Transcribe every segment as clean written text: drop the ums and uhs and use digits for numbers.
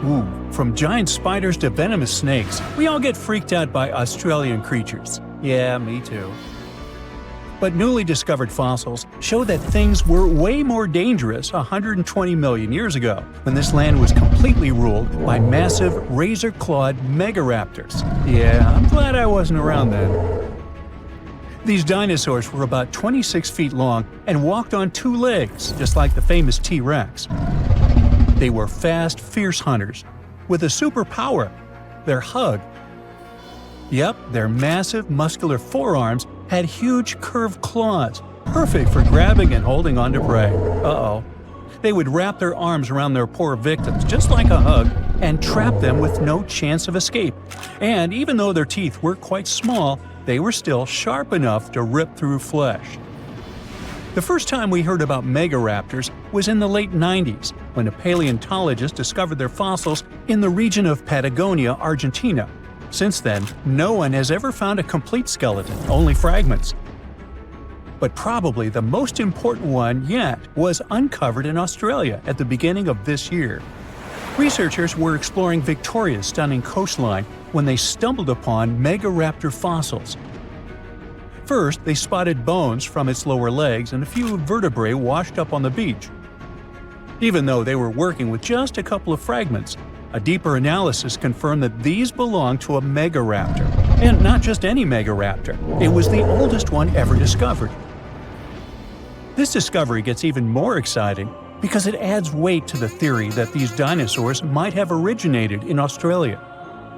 Ooh, from giant spiders to venomous snakes, we all get freaked out by Australian creatures. Yeah, me too. But newly discovered fossils show that things were way more dangerous 120 million years ago, when this land was completely ruled by massive razor-clawed megaraptors. Yeah, I'm glad I wasn't around then. These dinosaurs were about 26 feet long and walked on two legs, just like the famous T-Rex. They were fast, fierce hunters, with a superpower: their hug. Yep, their massive, muscular forearms had huge curved claws, perfect for grabbing and holding onto prey. Uh-oh. They would wrap their arms around their poor victims, just like a hug, and trap them with no chance of escape. And even though their teeth were quite small, they were still sharp enough to rip through flesh. The first time we heard about megaraptors was in the late 90s, when a paleontologist discovered their fossils in the region of Patagonia, Argentina. Since then, no one has ever found a complete skeleton, only fragments. But probably the most important one yet was uncovered in Australia at the beginning of this year. Researchers were exploring Victoria's stunning coastline when they stumbled upon Megaraptor fossils. First, they spotted bones from its lower legs and a few vertebrae washed up on the beach. Even though they were working with just a couple of fragments, a deeper analysis confirmed that these belonged to a Megaraptor. And not just any Megaraptor, it was the oldest one ever discovered. This discovery gets even more exciting because it adds weight to the theory that these dinosaurs might have originated in Australia.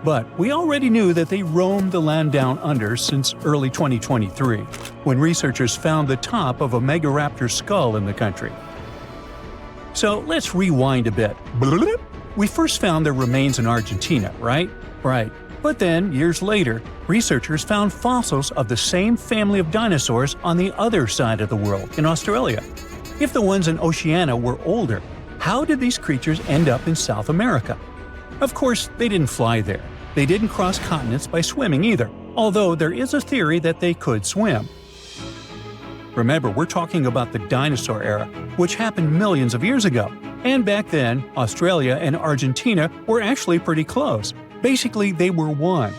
But we already knew that they roamed the land down under since early 2023, when researchers found the top of a Megaraptor skull in the country. So let's rewind a bit. We first found their remains in Argentina, right? Right. But then, years later, researchers found fossils of the same family of dinosaurs on the other side of the world, in Australia. If the ones in Oceania were older, how did these creatures end up in South America? Of course, they didn't fly there. They didn't cross continents by swimming either, although there is a theory that they could swim. Remember, we're talking about the dinosaur era, which happened millions of years ago. And back then, Australia and Argentina were actually pretty close. Basically, they were one.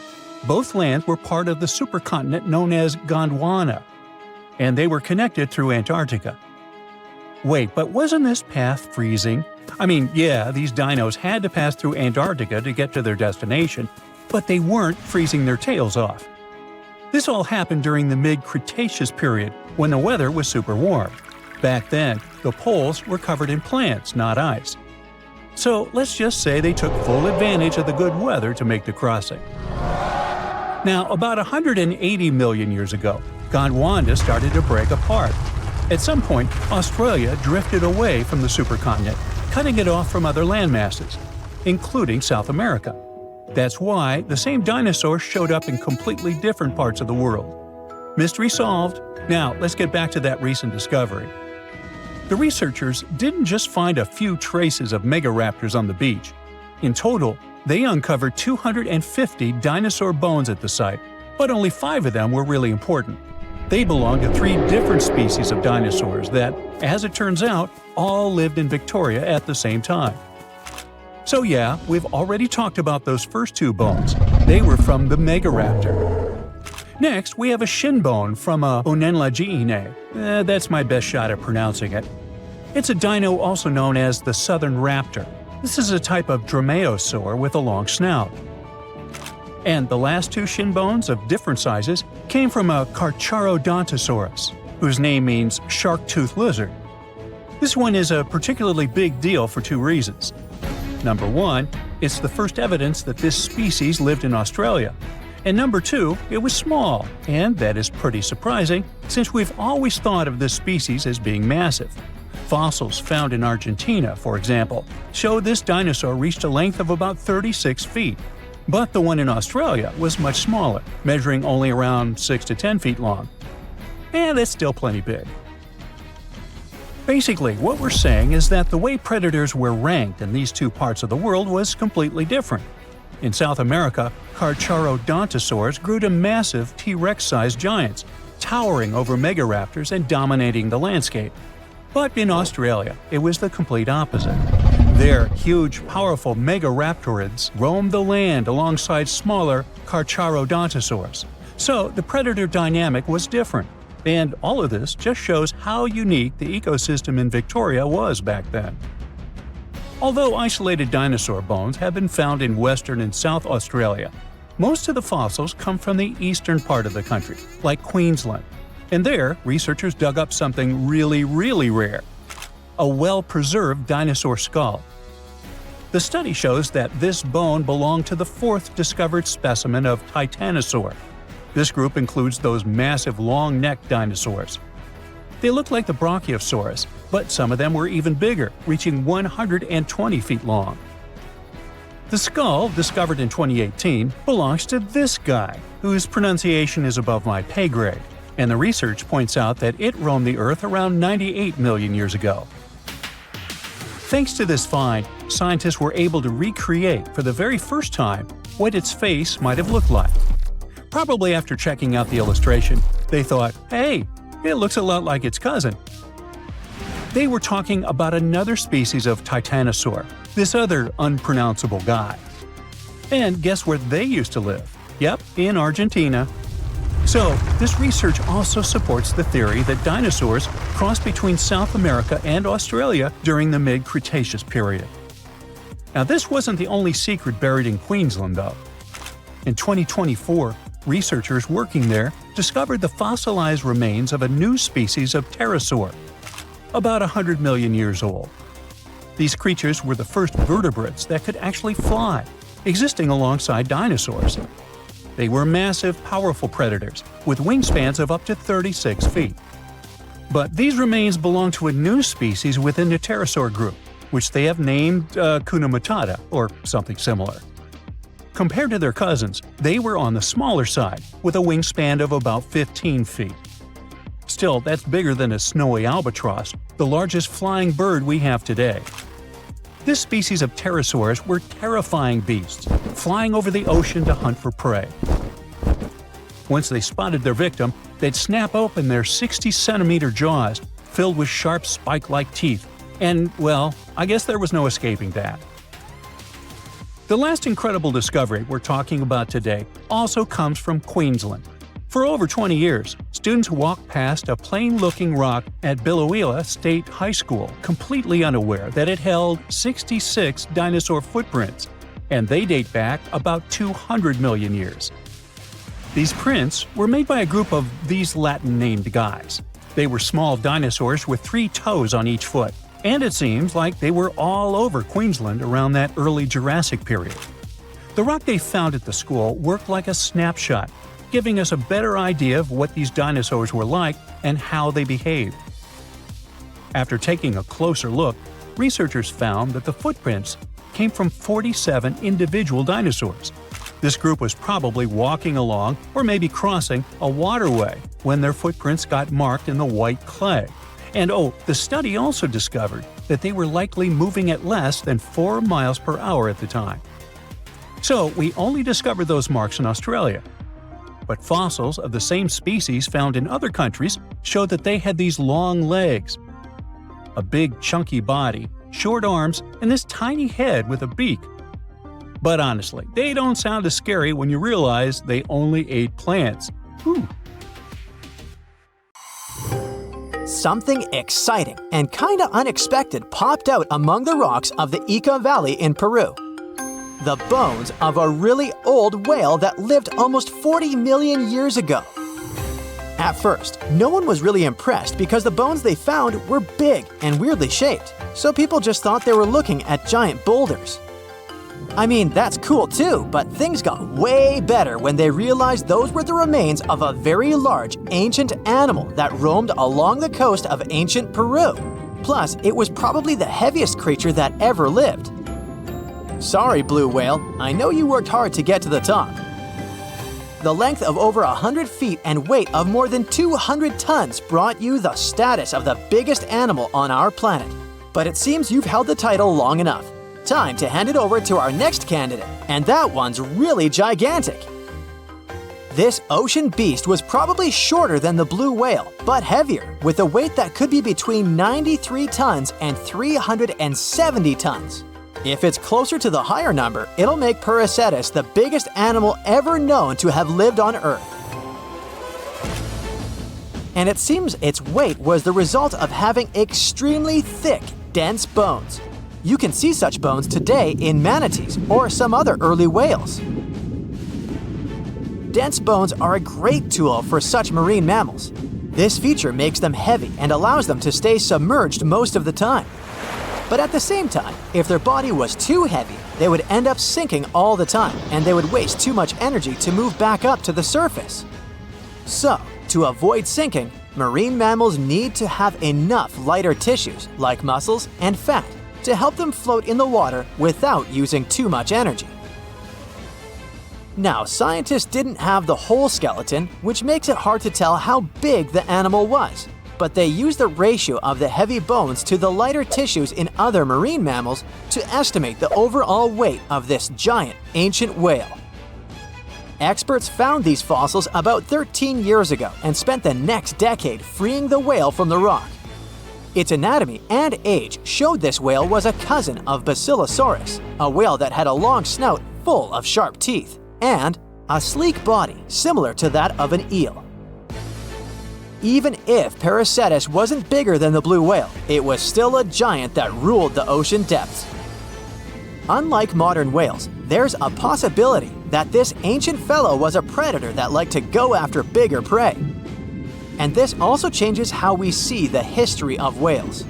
Both lands were part of the supercontinent known as Gondwana, and they were connected through Antarctica. Wait, but wasn't this path freezing? I mean, yeah, these dinos had to pass through Antarctica to get to their destination, but they weren't freezing their tails off. This all happened during the mid-Cretaceous period, when the weather was super warm. Back then, the poles were covered in plants, not ice. So let's just say they took full advantage of the good weather to make the crossing. Now, about 180 million years ago, Gondwana started to break apart. At some point, Australia drifted away from the supercontinent, cutting it off from other landmasses, including South America. That's why the same dinosaurs showed up in completely different parts of the world. Mystery solved. Now, let's get back to that recent discovery. The researchers didn't just find a few traces of megaraptors on the beach. In total, they uncovered 250 dinosaur bones at the site, but only 5 of them were really important. They belonged to 3 different species of dinosaurs that, as it turns out, all lived in Victoria at the same time. So yeah, we've already talked about those first 2 bones. They were from the Megaraptor. Next, we have a shin bone from a Onenlagiine. That's my best shot at pronouncing it. It's a dino also known as the southern raptor. This is a type of dromaeosaur with a long snout. And the last 2 shin bones of different sizes came from a Carcharodontosaurus, whose name means shark-toothed lizard. This one is a particularly big deal for 2 reasons. Number 1, it's the first evidence that this species lived in Australia. And number 2, it was small, and that is pretty surprising since we've always thought of this species as being massive. Fossils found in Argentina, for example, show this dinosaur reached a length of about 36 feet. But the one in Australia was much smaller, measuring only around 6 to 10 feet long. And that's still plenty big. Basically, what we're saying is that the way predators were ranked in these 2 parts of the world was completely different. In South America, Carcharodontosaurs grew to massive T-Rex-sized giants, towering over megaraptors and dominating the landscape. But in Australia, it was the complete opposite. There, huge, powerful megaraptorids roamed the land alongside smaller carcharodontosaurs. So the predator dynamic was different. And all of this just shows how unique the ecosystem in Victoria was back then. Although isolated dinosaur bones have been found in Western and South Australia, most of the fossils come from the eastern part of the country, like Queensland. And there, researchers dug up something really rare – a well-preserved dinosaur skull. The study shows that this bone belonged to the fourth discovered specimen of Titanosaur. This group includes those massive long-necked dinosaurs. They look like the Brachiosaurus, but some of them were even bigger, reaching 120 feet long. The skull, discovered in 2018, belongs to this guy, whose pronunciation is above my pay grade, and the research points out that it roamed the Earth around 98 million years ago. Thanks to this find, scientists were able to recreate for the very first time what its face might have looked like. Probably after checking out the illustration, they thought, hey, it looks a lot like its cousin. They were talking about another species of Titanosaur, this other unpronounceable guy. And guess where they used to live? Yep, in Argentina. So, this research also supports the theory that dinosaurs crossed between South America and Australia during the mid-Cretaceous period. Now, this wasn't the only secret buried in Queensland, though. In 2024, researchers working there discovered the fossilized remains of a new species of pterosaur, about 100 million years old. These creatures were the first vertebrates that could actually fly, existing alongside dinosaurs. They were massive, powerful predators, with wingspans of up to 36 feet. But these remains belong to a new species within the pterosaur group, which they have named Hakuna Matata, or something similar. Compared to their cousins, they were on the smaller side, with a wingspan of about 15 feet. Still, that's bigger than a snowy albatross, the largest flying bird we have today. This species of pterosaurs were terrifying beasts, flying over the ocean to hunt for prey. Once they spotted their victim, they'd snap open their 60-centimeter jaws, filled with sharp spike-like teeth, and, well, I guess there was no escaping that. The last incredible discovery we're talking about today also comes from Queensland. For over 20 years, students walked past a plain-looking rock at Biloela State High School completely unaware that it held 66 dinosaur footprints, and they date back about 200 million years. These prints were made by a group of these Latin-named guys. They were small dinosaurs with 3 toes on each foot, and it seems like they were all over Queensland around that early Jurassic period. The rock they found at the school worked like a snapshot, giving us a better idea of what these dinosaurs were like and how they behaved. After taking a closer look, researchers found that the footprints came from 47 individual dinosaurs. This group was probably walking along or maybe crossing a waterway when their footprints got marked in the white clay. And the study also discovered that they were likely moving at less than 4 miles per hour at the time. So we only discovered those marks in Australia. But fossils of the same species found in other countries showed that they had these long legs, a big chunky body, short arms, and this tiny head with a beak. But honestly, they don't sound as scary when you realize they only ate plants. Whew. Something exciting and kinda unexpected popped out among the rocks of the Ica Valley in Peru. The bones of a really old whale that lived almost 40 million years ago. At first, no one was really impressed because the bones they found were big and weirdly shaped, so people just thought they were looking at giant boulders. I mean, that's cool too, but things got way better when they realized those were the remains of a very large ancient animal that roamed along the coast of ancient Peru. Plus, it was probably the heaviest creature that ever lived. Sorry, blue whale, I know you worked hard to get to the top. The length of over 100 feet and weight of more than 200 tons brought you the status of the biggest animal on our planet. But it seems you've held the title long enough. Time to hand it over to our next candidate, and that one's really gigantic. This ocean beast was probably shorter than the blue whale, but heavier, with a weight that could be between 93 tons and 370 tons. If it's closer to the higher number, it'll make Prehistoric the biggest animal ever known to have lived on Earth. And it seems its weight was the result of having extremely thick, dense bones. You can see such bones today in manatees or some other early whales. Dense bones are a great tool for such marine mammals. This feature makes them heavy and allows them to stay submerged most of the time. But at the same time, if their body was too heavy, they would end up sinking all the time, and they would waste too much energy to move back up to the surface. So, to avoid sinking, marine mammals need to have enough lighter tissues, like muscles and fat, to help them float in the water without using too much energy. Now, scientists didn't have the whole skeleton, which makes it hard to tell how big the animal was. But they used the ratio of the heavy bones to the lighter tissues in other marine mammals to estimate the overall weight of this giant ancient whale. Experts found these fossils about 13 years ago and spent the next decade freeing the whale from the rock. Its anatomy and age showed this whale was a cousin of Basilosaurus, a whale that had a long snout full of sharp teeth, and a sleek body similar to that of an eel. Even if Prehistoric wasn't bigger than the blue whale, it was still a giant that ruled the ocean depths. Unlike modern whales, there's a possibility that this ancient fellow was a predator that liked to go after bigger prey. And this also changes how we see the history of whales.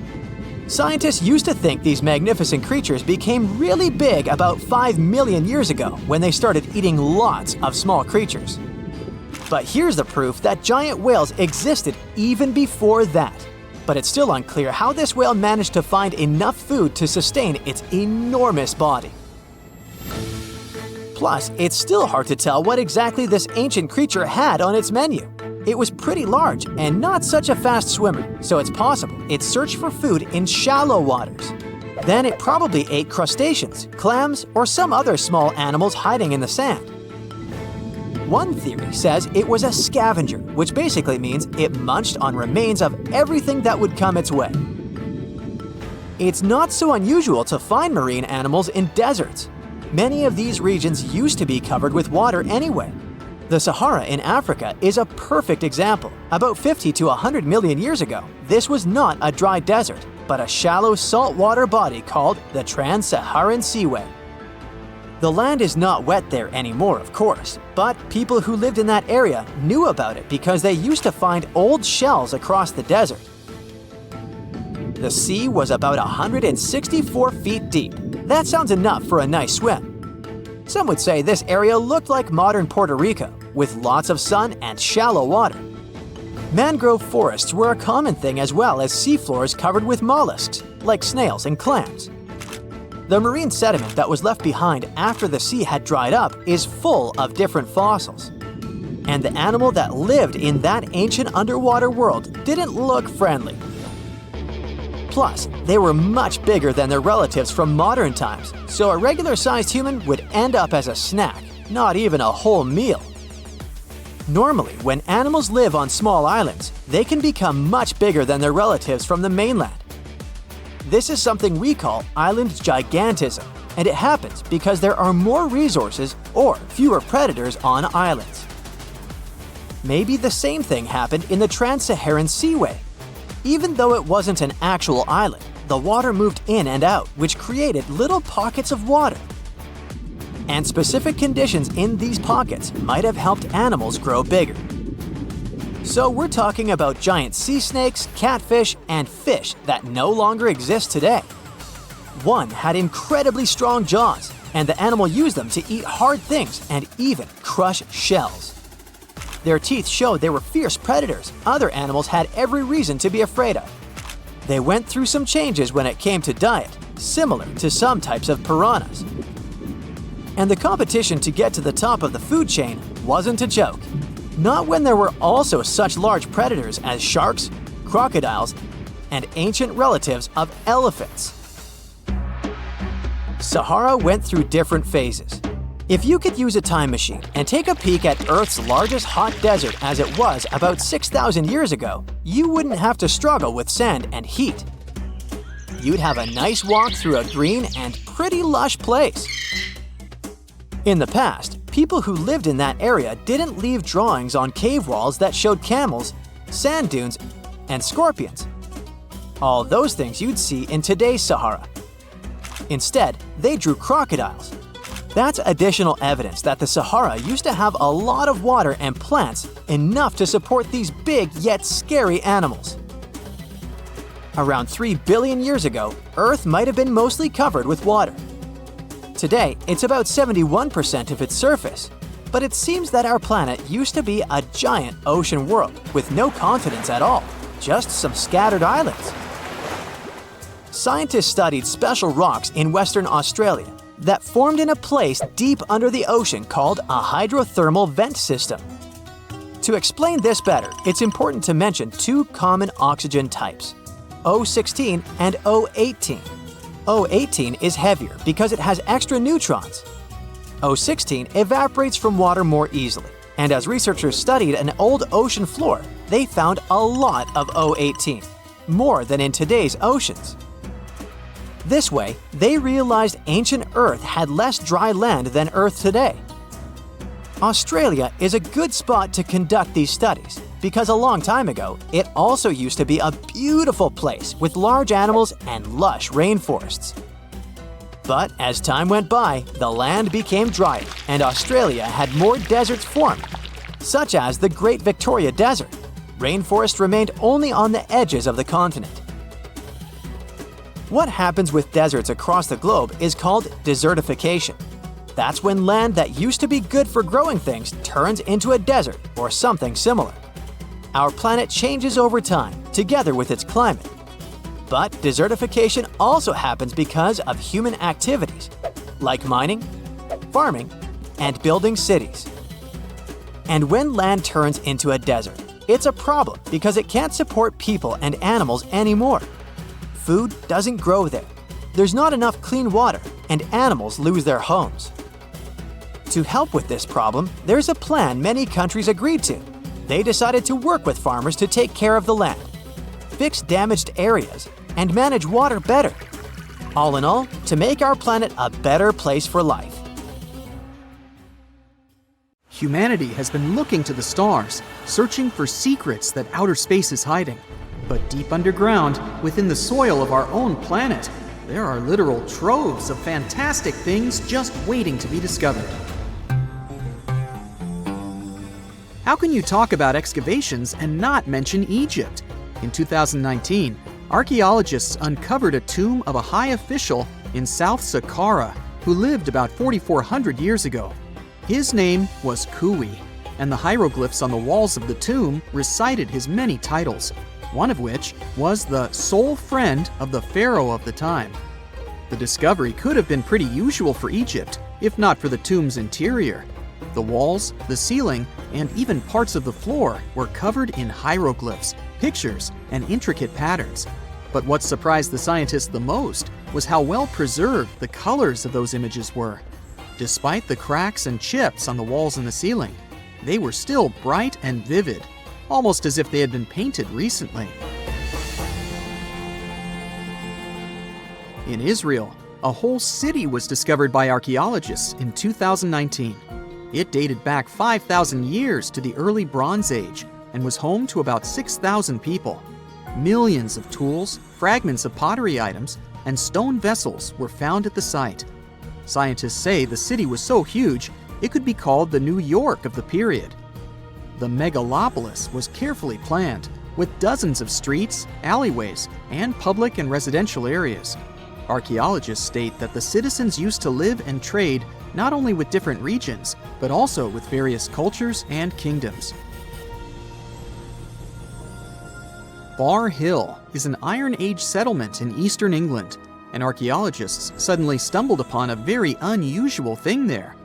Scientists used to think these magnificent creatures became really big about 5 million years ago when they started eating lots of small creatures. But here's the proof that giant whales existed even before that. But it's still unclear how this whale managed to find enough food to sustain its enormous body. Plus, it's still hard to tell what exactly this ancient creature had on its menu. It was pretty large and not such a fast swimmer, so it's possible it searched for food in shallow waters. Then it probably ate crustaceans, clams, or some other small animals hiding in the sand. One theory says it was a scavenger, which basically means it munched on remains of everything that would come its way. It's not so unusual to find marine animals in deserts. Many of these regions used to be covered with water anyway. The Sahara in Africa is a perfect example. About 50 to 100 million years ago, this was not a dry desert, but a shallow saltwater body called the Trans-Saharan Seaway. The land is not wet there anymore, of course, but people who lived in that area knew about it because they used to find old shells across the desert. The sea was about 164 feet deep. That sounds enough for a nice swim. Some would say this area looked like modern Puerto Rico, with lots of sun and shallow water. Mangrove forests were a common thing as well as seafloors covered with mollusks, like snails and clams. The marine sediment that was left behind after the sea had dried up is full of different fossils. And the animal that lived in that ancient underwater world didn't look friendly. Plus, they were much bigger than their relatives from modern times, so a regular-sized human would end up as a snack, not even a whole meal. Normally, when animals live on small islands, they can become much bigger than their relatives from the mainland. This is something we call island gigantism, and it happens because there are more resources or fewer predators on islands. Maybe the same thing happened in the Trans-Saharan Seaway. Even though it wasn't an actual island, the water moved in and out, which created little pockets of water. And specific conditions in these pockets might have helped animals grow bigger. So we're talking about giant sea snakes, catfish, and fish that no longer exist today. One had incredibly strong jaws, and the animal used them to eat hard things and even crush shells. Their teeth showed they were fierce predators other animals had every reason to be afraid of. They went through some changes when it came to diet, similar to some types of piranhas. And the competition to get to the top of the food chain wasn't a joke. Not when there were also such large predators as sharks, crocodiles, and ancient relatives of elephants. Sahara went through different phases. If you could use a time machine and take a peek at Earth's largest hot desert as it was about 6,000 years ago, you wouldn't have to struggle with sand and heat. you'd have a nice walk through a green and pretty lush place. In the past, people who lived in that area didn't leave drawings on cave walls that showed camels, sand dunes, and scorpions. All those things you'd see in today's Sahara. Instead, they drew crocodiles. That's additional evidence that the Sahara used to have a lot of water and plants, enough to support these big yet scary animals. Around 3 billion years ago, Earth might have been mostly covered with water. Today, it's about 71% of its surface, but it seems that our planet used to be a giant ocean world with no continents at all, just some scattered islands. Scientists studied special rocks in Western Australia that formed in a place deep under the ocean called a hydrothermal vent system. To explain this better, it's important to mention two common oxygen types, O16 and O18. O18 is heavier because it has extra neutrons. O16 evaporates from water more easily, and as researchers studied an old ocean floor, they found a lot of O18, more than in today's oceans. This way, they realized ancient Earth had less dry land than Earth today. Australia is a good spot to conduct these studies because a long time ago, it also used to be a beautiful place with large animals and lush rainforests. But as time went by, the land became drier and Australia had more deserts formed, such as the Great Victoria Desert. Rainforest remained only on the edges of the continent. What happens with deserts across the globe is called desertification. That's when land that used to be good for growing things turns into a desert or something similar. Our planet changes over time, together with its climate. But desertification also happens because of human activities, like mining, farming, and building cities. And when land turns into a desert, it's a problem because it can't support people and animals anymore. Food doesn't grow there. There's not enough clean water, and animals lose their homes. To help with this problem, there's a plan many countries agreed to. They decided to work with farmers to take care of the land, fix damaged areas, and manage water better. All in all, to make our planet a better place for life. Humanity has been looking to the stars, searching for secrets that outer space is hiding. But deep underground, within the soil of our own planet, there are literal troves of fantastic things just waiting to be discovered. How can you talk about excavations and not mention Egypt? In 2019, archaeologists uncovered a tomb of a high official in South Saqqara who lived about 4,400 years ago. His name was Kui, and the hieroglyphs on the walls of the tomb recited his many titles, one of which was the sole friend of the pharaoh of the time. The discovery could have been pretty usual for Egypt, if not for the tomb's interior. The walls, the ceiling, and even parts of the floor were covered in hieroglyphs, pictures, and intricate patterns. But what surprised the scientists the most was how well preserved the colors of those images were. Despite the cracks and chips on the walls and the ceiling, they were still bright and vivid, almost as if they had been painted recently. In Israel, a whole city was discovered by archaeologists in 2019. It dated back 5,000 years to the early Bronze Age and was home to about 6,000 people. Millions of tools, fragments of pottery items, and stone vessels were found at the site. Scientists say the city was so huge, it could be called the New York of the period. The megalopolis was carefully planned, with dozens of streets, alleyways, and public and residential areas. Archaeologists state that the citizens used to live and trade not only with different regions, but also with various cultures and kingdoms. Bar Hill is an Iron Age settlement in eastern England, and archaeologists suddenly stumbled upon a very unusual thing there.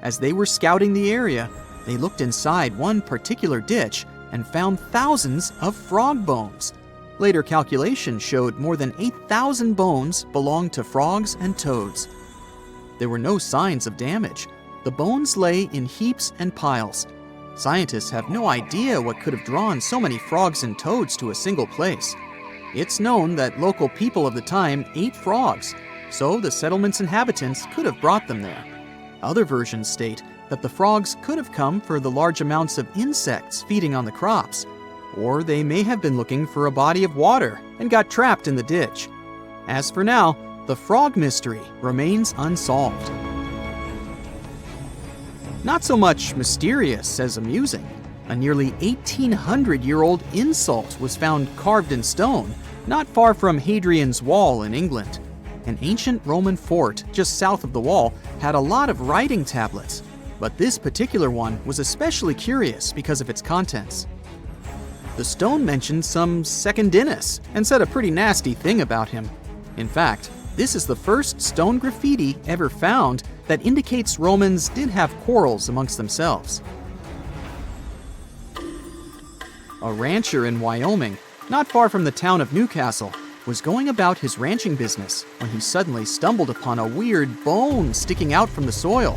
As they were scouting the area, they looked inside one particular ditch and found thousands of frog bones. Later calculations showed more than 8,000 bones belonged to frogs and toads. There were no signs of damage. The bones lay in heaps and piles. Scientists have no idea what could have drawn so many frogs and toads to a single place. It's known that local people of the time ate frogs, so the settlement's inhabitants could have brought them there. Other versions state that the frogs could have come for the large amounts of insects feeding on the crops, or they may have been looking for a body of water and got trapped in the ditch. As for now, the frog mystery remains unsolved. Not so much mysterious as amusing. A nearly 1,800-year-old insult was found carved in stone, not far from Hadrian's Wall in England. An ancient Roman fort just south of the wall had a lot of writing tablets, but this particular one was especially curious because of its contents. The stone mentioned some Secundinus and said a pretty nasty thing about him. In fact, this is the first stone graffiti ever found that indicates Romans did have quarrels amongst themselves. A rancher in Wyoming, not far from the town of Newcastle, was going about his ranching business when he suddenly stumbled upon a weird bone sticking out from the soil.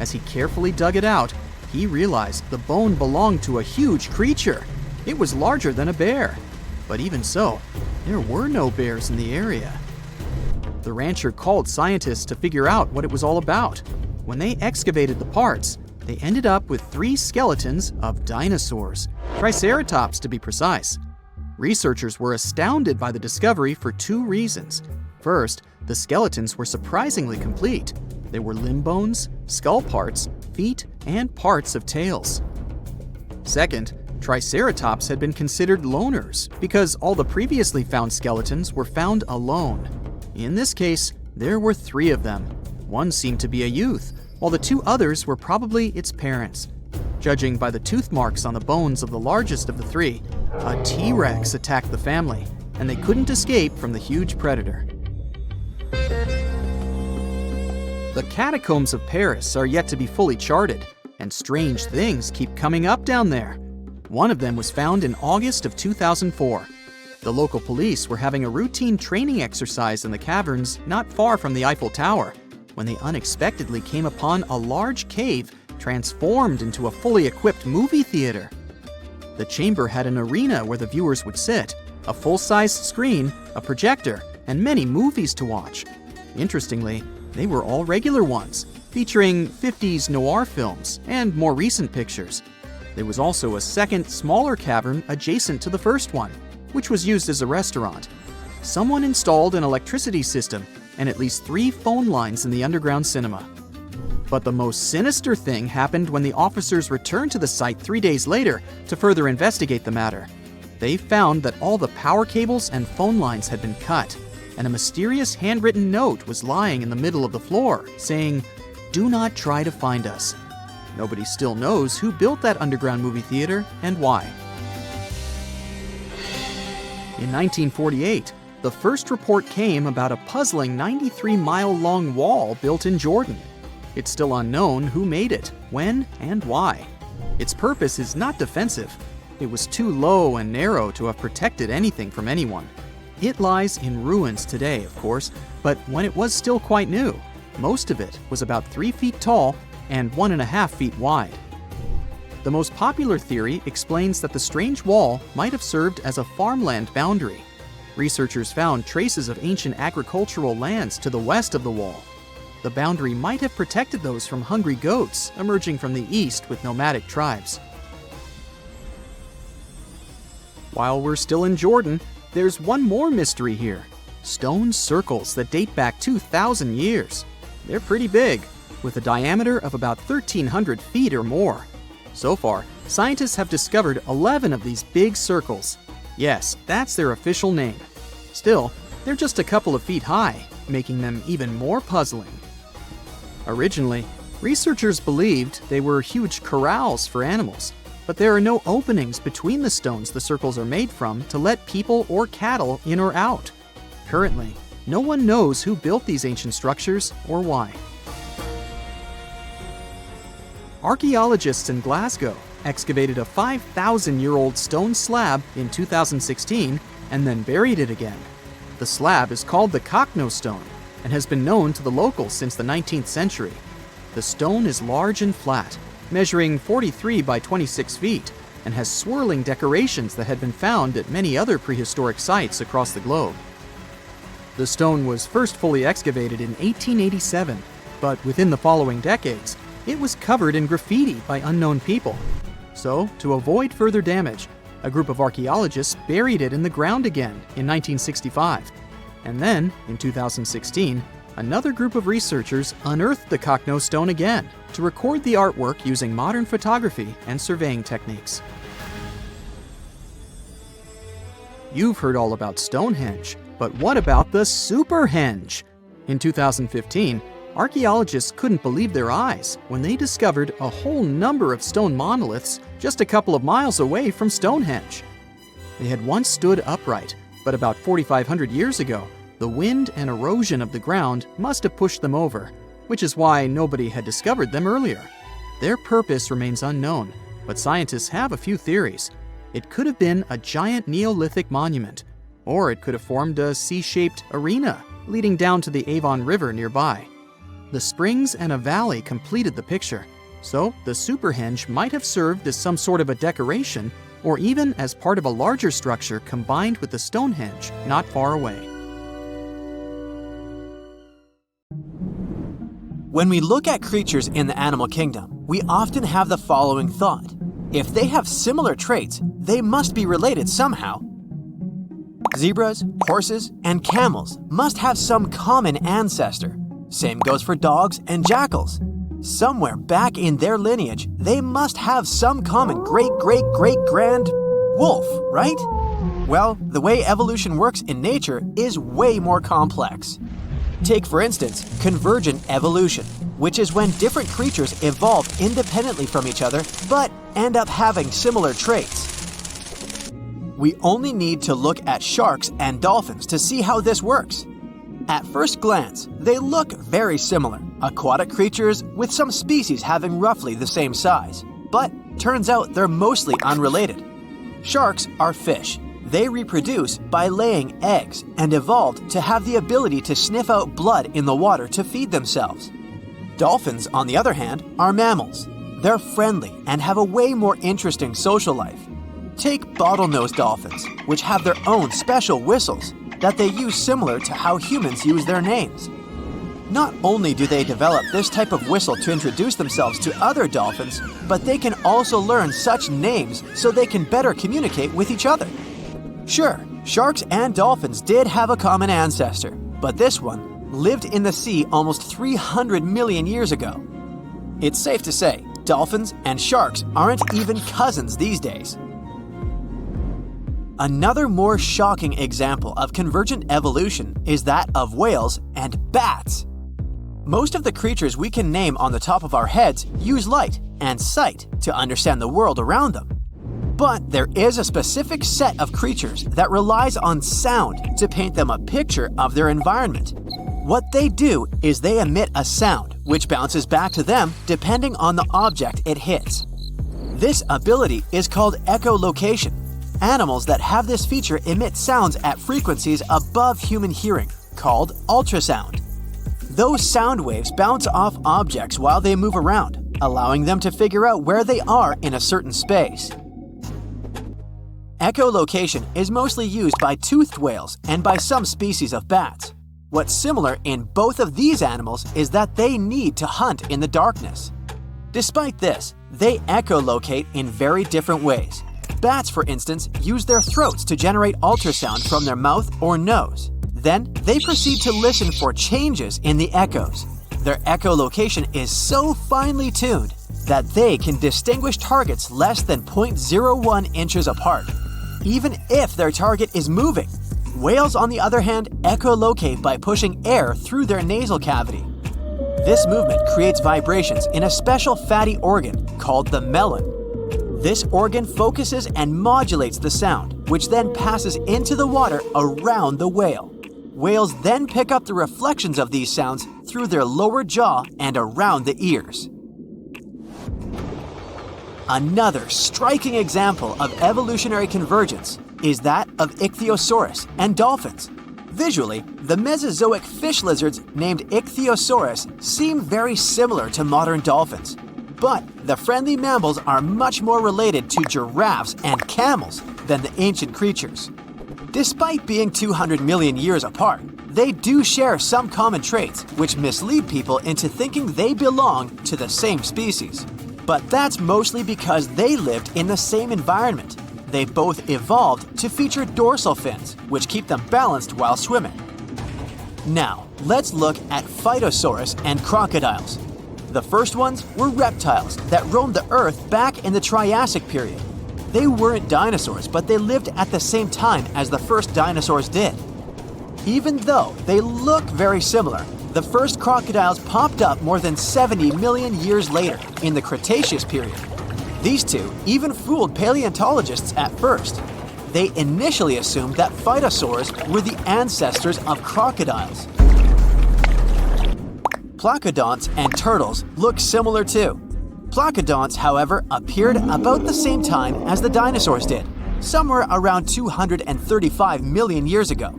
As he carefully dug it out, he realized the bone belonged to a huge creature. It was larger than a bear. But even so, there were no bears in the area. The rancher called scientists to figure out what it was all about. When they excavated the parts, they ended up with 3 skeletons of dinosaurs, Triceratops to be precise. Researchers were astounded by the discovery for 2 reasons. First, the skeletons were surprisingly complete. There were limb bones, skull parts, feet, and parts of tails. Second, Triceratops had been considered loners because all the previously found skeletons were found alone. In this case, there were 3 of them. One seemed to be a youth, while the 2 others were probably its parents. Judging by the tooth marks on the bones of the largest of the 3, a T-Rex attacked the family, and they couldn't escape from the huge predator. The catacombs of Paris are yet to be fully charted, and strange things keep coming up down there. One of them was found in August of 2004. The local police were having a routine training exercise in the caverns not far from the Eiffel Tower when they unexpectedly came upon a large cave transformed into a fully equipped movie theater. The chamber had an arena where the viewers would sit, a full-sized screen, a projector, and many movies to watch. Interestingly, they were all regular ones, featuring 50s noir films and more recent pictures. There was also a second, smaller cavern adjacent to the first one, which was used as a restaurant. Someone installed an electricity system and at least 3 phone lines in the underground cinema. But the most sinister thing happened when the officers returned to the site 3 days later to further investigate the matter. They found that all the power cables and phone lines had been cut, and a mysterious handwritten note was lying in the middle of the floor, saying, "Do not try to find us." Nobody still knows who built that underground movie theater and why. In 1948, the first report came about a puzzling 93-mile-long wall built in Jordan. It's still unknown who made it, when, and why. Its purpose is not defensive. It was too low and narrow to have protected anything from anyone. It lies in ruins today, of course, but when it was still quite new, most of it was about 3 feet tall and 1.5 feet wide. The most popular theory explains that the strange wall might have served as a farmland boundary. Researchers found traces of ancient agricultural lands to the west of the wall. The boundary might have protected those from hungry goats emerging from the east with nomadic tribes. While we're still in Jordan, there's one more mystery here: stone circles that date back 2,000 years. They're pretty big, with a diameter of about 1,300 feet or more. So far, scientists have discovered 11 of these big circles. Yes, that's their official name. Still, they're just a couple of feet high, making them even more puzzling. Originally, researchers believed they were huge corrals for animals, but there are no openings between the stones the circles are made from to let people or cattle in or out. Currently, no one knows who built these ancient structures or why. Archaeologists in Glasgow excavated a 5,000-year-old stone slab in 2016 and then buried it again. The slab is called the Cockno stone and has been known to the locals since the 19th century. The stone is large and flat, measuring 43 by 26 feet, and has swirling decorations that had been found at many other prehistoric sites across the globe. The stone was first fully excavated in 1887, but within the following decades, it was covered in graffiti by unknown people. So, to avoid further damage, a group of archaeologists buried it in the ground again in 1965. And then, in 2016, another group of researchers unearthed the Kakno stone again to record the artwork using modern photography and surveying techniques. You've heard all about Stonehenge, but what about the Superhenge? In 2015, archaeologists couldn't believe their eyes when they discovered a whole number of stone monoliths just a couple of miles away from Stonehenge. They had once stood upright, but about 4,500 years ago, the wind and erosion of the ground must have pushed them over, which is why nobody had discovered them earlier. Their purpose remains unknown, but scientists have a few theories. It could have been a giant Neolithic monument, or it could have formed a C-shaped arena leading down to the Avon River nearby. The springs and a valley completed the picture, so the Superhenge might have served as some sort of a decoration or even as part of a larger structure combined with the Stonehenge not far away. When we look at creatures in the animal kingdom, we often have the following thought. If they have similar traits, they must be related somehow. Zebras, horses, and camels must have some common ancestor. Same goes for dogs and jackals. Somewhere back in their lineage, they must have some common great-great-great-grand wolf, right? Well, the way evolution works in nature is way more complex. Take, for instance, convergent evolution, which is when different creatures evolve independently from each other but end up having similar traits. We only need to look at sharks and dolphins to see how this works. At first glance, they look very similar, aquatic creatures with some species having roughly the same size. But turns out they're mostly unrelated. Sharks are fish. They reproduce by laying eggs and evolved to have the ability to sniff out blood in the water to feed themselves. Dolphins, on the other hand, are mammals. They're friendly and have a way more interesting social life. Take bottlenose dolphins, which have their own special whistles that they use similar to how humans use their names. Not only do they develop this type of whistle to introduce themselves to other dolphins, but they can also learn such names so they can better communicate with each other. Sure, sharks and dolphins did have a common ancestor, but this one lived in the sea almost 300 million years ago. It's safe to say, dolphins and sharks aren't even cousins these days. Another more shocking example of convergent evolution is that of whales and bats. Most of the creatures we can name on the top of our heads use light and sight to understand the world around them. But there is a specific set of creatures that relies on sound to paint them a picture of their environment. What they do is they emit a sound which bounces back to them depending on the object it hits. This ability is called echolocation. Animals that have this feature emit sounds at frequencies above human hearing, called ultrasound. Those sound waves bounce off objects while they move around, allowing them to figure out where they are in a certain space. Echolocation is mostly used by toothed whales and by some species of bats. What's similar in both of these animals is that they need to hunt in the darkness. Despite this, they echolocate in very different ways. Bats, for instance, use their throats to generate ultrasound from their mouth or nose. Then, they proceed to listen for changes in the echoes. Their echolocation is so finely tuned that they can distinguish targets less than 0.01 inches apart, even if their target is moving. Whales, on the other hand, echolocate by pushing air through their nasal cavity. This movement creates vibrations in a special fatty organ called the melon. This organ focuses and modulates the sound, which then passes into the water around the whale. Whales then pick up the reflections of these sounds through their lower jaw and around the ears. Another striking example of evolutionary convergence is that of Ichthyosaurus and dolphins. Visually, the Mesozoic fish lizards named Ichthyosaurus seem very similar to modern dolphins. But the friendly mammals are much more related to giraffes and camels than the ancient creatures. Despite being 200 million years apart, they do share some common traits which mislead people into thinking they belong to the same species. But that's mostly because they lived in the same environment. They both evolved to feature dorsal fins, which keep them balanced while swimming. Now, let's look at Phytosaurus and crocodiles. The first ones were reptiles that roamed the Earth back in the Triassic period. They weren't dinosaurs, but they lived at the same time as the first dinosaurs did. Even though they look very similar, the first crocodiles popped up more than 70 million years later in the Cretaceous period. These two even fooled paleontologists at first. They initially assumed that phytosaurs were the ancestors of crocodiles. Placodonts and turtles look similar too. Placodonts, however, appeared about the same time as the dinosaurs did, somewhere around 235 million years ago.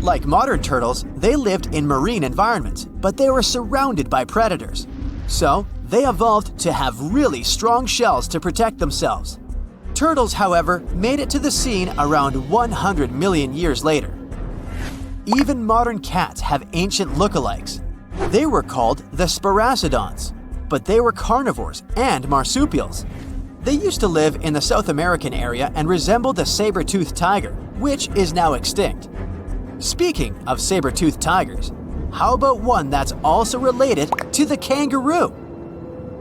Like modern turtles, they lived in marine environments, but they were surrounded by predators. So, they evolved to have really strong shells to protect themselves. Turtles, however, made it to the scene around 100 million years later. Even modern cats have ancient lookalikes. They were called the Sparacidons, but they were carnivores and marsupials. They used to live in the South American area and resembled the saber-toothed tiger, which is now extinct. Speaking of saber-toothed tigers, how about one that's also related to the kangaroo?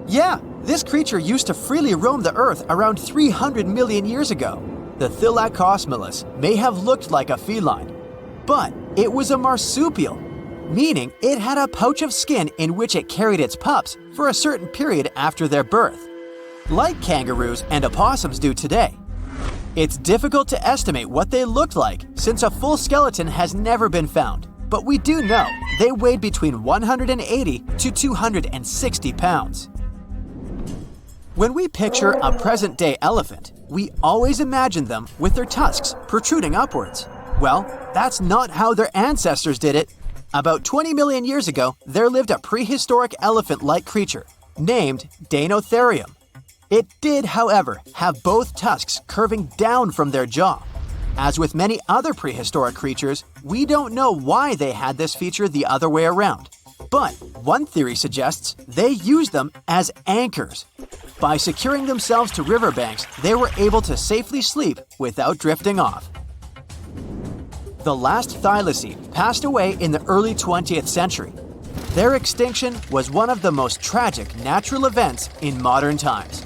Yeah, this creature used to freely roam the Earth around 300 million years ago. The Thylacosmilus may have looked like a feline, but it was a marsupial, meaning it had a pouch of skin in which it carried its pups for a certain period after their birth, like kangaroos and opossums do today. It's difficult to estimate what they looked like since a full skeleton has never been found, but we do know they weighed between 180 to 260 pounds. When we picture a present-day elephant, we always imagine them with their tusks protruding upwards. Well, that's not how their ancestors did it. About 20 million years ago, there lived a prehistoric elephant-like creature named Deinotherium. It did, however, have both tusks curving down from their jaw. As with many other prehistoric creatures, we don't know why they had this feature the other way around. But one theory suggests they used them as anchors. By securing themselves to riverbanks, they were able to safely sleep without drifting off. The last thylacine passed away in the early 20th century. Their extinction was one of the most tragic natural events in modern times.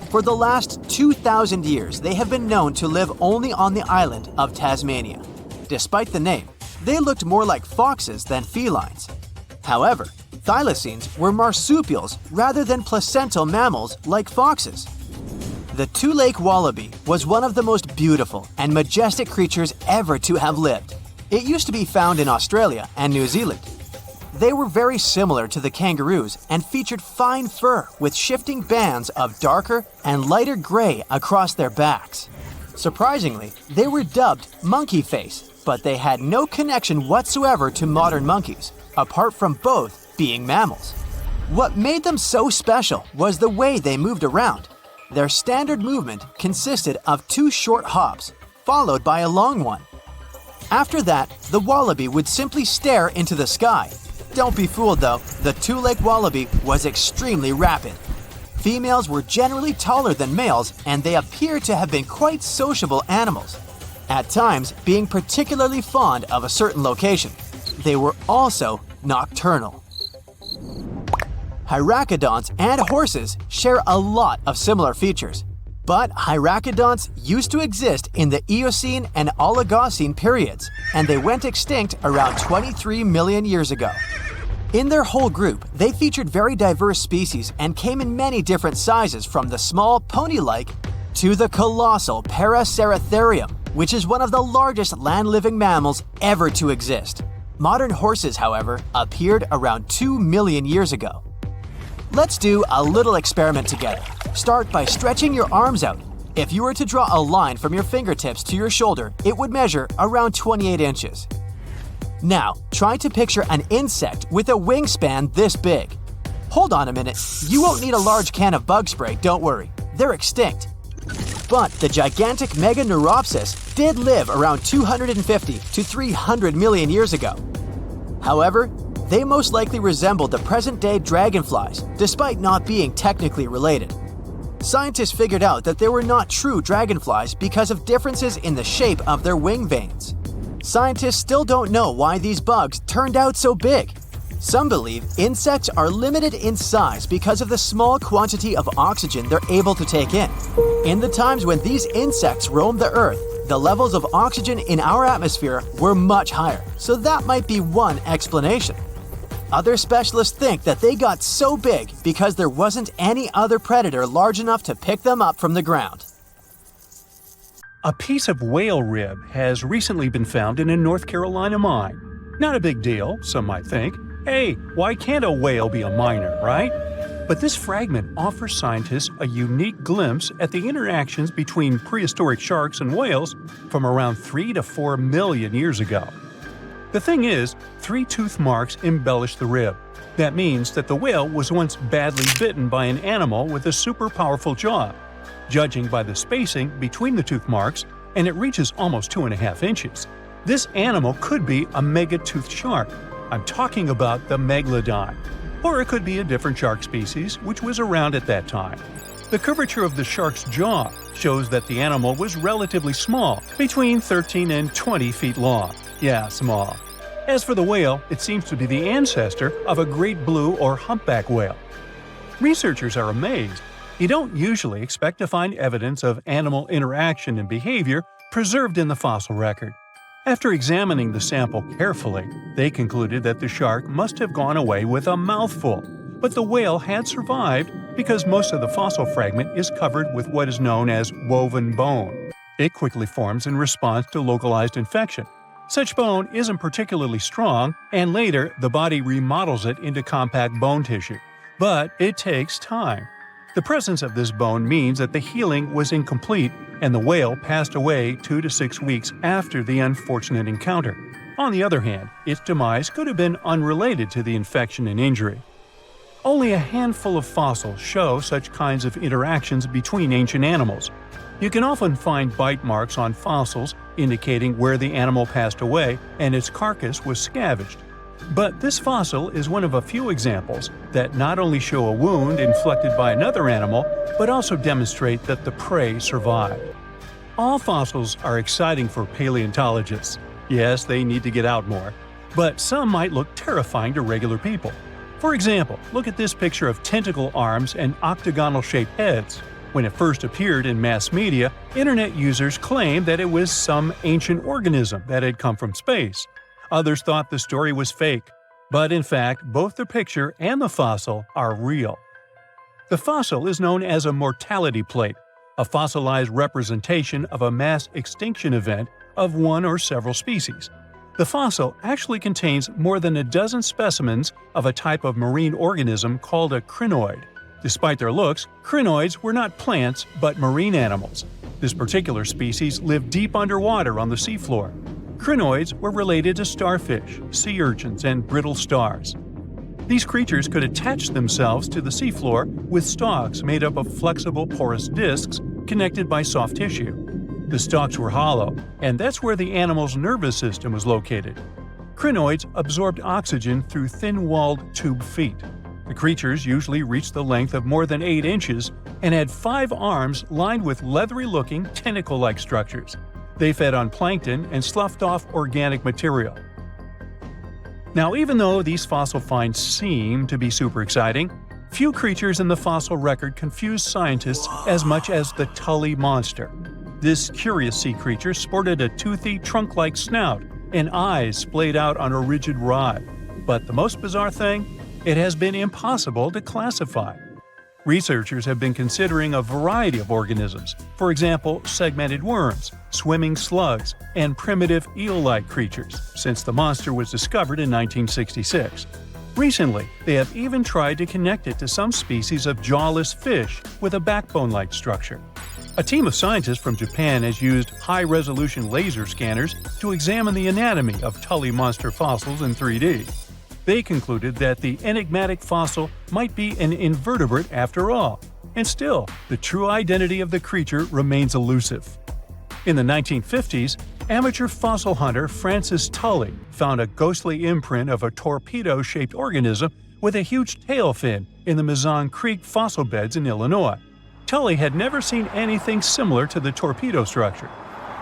For the last 2,000 years, they have been known to live only on the island of Tasmania. Despite the name, they looked more like foxes than felines. However, thylacines were marsupials rather than placental mammals like foxes. The two-lake wallaby was one of the most beautiful and majestic creatures ever to have lived. It used to be found in Australia and New Zealand. They were very similar to the kangaroos and featured fine fur with shifting bands of darker and lighter gray across their backs. Surprisingly, they were dubbed monkey face, but they had no connection whatsoever to modern monkeys, apart from both being mammals. What made them so special was the way they moved around. Their standard movement consisted of 2 short hops, followed by a long one. After that, the wallaby would simply stare into the sky. Don't be fooled though, the two-leg wallaby was extremely rapid. Females were generally taller than males, and they appear to have been quite sociable animals, at times being particularly fond of a certain location. They were also nocturnal. Hyracoodonts and horses share a lot of similar features, but hyracoodonts used to exist in the Eocene and Oligocene periods, and they went extinct around 23 million years ago. In their whole group, they featured very diverse species and came in many different sizes, from the small pony-like to the colossal Paraceratherium, which is one of the largest land-living mammals ever to exist. Modern horses, however, appeared around 2 million years ago. Let's do a little experiment together. Start by stretching your arms out. If you were to draw a line from your fingertips to your shoulder, it would measure around 28 inches. Now, try to picture an insect with a wingspan this big. Hold on a minute, you won't need a large can of bug spray, don't worry. They're extinct. But the gigantic Meganeuropsis did live around 250 to 300 million years ago. However, they most likely resembled the present-day dragonflies, despite not being technically related. Scientists figured out that they were not true dragonflies because of differences in the shape of their wing veins. Scientists still don't know why these bugs turned out so big. Some believe insects are limited in size because of the small quantity of oxygen they're able to take in. In the times when these insects roamed the Earth, the levels of oxygen in our atmosphere were much higher, so that might be one explanation. Other specialists think that they got so big because there wasn't any other predator large enough to pick them up from the ground. A piece of whale rib has recently been found in a North Carolina mine. Not a big deal, some might think. Hey, why can't a whale be a miner, right? But this fragment offers scientists a unique glimpse at the interactions between prehistoric sharks and whales from around 3 to 4 million years ago. The thing is, 3 tooth marks embellish the rib. That means that the whale was once badly bitten by an animal with a super powerful jaw. Judging by the spacing between the tooth marks, and it reaches almost 2.5 inches. This animal could be a mega-toothed shark. I'm talking about the megalodon. Or it could be a different shark species which was around at that time. The curvature of the shark's jaw shows that the animal was relatively small, between 13 and 20 feet long. Yeah, small. As for the whale, it seems to be the ancestor of a great blue or humpback whale. Researchers are amazed. You don't usually expect to find evidence of animal interaction and behavior preserved in the fossil record. After examining the sample carefully, they concluded that the shark must have gone away with a mouthful, but the whale had survived because most of the fossil fragment is covered with what is known as woven bone. It quickly forms in response to localized infection. Such bone isn't particularly strong, and later the body remodels it into compact bone tissue. But it takes time. The presence of this bone means that the healing was incomplete and the whale passed away 2 to 6 weeks after the unfortunate encounter. On the other hand, its demise could have been unrelated to the infection and injury. Only a handful of fossils show such kinds of interactions between ancient animals. You can often find bite marks on fossils indicating where the animal passed away and its carcass was scavenged. But this fossil is one of a few examples that not only show a wound inflicted by another animal, but also demonstrate that the prey survived. All fossils are exciting for paleontologists. Yes, they need to get out more. But some might look terrifying to regular people. For example, look at this picture of tentacle arms and octagonal-shaped heads. When it first appeared in mass media, internet users claimed that it was some ancient organism that had come from space. Others thought the story was fake, but in fact, both the picture and the fossil are real. The fossil is known as a mortality plate, a fossilized representation of a mass extinction event of one or several species. The fossil actually contains more than a dozen specimens of a type of marine organism called a crinoid. Despite their looks, crinoids were not plants but marine animals. This particular species lived deep underwater on the seafloor. Crinoids were related to starfish, sea urchins, and brittle stars. These creatures could attach themselves to the seafloor with stalks made up of flexible porous discs connected by soft tissue. The stalks were hollow, and that's where the animal's nervous system was located. Crinoids absorbed oxygen through thin-walled tube feet. The creatures usually reached the length of more than 8 inches and had 5 arms lined with leathery-looking tentacle-like structures. They fed on plankton and sloughed off organic material. Now, even though these fossil finds seem to be super exciting, few creatures in the fossil record confuse scientists as much as the Tully monster. This curious sea creature sported a toothy, trunk-like snout and eyes splayed out on a rigid rod. But the most bizarre thing? It has been impossible to classify. Researchers have been considering a variety of organisms, for example, segmented worms, swimming slugs, and primitive eel-like creatures, since the monster was discovered in 1966. Recently, they have even tried to connect it to some species of jawless fish with a backbone-like structure. A team of scientists from Japan has used high-resolution laser scanners to examine the anatomy of Tully monster fossils in 3D. They concluded that the enigmatic fossil might be an invertebrate after all, and still, the true identity of the creature remains elusive. In the 1950s, amateur fossil hunter Francis Tully found a ghostly imprint of a torpedo-shaped organism with a huge tail fin in the Mazon Creek fossil beds in Illinois. Tully had never seen anything similar to the torpedo structure.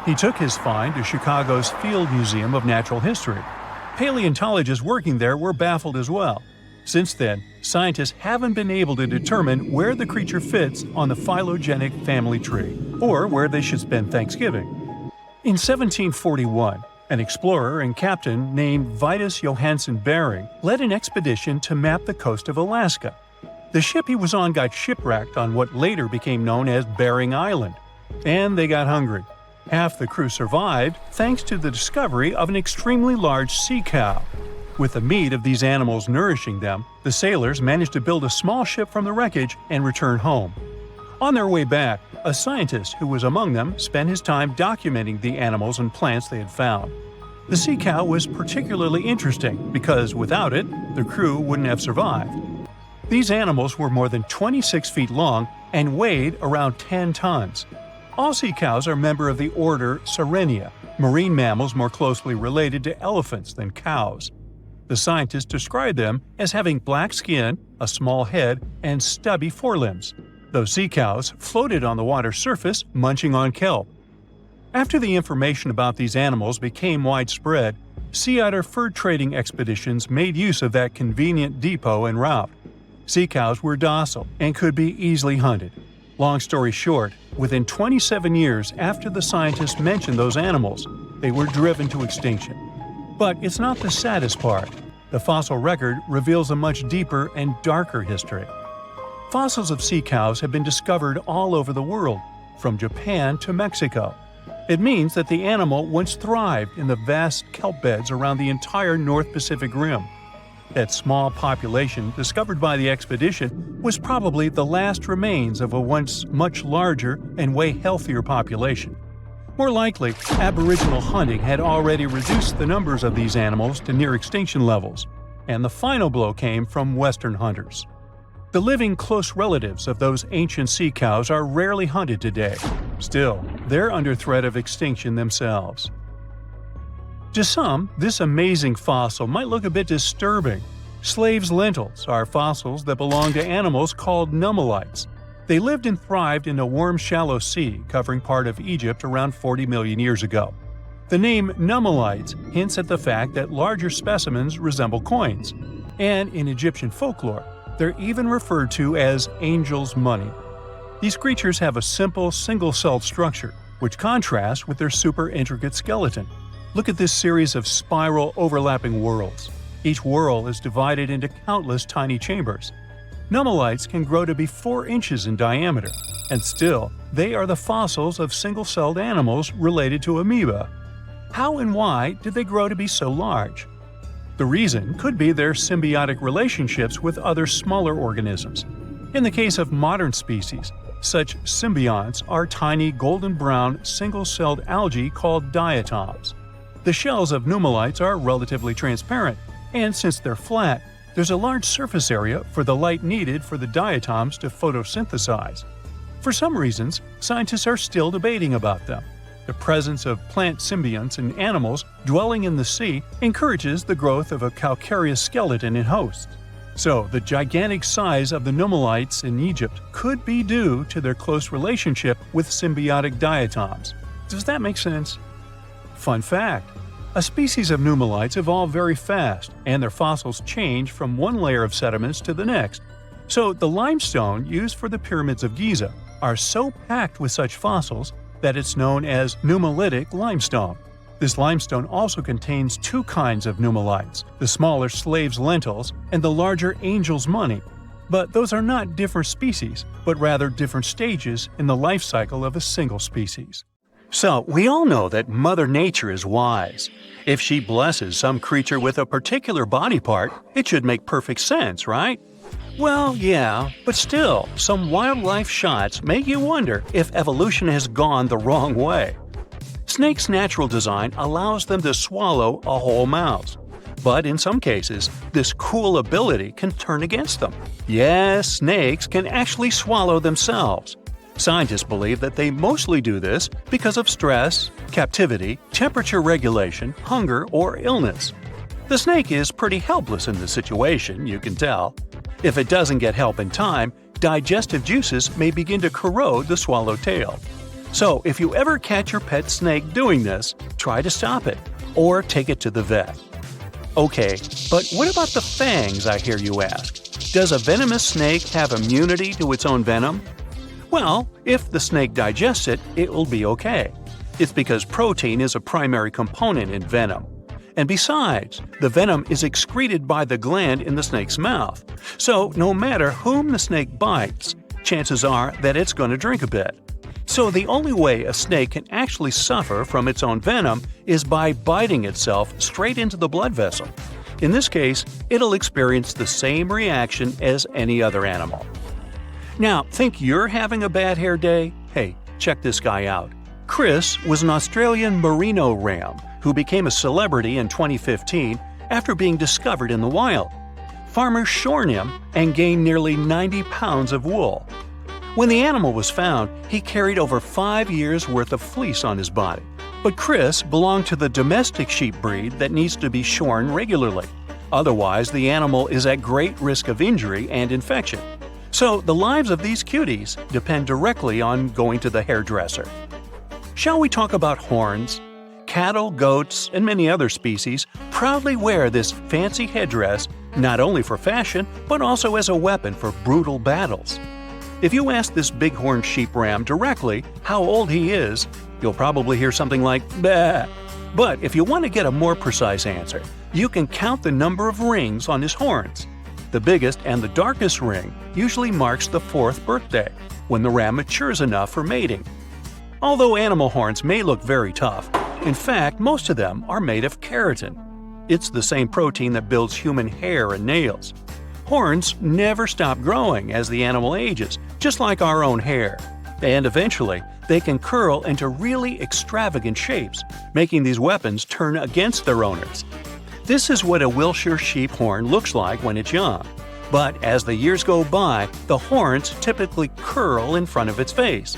He took his find to Chicago's Field Museum of Natural History. Paleontologists working there were baffled as well. Since then, scientists haven't been able to determine where the creature fits on the phylogenetic family tree, or where they should spend Thanksgiving. In 1741, an explorer and captain named Vitus Johansen Bering led an expedition to map the coast of Alaska. The ship he was on got shipwrecked on what later became known as Bering Island, and they got hungry. Half the crew survived thanks to the discovery of an extremely large sea cow. With the meat of these animals nourishing them, the sailors managed to build a small ship from the wreckage and return home. On their way back, a scientist who was among them spent his time documenting the animals and plants they had found. The sea cow was particularly interesting because without it, the crew wouldn't have survived. These animals were more than 26 feet long and weighed around 10 tons. All sea cows are members of the order Sirenia, marine mammals more closely related to elephants than cows. The scientists described them as having black skin, a small head, and stubby forelimbs. Those sea cows floated on the water's surface, munching on kelp. After the information about these animals became widespread, sea otter fur trading expeditions made use of that convenient depot en route. Sea cows were docile and could be easily hunted. Long story short, within 27 years after the scientists mentioned those animals, they were driven to extinction. But it's not the saddest part. The fossil record reveals a much deeper and darker history. Fossils of sea cows have been discovered all over the world, from Japan to Mexico. It means that the animal once thrived in the vast kelp beds around the entire North Pacific Rim. That small population discovered by the expedition was probably the last remains of a once much larger and way healthier population. More likely, Aboriginal hunting had already reduced the numbers of these animals to near extinction levels, and the final blow came from Western hunters. The living close relatives of those ancient sea cows are rarely hunted today. Still, they're under threat of extinction themselves. To some, this amazing fossil might look a bit disturbing. Slaves' lentils are fossils that belong to animals called nummelites. They lived and thrived in a warm, shallow sea covering part of Egypt around 40 million years ago. The name nummelites hints at the fact that larger specimens resemble coins, and in Egyptian folklore, they're even referred to as angel's money. These creatures have a simple, single-celled structure, which contrasts with their super intricate skeleton. Look at this series of spiral overlapping whorls. Each whorl is divided into countless tiny chambers. Nummelites can grow to be 4 inches in diameter, and still, they are the fossils of single-celled animals related to amoeba. How and why did they grow to be so large? The reason could be their symbiotic relationships with other smaller organisms. In the case of modern species, such symbionts are tiny golden-brown single-celled algae called diatoms. The shells of nummelites are relatively transparent, and since they're flat, there's a large surface area for the light needed for the diatoms to photosynthesize. For some reasons, scientists are still debating about them. The presence of plant symbionts in animals dwelling in the sea encourages the growth of a calcareous skeleton in hosts. So, the gigantic size of the nummelites in Egypt could be due to their close relationship with symbiotic diatoms. Does that make sense? Fun fact: a species of nummelites evolve very fast, and their fossils change from one layer of sediments to the next. So, the limestone used for the pyramids of Giza are so packed with such fossils that it's known as nummelitic limestone. This limestone also contains 2 kinds of nummelites, the smaller slave's lentils and the larger angel's money. But those are not different species, but rather different stages in the life cycle of a single species. So, we all know that Mother Nature is wise. If she blesses some creature with a particular body part, it should make perfect sense, right? Well, yeah, but still, some wildlife shots make you wonder if evolution has gone the wrong way. Snakes' natural design allows them to swallow a whole mouse. But in some cases, this cool ability can turn against them. Yes, snakes can actually swallow themselves. Scientists believe that they mostly do this because of stress, captivity, temperature regulation, hunger, or illness. The snake is pretty helpless in this situation, you can tell. If it doesn't get help in time, digestive juices may begin to corrode the swallowed tail. So if you ever catch your pet snake doing this, try to stop it, or take it to the vet. Okay, but what about the fangs, I hear you ask? Does a venomous snake have immunity to its own venom? Well, if the snake digests it, it will be okay. It's because protein is a primary component in venom. And besides, the venom is excreted by the gland in the snake's mouth. So no matter whom the snake bites, chances are that it's going to drink a bit. So the only way a snake can actually suffer from its own venom is by biting itself straight into the blood vessel. In this case, it'll experience the same reaction as any other animal. Now, think you're having a bad hair day? Hey, check this guy out. Chris was an Australian merino ram who became a celebrity in 2015 after being discovered in the wild. Farmers shorn him and gained nearly 90 pounds of wool. When the animal was found, he carried over 5 years' worth of fleece on his body. But Chris belonged to the domestic sheep breed that needs to be shorn regularly. Otherwise, the animal is at great risk of injury and infection. So the lives of these cuties depend directly on going to the hairdresser. Shall we talk about horns? Cattle, goats, and many other species proudly wear this fancy headdress not only for fashion, but also as a weapon for brutal battles. If you ask this bighorn sheep ram directly how old he is, you'll probably hear something like, "Bah." But if you want to get a more precise answer, you can count the number of rings on his horns. The biggest and the darkest ring usually marks the 4th birthday, when the ram matures enough for mating. Although animal horns may look very tough, in fact, most of them are made of keratin. It's the same protein that builds human hair and nails. Horns never stop growing as the animal ages, just like our own hair. And eventually, they can curl into really extravagant shapes, making these weapons turn against their owners. This is what a Wiltshire sheep horn looks like when it's young. But as the years go by, the horns typically curl in front of its face.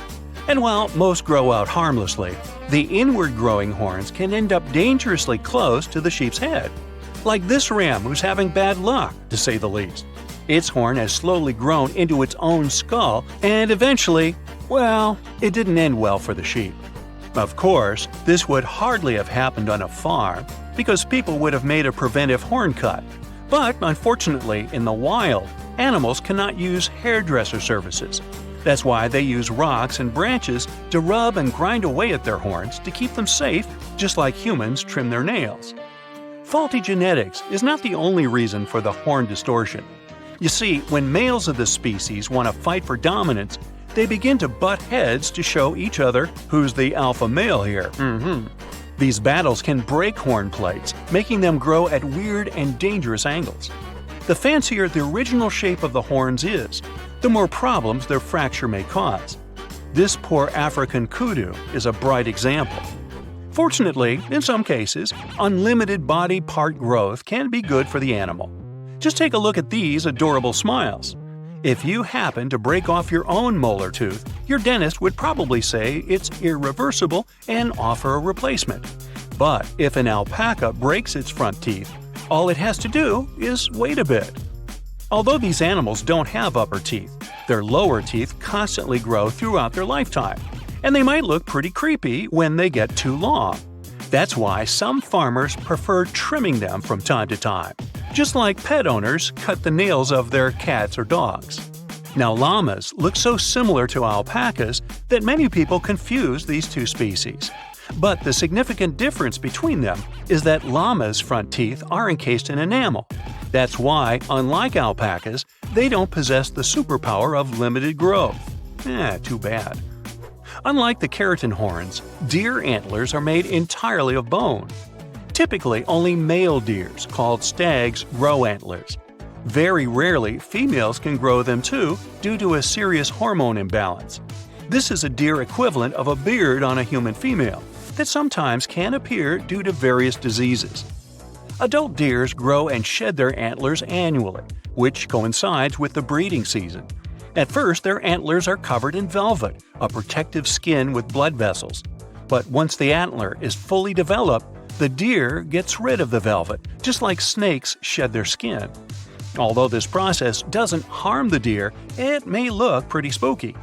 And while most grow out harmlessly, the inward-growing horns can end up dangerously close to the sheep's head. Like this ram who's having bad luck, to say the least. Its horn has slowly grown into its own skull, and eventually, well, it didn't end well for the sheep. Of course, this would hardly have happened on a farm, because people would have made a preventive horn cut. But unfortunately, in the wild, animals cannot use hairdresser services. That's why they use rocks and branches to rub and grind away at their horns to keep them safe, just like humans trim their nails. Faulty genetics is not the only reason for the horn distortion. You see, when males of the species want to fight for dominance, they begin to butt heads to show each other who's the alpha male here. These battles can break horn plates, making them grow at weird and dangerous angles. The fancier the original shape of the horns is, the more problems their fracture may cause. This poor African kudu is a bright example. Fortunately, in some cases, unlimited body part growth can be good for the animal. Just take a look at these adorable smiles. If you happen to break off your own molar tooth, your dentist would probably say it's irreversible and offer a replacement. But if an alpaca breaks its front teeth, all it has to do is wait a bit. Although these animals don't have upper teeth, their lower teeth constantly grow throughout their lifetime, and they might look pretty creepy when they get too long. That's why some farmers prefer trimming them from time to time, just like pet owners cut the nails of their cats or dogs. Now, llamas look so similar to alpacas that many people confuse these two species. But the significant difference between them is that llamas' front teeth are encased in enamel. That's why, unlike alpacas, they don't possess the superpower of limited growth. Too bad. Unlike the keratin horns, deer antlers are made entirely of bone. Typically, only male deers, called stags, grow antlers. Very rarely, females can grow them too due to a serious hormone imbalance. This is a deer equivalent of a beard on a human female that sometimes can appear due to various diseases. Adult deers grow and shed their antlers annually, which coincides with the breeding season. At first, their antlers are covered in velvet, a protective skin with blood vessels. But once the antler is fully developed, the deer gets rid of the velvet, just like snakes shed their skin. Although this process doesn't harm the deer, it may look pretty spooky.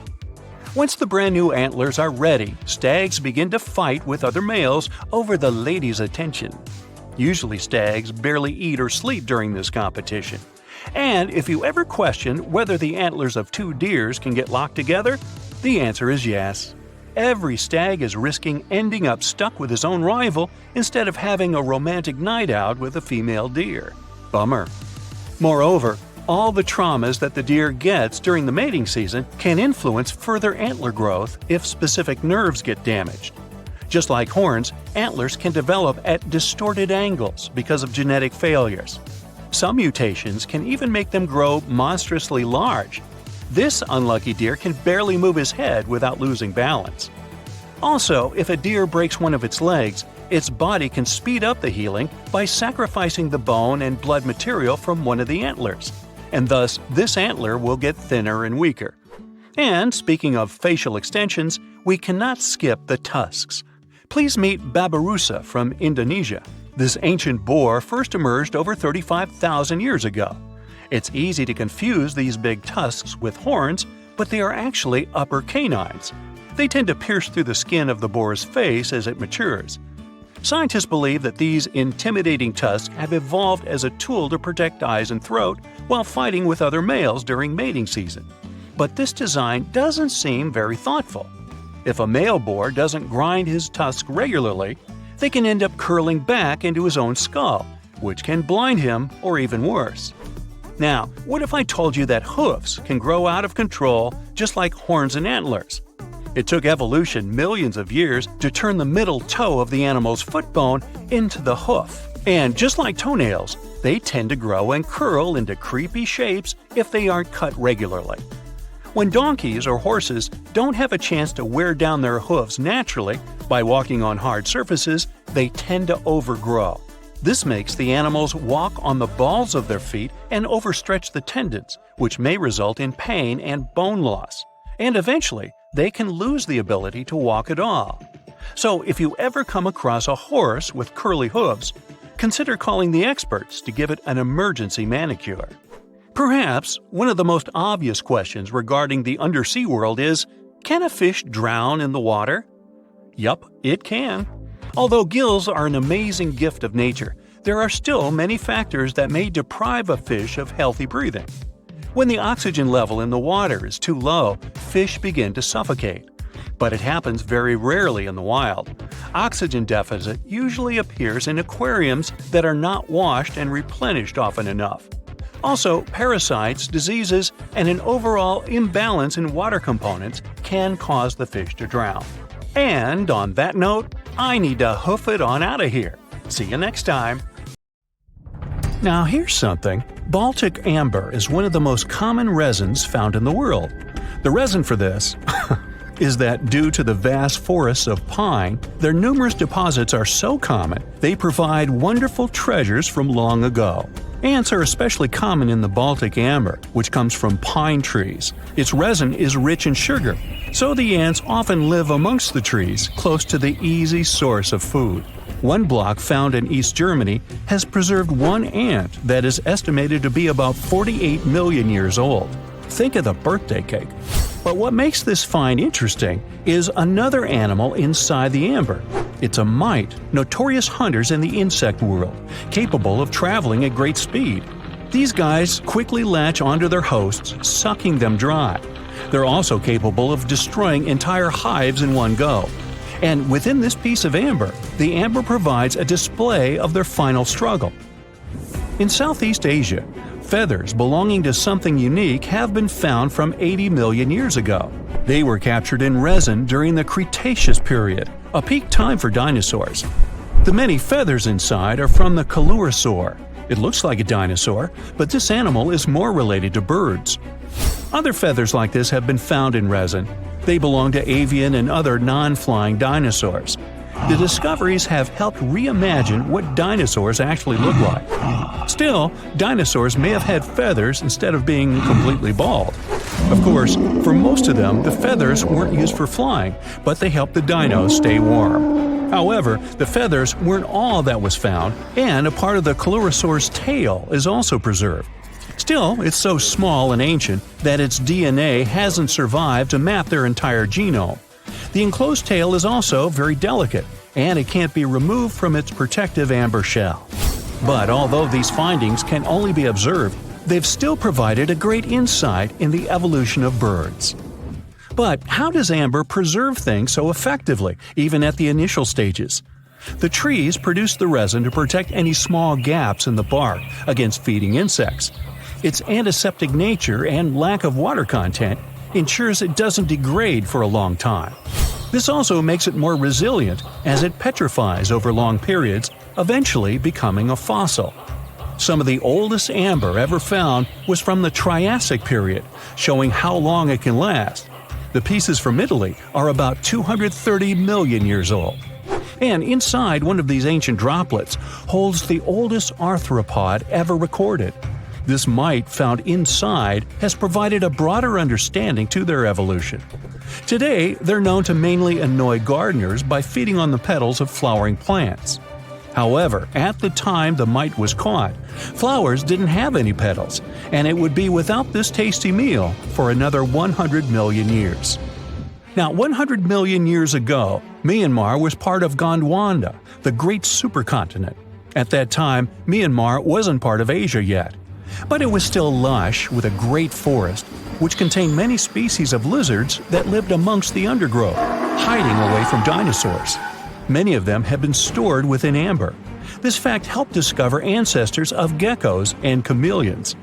Once the brand new antlers are ready, stags begin to fight with other males over the ladies' attention. Usually stags barely eat or sleep during this competition. And if you ever question whether the antlers of two deers can get locked together, the answer is yes. Every stag is risking ending up stuck with his own rival instead of having a romantic night out with a female deer. Bummer. Moreover, all the traumas that the deer gets during the mating season can influence further antler growth if specific nerves get damaged. Just like horns, antlers can develop at distorted angles because of genetic failures. Some mutations can even make them grow monstrously large. This unlucky deer can barely move his head without losing balance. Also, if a deer breaks one of its legs, its body can speed up the healing by sacrificing the bone and blood material from one of the antlers, and thus this antler will get thinner and weaker. And speaking of facial extensions, we cannot skip the tusks. Please meet Babirusa from Indonesia. This ancient boar first emerged over 35,000 years ago. It's easy to confuse these big tusks with horns, but they are actually upper canines. They tend to pierce through the skin of the boar's face as it matures. Scientists believe that these intimidating tusks have evolved as a tool to protect eyes and throat while fighting with other males during mating season. But this design doesn't seem very thoughtful. If a male boar doesn't grind his tusks regularly, they can end up curling back into his own skull, which can blind him or even worse. Now, what if I told you that hoofs can grow out of control just like horns and antlers? It took evolution millions of years to turn the middle toe of the animal's foot bone into the hoof. And just like toenails, they tend to grow and curl into creepy shapes if they aren't cut regularly. When donkeys or horses don't have a chance to wear down their hoofs naturally by walking on hard surfaces, they tend to overgrow. This makes the animals walk on the balls of their feet and overstretch the tendons, which may result in pain and bone loss. And eventually, they can lose the ability to walk at all. So if you ever come across a horse with curly hooves, consider calling the experts to give it an emergency manicure. Perhaps one of the most obvious questions regarding the undersea world is, can a fish drown in the water? Yup, it can. Although gills are an amazing gift of nature, there are still many factors that may deprive a fish of healthy breathing. When the oxygen level in the water is too low, fish begin to suffocate. But it happens very rarely in the wild. Oxygen deficit usually appears in aquariums that are not washed and replenished often enough. Also, parasites, diseases, and an overall imbalance in water components can cause the fish to drown. And on that note, I need to hoof it on out of here. See you next time. Now here's something. Baltic amber is one of the most common resins found in the world. The reason for this is that due to the vast forests of pine, their numerous deposits are so common, they provide wonderful treasures from long ago. Ants are especially common in the Baltic amber, which comes from pine trees. Its resin is rich in sugar, so the ants often live amongst the trees, close to the easy source of food. One block found in East Germany has preserved one ant that is estimated to be about 48 million years old. Think of the birthday cake. But what makes this find interesting is another animal inside the amber. It's a mite, notorious hunters in the insect world, capable of traveling at great speed. These guys quickly latch onto their hosts, sucking them dry. They're also capable of destroying entire hives in one go. And within this piece of amber, the amber provides a display of their final struggle. In Southeast Asia, feathers belonging to something unique have been found from 80 million years ago. They were captured in resin during the Cretaceous period, a peak time for dinosaurs. The many feathers inside are from the Coelurosaur. It looks like a dinosaur, but this animal is more related to birds. Other feathers like this have been found in resin. They belong to avian and other non-flying dinosaurs. The discoveries have helped reimagine what dinosaurs actually look like. Still, dinosaurs may have had feathers instead of being completely bald. Of course, for most of them, the feathers weren't used for flying, but they helped the dinos stay warm. However, the feathers weren't all that was found, and a part of the coelurosaur's tail is also preserved. Still, it's so small and ancient that its DNA hasn't survived to map their entire genome. The enclosed tail is also very delicate, and it can't be removed from its protective amber shell. But although these findings can only be observed, they've still provided a great insight in the evolution of birds. But how does amber preserve things so effectively, even at the initial stages? The trees produce the resin to protect any small gaps in the bark against feeding insects. Its antiseptic nature and lack of water content ensures it doesn't degrade for a long time. This also makes it more resilient as it petrifies over long periods, eventually becoming a fossil. Some of the oldest amber ever found was from the Triassic period, showing how long it can last. The pieces from Italy are about 230 million years old. And inside one of these ancient droplets holds the oldest arthropod ever recorded. This mite found inside has provided a broader understanding to their evolution. Today, they're known to mainly annoy gardeners by feeding on the petals of flowering plants. However, at the time the mite was caught, flowers didn't have any petals, and it would be without this tasty meal for another 100 million years. Now, 100 million years ago, Myanmar was part of Gondwana, the great supercontinent. At that time, Myanmar wasn't part of Asia yet. But it was still lush with a great forest, which contained many species of lizards that lived amongst the undergrowth, hiding away from dinosaurs. Many of them have been stored within amber. This fact helped discover ancestors of geckos and chameleons.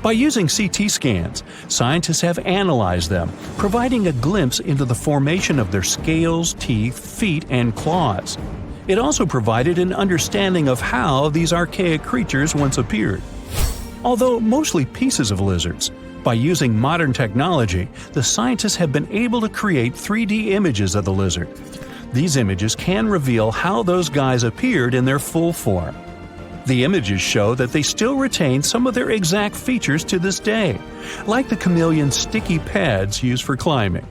By using CT scans, scientists have analyzed them, providing a glimpse into the formation of their scales, teeth, feet, and claws. It also provided an understanding of how these archaic creatures once appeared. Although mostly pieces of lizards, by using modern technology, the scientists have been able to create 3D images of the lizard. These images can reveal how those guys appeared in their full form. The images show that they still retain some of their exact features to this day, like the chameleon's sticky pads used for climbing.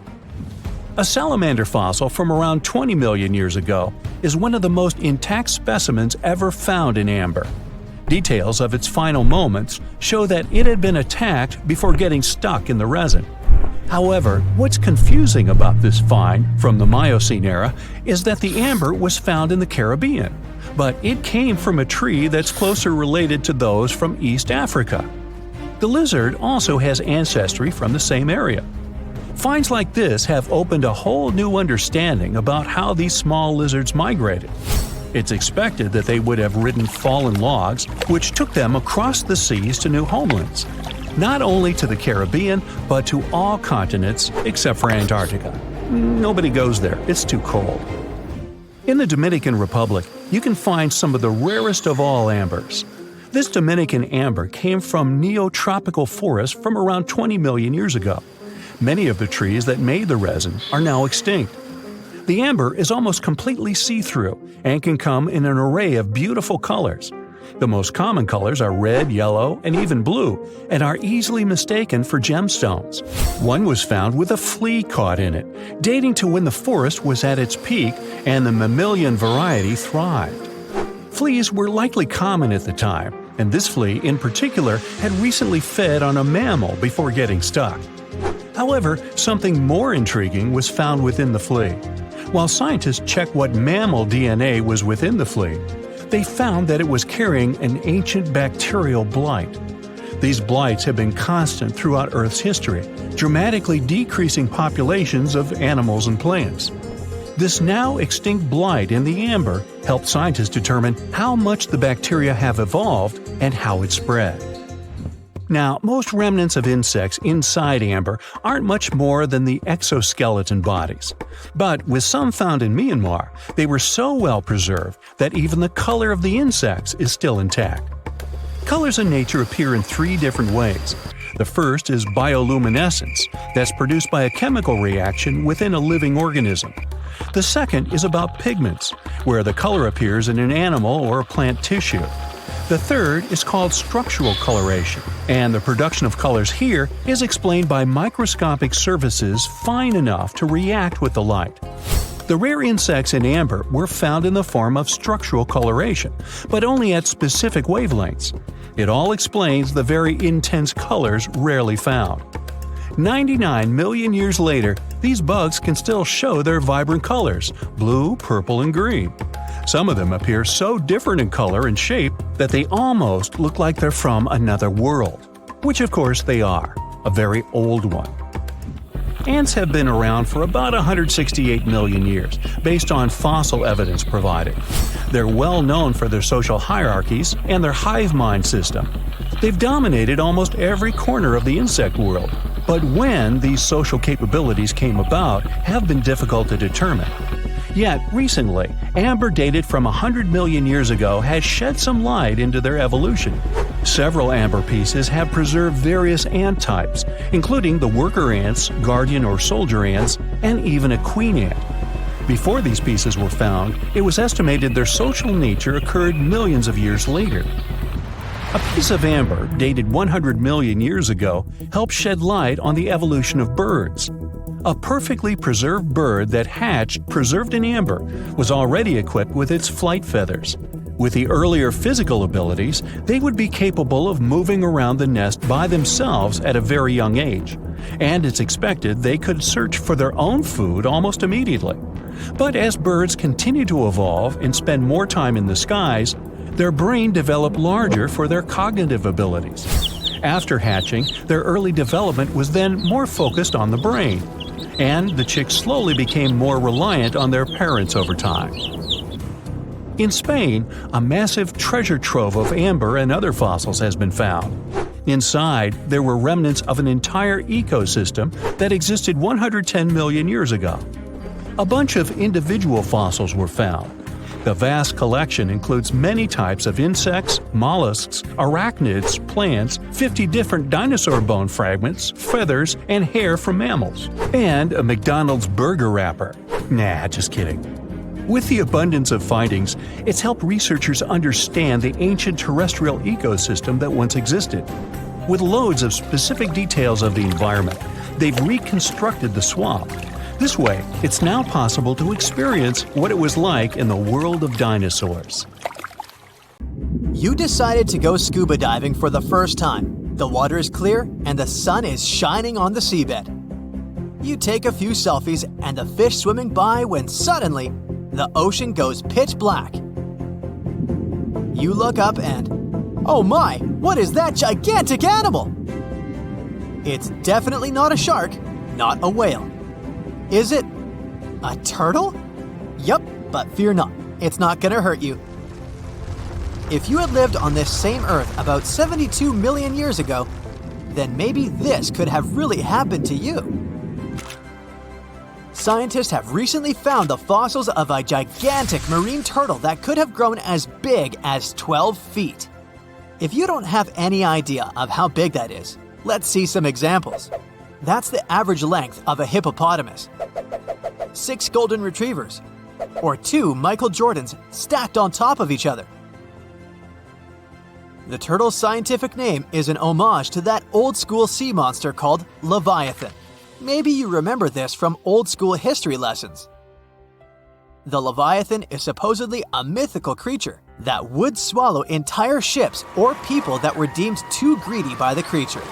A salamander fossil from around 20 million years ago is one of the most intact specimens ever found in amber. Details of its final moments show that it had been attacked before getting stuck in the resin. However, what's confusing about this find from the Miocene era is that the amber was found in the Caribbean, but it came from a tree that's closer related to those from East Africa. The lizard also has ancestry from the same area. Finds like this have opened a whole new understanding about how these small lizards migrated. It's expected that they would have ridden fallen logs, which took them across the seas to new homelands, not only to the Caribbean, but to all continents except for Antarctica. Nobody goes there, it's too cold. In the Dominican Republic, you can find some of the rarest of all ambers. This Dominican amber came from neotropical forests from around 20 million years ago. Many of the trees that made the resin are now extinct. The amber is almost completely see-through and can come in an array of beautiful colors. The most common colors are red, yellow, and even blue, and are easily mistaken for gemstones. One was found with a flea caught in it, dating to when the forest was at its peak and the mammalian variety thrived. Fleas were likely common at the time, and this flea in particular had recently fed on a mammal before getting stuck. However, something more intriguing was found within the flea. While scientists checked what mammal DNA was within the flea, they found that it was carrying an ancient bacterial blight. These blights have been constant throughout Earth's history, dramatically decreasing populations of animals and plants. This now extinct blight in the amber helped scientists determine how much the bacteria have evolved and how it spread. Now, most remnants of insects inside amber aren't much more than the exoskeleton bodies. But with some found in Myanmar, they were so well preserved that even the color of the insects is still intact. Colors in nature appear in 3 different ways. The first is bioluminescence, that's produced by a chemical reaction within a living organism. The second is about pigments, where the color appears in an animal or plant tissue. The third is called structural coloration, and the production of colors here is explained by microscopic surfaces fine enough to react with the light. The rare insects in amber were found in the form of structural coloration, but only at specific wavelengths. It all explains the very intense colors rarely found. 99 million years later, these bugs can still show their vibrant colors – blue, purple, and green. Some of them appear so different in color and shape that they almost look like they're from another world. Which of course they are – a very old one. Ants have been around for about 168 million years, based on fossil evidence provided. They're well known for their social hierarchies and their hive mind system. They've dominated almost every corner of the insect world, but when these social capabilities came about have been difficult to determine. Yet, recently, amber dated from 100 million years ago has shed some light into their evolution. Several amber pieces have preserved various ant types, including the worker ants, guardian or soldier ants, and even a queen ant. Before these pieces were found, it was estimated their social nature occurred millions of years later. A piece of amber dated 100 million years ago helped shed light on the evolution of birds. A perfectly preserved bird that hatched preserved in amber was already equipped with its flight feathers. With the earlier physical abilities, they would be capable of moving around the nest by themselves at a very young age, and it's expected they could search for their own food almost immediately. But as birds continue to evolve and spend more time in the skies, their brain developed larger for their cognitive abilities. After hatching, their early development was then more focused on the brain, and the chicks slowly became more reliant on their parents over time. In Spain, a massive treasure trove of amber and other fossils has been found. Inside, there were remnants of an entire ecosystem that existed 110 million years ago. A bunch of individual fossils were found. The vast collection includes many types of insects, mollusks, arachnids, plants, 50 different dinosaur bone fragments, feathers, and hair from mammals, and a McDonald's burger wrapper. Nah, just kidding. With the abundance of findings, it's helped researchers understand the ancient terrestrial ecosystem that once existed. With loads of specific details of the environment, they've reconstructed the swamp. This way, it's now possible to experience what it was like in the world of dinosaurs. You decided to go scuba diving for the first time. The water is clear and the sun is shining on the seabed. You take a few selfies and the fish swimming by when suddenly, the ocean goes pitch black. You look up and, oh my, what is that gigantic animal? It's definitely not a shark, not a whale. Is it a turtle? Yup, but fear not, it's not gonna hurt you. If you had lived on this same Earth about 72 million years ago, then maybe this could have really happened to you. Scientists have recently found the fossils of a gigantic marine turtle that could have grown as big as 12 feet. If you don't have any idea of how big that is, let's see some examples. That's the average length of a hippopotamus, 6 golden retrievers, or 2 Michael Jordans stacked on top of each other. The turtle's scientific name is an homage to that old-school sea monster called Leviathan. Maybe you remember this from old-school history lessons. The Leviathan is supposedly a mythical creature that would swallow entire ships or people that were deemed too greedy by the creature.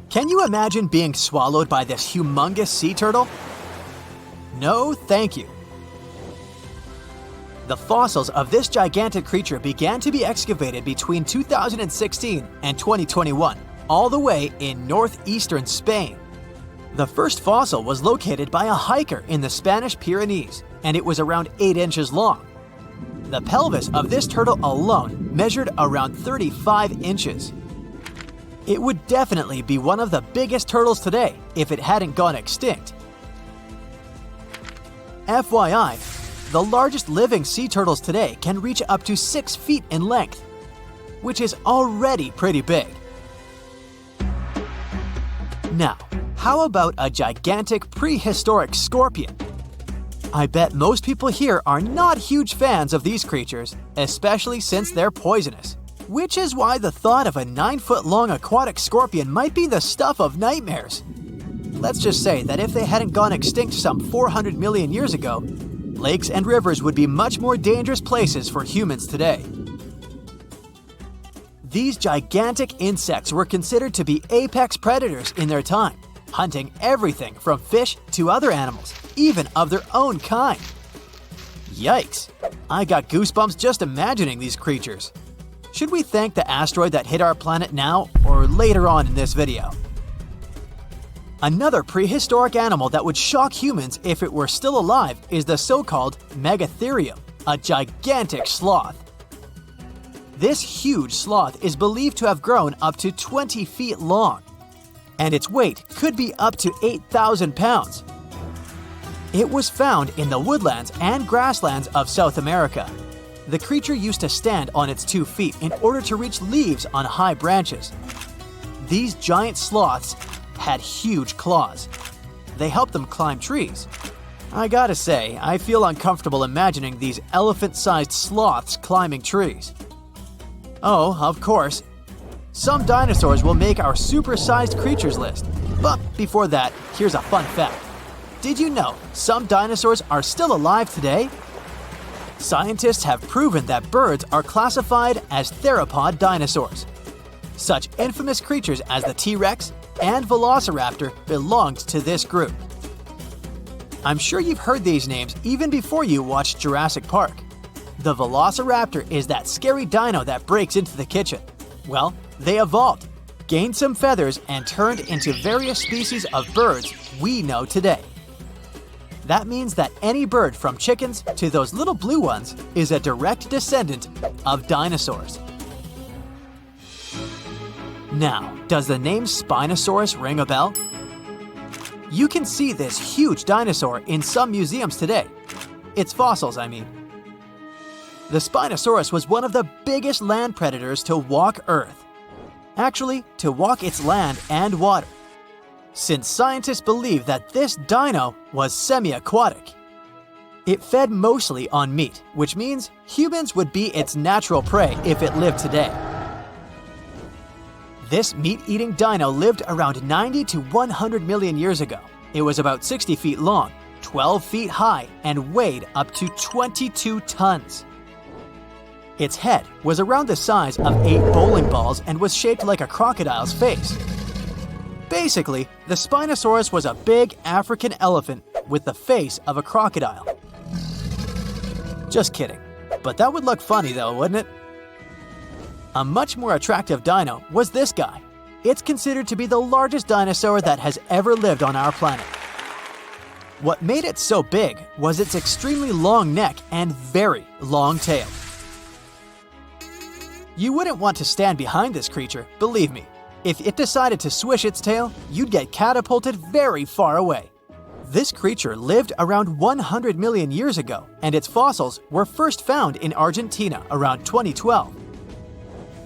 Can you imagine being swallowed by this humongous sea turtle? No, thank you. The fossils of this gigantic creature began to be excavated between 2016 and 2021, all the way in northeastern Spain. The first fossil was located by a hiker in the Spanish Pyrenees, and it was around 8 inches long. The pelvis of this turtle alone measured around 35 inches. It would definitely be one of the biggest turtles today if it hadn't gone extinct. FYI, the largest living sea turtles today can reach up to 6 feet in length, which is already pretty big. Now, How about a gigantic prehistoric scorpion? I bet most people here are not huge fans of these creatures, especially since they're poisonous. Which is why the thought of a 9-foot-long aquatic scorpion might be the stuff of nightmares. Let's just say that if they hadn't gone extinct some 400 million years ago, lakes and rivers would be much more dangerous places for humans today. These gigantic insects were considered to be apex predators in their time, hunting everything from fish to other animals, even of their own kind. Yikes! I got goosebumps just imagining these creatures. Should we thank the asteroid that hit our planet now or later on in this video? Another prehistoric animal that would shock humans if it were still alive is the so-called Megatherium, a gigantic sloth. This huge sloth is believed to have grown up to 20 feet long, and its weight could be up to 8,000 pounds. It was found in the woodlands and grasslands of South America. The creature used to stand on its 2 feet in order to reach leaves on high branches. These giant sloths had huge claws. They helped them climb trees. I gotta say, I feel uncomfortable imagining these elephant-sized sloths climbing trees. Oh, of course, some dinosaurs will make our super-sized creatures list. But before that, here's a fun fact. Did you know some dinosaurs are still alive today? Scientists have proven that birds are classified as theropod dinosaurs. Such infamous creatures as the T-Rex and Velociraptor belonged to this group. I'm sure you've heard these names even before you watched Jurassic Park. The Velociraptor is that scary dino that breaks into the kitchen. Well, they evolved, gained some feathers, and turned into various species of birds we know today. That means that any bird from chickens to those little blue ones is a direct descendant of dinosaurs. Now, does the name Spinosaurus ring a bell? You can see this huge dinosaur in some museums today. Its fossils, I mean. The Spinosaurus was one of the biggest land predators to walk Earth. Actually, to walk its land and water, since scientists believe that this dino was semi-aquatic. It fed mostly on meat, which means humans would be its natural prey if it lived today. This meat-eating dino lived around 90 to 100 million years ago. It was about 60 feet long, 12 feet high, and weighed up to 22 tons. Its head was around the size of 8 bowling balls and was shaped like a crocodile's face. Basically, the Spinosaurus was a big African elephant with the face of a crocodile. Just kidding. But that would look funny though, wouldn't it? A much more attractive dino was this guy. It's considered to be the largest dinosaur that has ever lived on our planet. What made it so big was its extremely long neck and very long tail. You wouldn't want to stand behind this creature, believe me. If it decided to swish its tail, you'd get catapulted very far away. This creature lived around 100 million years ago, and its fossils were first found in Argentina around 2012.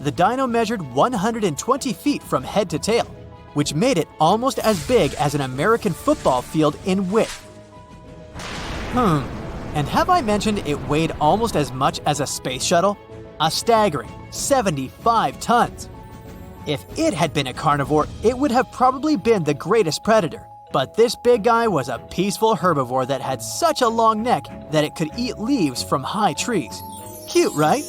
The dino measured 120 feet from head to tail, which made it almost as big as an American football field in width. And have I mentioned it weighed almost as much as a space shuttle? A staggering 75 tons. If it had been a carnivore, it would have probably been the greatest predator. But this big guy was a peaceful herbivore that had such a long neck that it could eat leaves from high trees. Cute, right?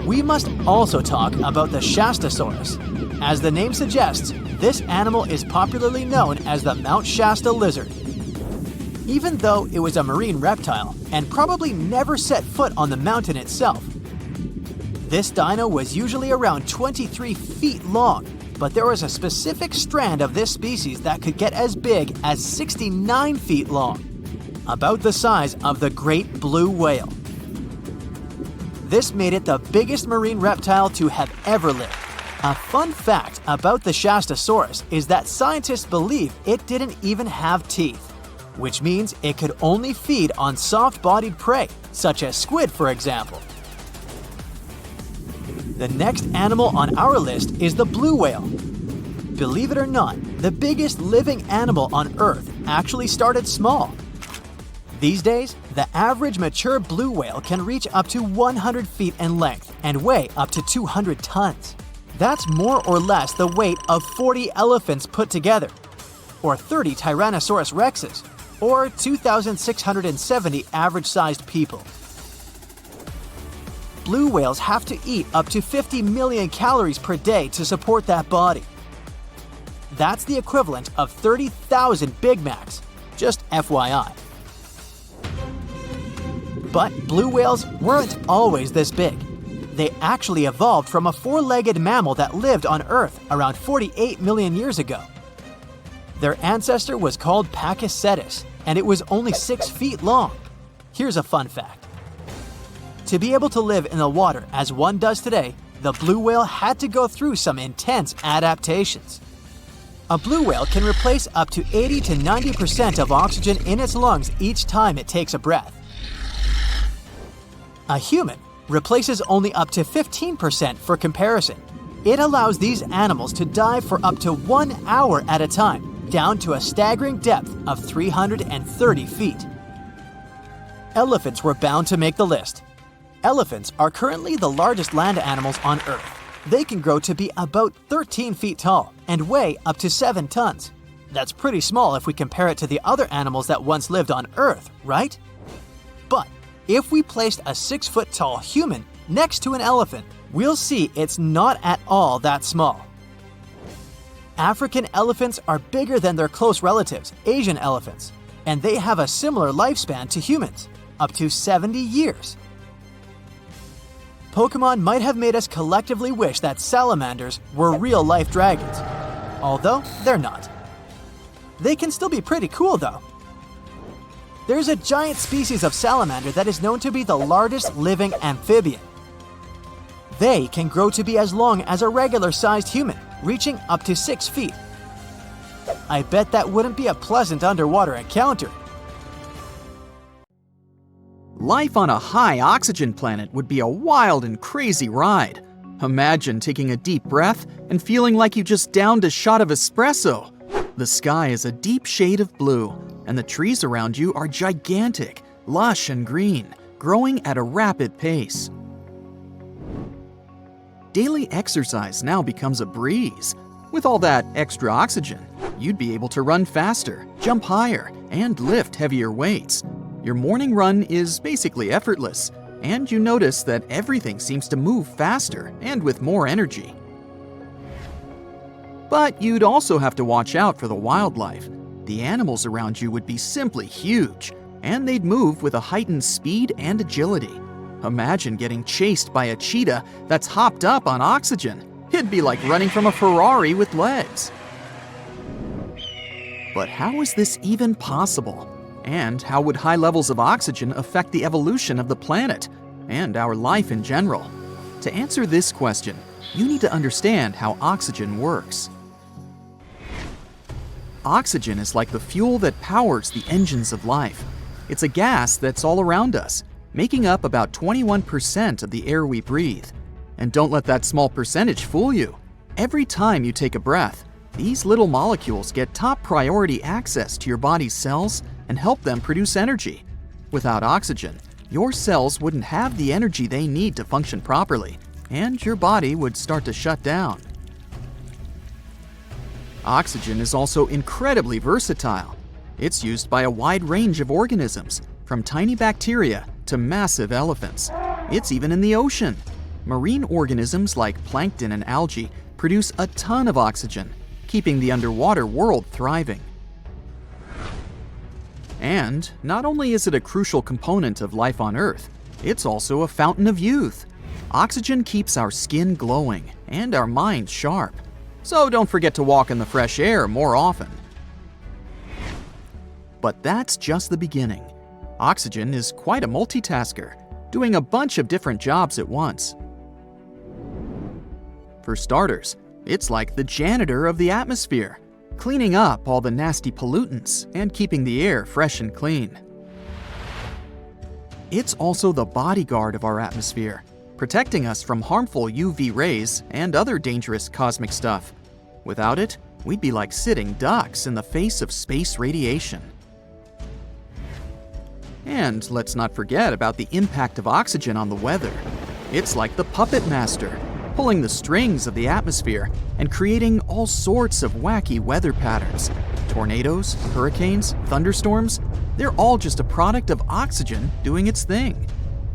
We must also talk about the Shastasaurus. As the name suggests, this animal is popularly known as the Mount Shasta lizard. Even though it was a marine reptile and probably never set foot on the mountain itself, this dino was usually around 23 feet long, but there was a specific strand of this species that could get as big as 69 feet long, about the size of the great blue whale. This made it the biggest marine reptile to have ever lived. A fun fact about the Shastasaurus is that scientists believe it didn't even have teeth, which means it could only feed on soft-bodied prey, such as squid, for example. The next animal on our list is the blue whale. Believe it or not, the biggest living animal on Earth actually started small. These days, the average mature blue whale can reach up to 100 feet in length and weigh up to 200 tons. That's more or less the weight of 40 elephants put together, or 30 Tyrannosaurus rexes, or 2,670 average-sized people. Blue whales have to eat up to 50 million calories per day to support that body. That's the equivalent of 30,000 Big Macs, just FYI. But blue whales weren't always this big. They actually evolved from a four-legged mammal that lived on Earth around 48 million years ago. Their ancestor was called Pakicetus, and it was only 6 feet long. Here's a fun fact. To be able to live in the water as one does today, the blue whale had to go through some intense adaptations. A blue whale can replace up to 80 to 90% of oxygen in its lungs each time it takes a breath. A human replaces only up to 15% for comparison. It allows these animals to dive for up to 1 hour at a time, down to a staggering depth of 330 feet. Elephants were bound to make the list. Elephants are currently the largest land animals on Earth. They can grow to be about 13 feet tall and weigh up to 7 tons. That's pretty small if we compare it to the other animals that once lived on Earth, right? But if we placed a 6-foot-tall human next to an elephant, we'll see it's not at all that small. African elephants are bigger than their close relatives, Asian elephants, and they have a similar lifespan to humans, up to 70 years. Pokemon might have made us collectively wish that salamanders were real-life dragons, although they're not. They can still be pretty cool though. There's a giant species of salamander that is known to be the largest living amphibian. They can grow to be as long as a regular-sized human, reaching up to 6 feet. I bet that wouldn't be a pleasant underwater encounter. Life on a high-oxygen planet would be a wild and crazy ride. Imagine taking a deep breath and feeling like you just downed a shot of espresso. The sky is a deep shade of blue, and the trees around you are gigantic, lush and green, growing at a rapid pace. Daily exercise now becomes a breeze. With all that extra oxygen, you'd be able to run faster, jump higher, and lift heavier weights. Your morning run is basically effortless, and you notice that everything seems to move faster and with more energy. But you'd also have to watch out for the wildlife. The animals around you would be simply huge, and they'd move with a heightened speed and agility. Imagine getting chased by a cheetah that's hopped up on oxygen. It'd be like running from a Ferrari with legs. But how is this even possible? And how would high levels of oxygen affect the evolution of the planet and our life in general? To answer this question, you need to understand how oxygen works. Oxygen is like the fuel that powers the engines of life. It's a gas that's all around us, making up about 21% of the air we breathe. And don't let that small percentage fool you. Every time you take a breath, these little molecules get top priority access to your body's cells and help them produce energy. Without oxygen, your cells wouldn't have the energy they need to function properly, and your body would start to shut down. Oxygen is also incredibly versatile. It's used by a wide range of organisms, from tiny bacteria to massive elephants. It's even in the ocean. Marine organisms like plankton and algae produce a ton of oxygen, keeping the underwater world thriving. And not only is it a crucial component of life on Earth, it's also a fountain of youth. Oxygen keeps our skin glowing and our minds sharp. So don't forget to walk in the fresh air more often. But that's just the beginning. Oxygen is quite a multitasker, doing a bunch of different jobs at once. For starters, it's like the janitor of the atmosphere, cleaning up all the nasty pollutants and keeping the air fresh and clean. It's also the bodyguard of our atmosphere, protecting us from harmful UV rays and other dangerous cosmic stuff. Without it, we'd be like sitting ducks in the face of space radiation. And let's not forget about the impact of oxygen on the weather. It's like the puppet master, pulling the strings of the atmosphere and creating all sorts of wacky weather patterns. Tornadoes, hurricanes, thunderstorms, they're all just a product of oxygen doing its thing.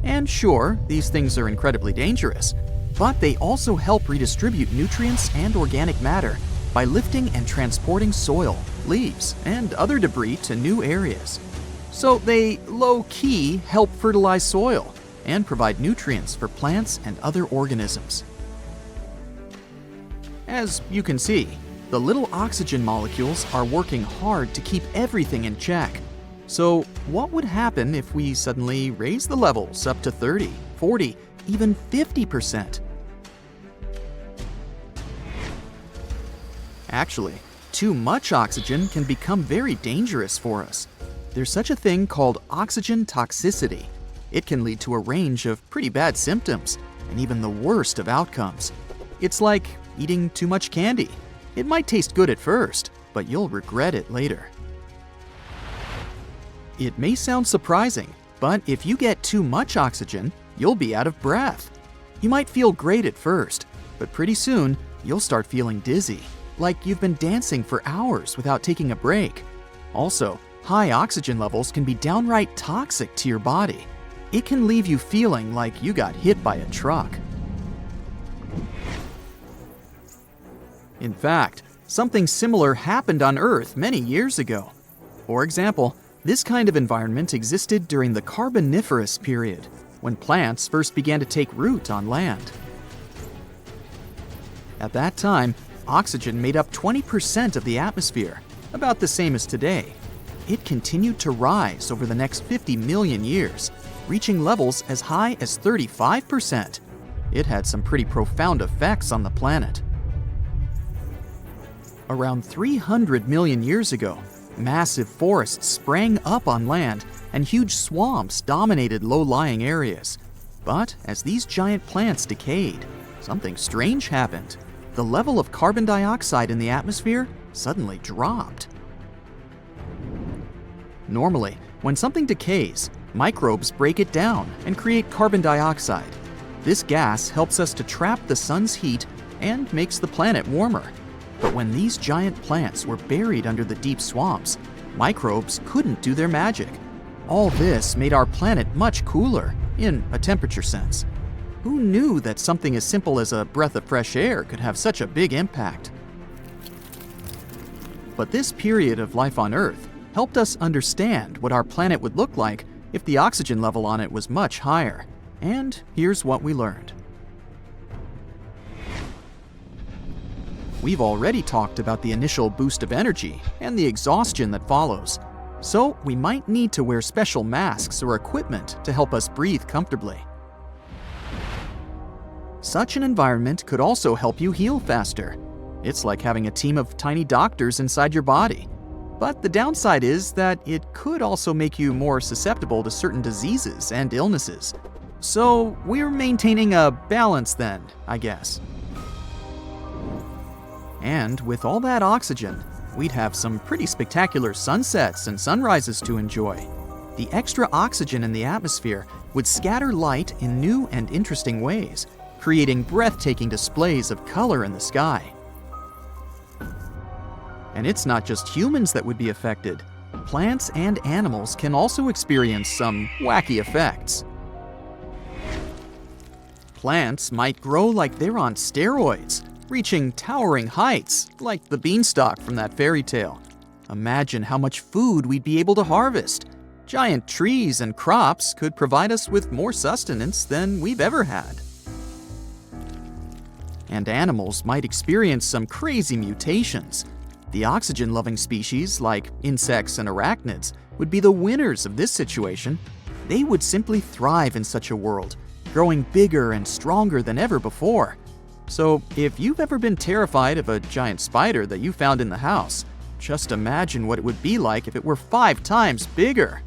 And sure, these things are incredibly dangerous, but they also help redistribute nutrients and organic matter by lifting and transporting soil, leaves, and other debris to new areas. So they low-key help fertilize soil and provide nutrients for plants and other organisms. As you can see, the little oxygen molecules are working hard to keep everything in check. So what would happen if we suddenly raise the levels up to 30, 40, even 50%? Actually, too much oxygen can become very dangerous for us. There's such a thing called oxygen toxicity. It can lead to a range of pretty bad symptoms and even the worst of outcomes. It's like eating too much candy. It might taste good at first, but you'll regret it later. It may sound surprising, but if you get too much oxygen, you'll be out of breath. You might feel great at first, but pretty soon you'll start feeling dizzy, like you've been dancing for hours without taking a break. Also, high oxygen levels can be downright toxic to your body. It can leave you feeling like you got hit by a truck. In fact, something similar happened on Earth many years ago. For example, this kind of environment existed during the Carboniferous period, when plants first began to take root on land. At that time, oxygen made up 20% of the atmosphere, about the same as today. It continued to rise over the next 50 million years, reaching levels as high as 35%. It had some pretty profound effects on the planet. Around 300 million years ago, massive forests sprang up on land and huge swamps dominated low-lying areas. But as these giant plants decayed, something strange happened. The level of carbon dioxide in the atmosphere suddenly dropped. Normally, when something decays, microbes break it down and create carbon dioxide. This gas helps us to trap the sun's heat and makes the planet warmer. But when these giant plants were buried under the deep swamps, microbes couldn't do their magic. All this made our planet much cooler, in a temperature sense. Who knew that something as simple as a breath of fresh air could have such a big impact? But this period of life on Earth helped us understand what our planet would look like if the oxygen level on it was much higher. And here's what we learned. We've already talked about the initial boost of energy and the exhaustion that follows, so we might need to wear special masks or equipment to help us breathe comfortably. Such an environment could also help you heal faster. It's like having a team of tiny doctors inside your body. But the downside is that it could also make you more susceptible to certain diseases and illnesses. So we're maintaining a balance then, I guess. And with all that oxygen, we'd have some pretty spectacular sunsets and sunrises to enjoy. The extra oxygen in the atmosphere would scatter light in new and interesting ways, creating breathtaking displays of color in the sky. And it's not just humans that would be affected. Plants and animals can also experience some wacky effects. Plants might grow like they're on steroids, reaching towering heights, like the beanstalk from that fairy tale. Imagine how much food we'd be able to harvest. Giant trees and crops could provide us with more sustenance than we've ever had. And animals might experience some crazy mutations. The oxygen-loving species, like insects and arachnids, would be the winners of this situation. They would simply thrive in such a world, growing bigger and stronger than ever before. So if you've ever been terrified of a giant spider that you found in the house, just imagine what it would be like if it were 5 times bigger.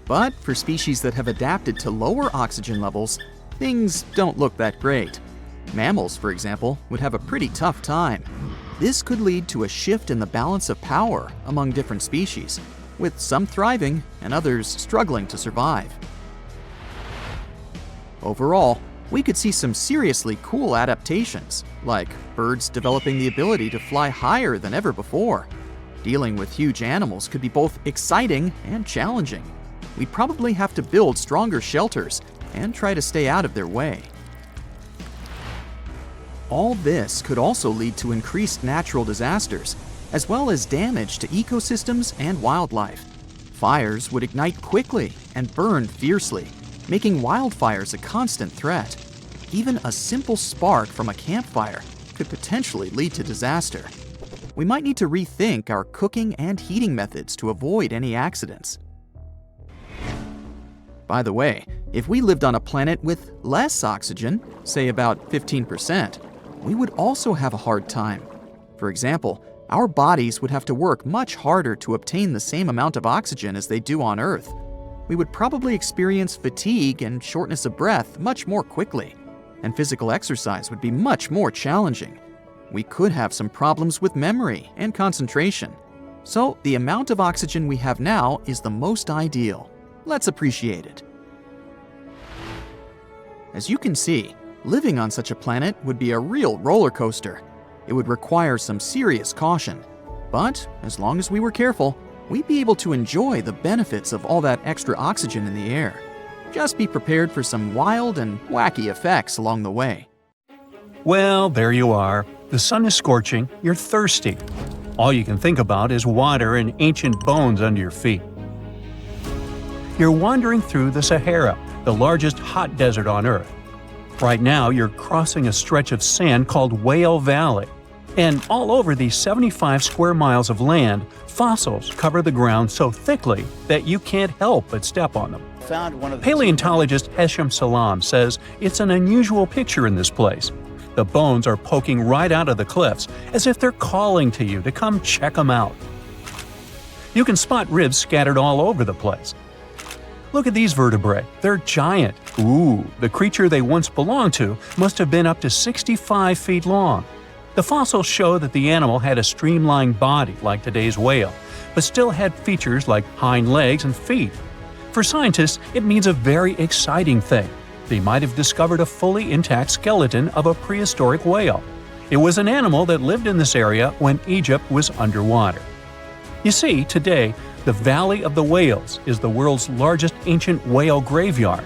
But for species that have adapted to lower oxygen levels, things don't look that great. Mammals, for example, would have a pretty tough time. This could lead to a shift in the balance of power among different species, with some thriving and others struggling to survive. Overall, we could see some seriously cool adaptations, like birds developing the ability to fly higher than ever before. Dealing with huge animals could be both exciting and challenging. We'd probably have to build stronger shelters and try to stay out of their way. All this could also lead to increased natural disasters, as well as damage to ecosystems and wildlife. Fires would ignite quickly and burn fiercely, making wildfires a constant threat. Even a simple spark from a campfire could potentially lead to disaster. We might need to rethink our cooking and heating methods to avoid any accidents. By the way, if we lived on a planet with less oxygen, say about 15%, we would also have a hard time. For example, our bodies would have to work much harder to obtain the same amount of oxygen as they do on Earth. We would probably experience fatigue and shortness of breath much more quickly, and physical exercise would be much more challenging. We could have some problems with memory and concentration. So the amount of oxygen we have now is the most ideal. Let's appreciate it. As you can see, living on such a planet would be a real roller coaster. It would require some serious caution. But as long as we were careful, we'd be able to enjoy the benefits of all that extra oxygen in the air. Just be prepared for some wild and wacky effects along the way. Well, there you are. The sun is scorching, you're thirsty. All you can think about is water and ancient bones under your feet. You're wandering through the Sahara, the largest hot desert on Earth. Right now, you're crossing a stretch of sand called Whale Valley. And all over these 75 square miles of land, fossils cover the ground so thickly that you can't help but step on them. Paleontologist Hesham Salam says it's an unusual picture in this place. The bones are poking right out of the cliffs, as if they're calling to you to come check them out. You can spot ribs scattered all over the place. Look at these vertebrae. They're giant. Ooh, the creature they once belonged to must have been up to 65 feet long. The fossils show that the animal had a streamlined body like today's whale, but still had features like hind legs and feet. For scientists, it means a very exciting thing. They might have discovered a fully intact skeleton of a prehistoric whale. It was an animal that lived in this area when Egypt was underwater. You see, today, the Valley of the Whales is the world's largest ancient whale graveyard.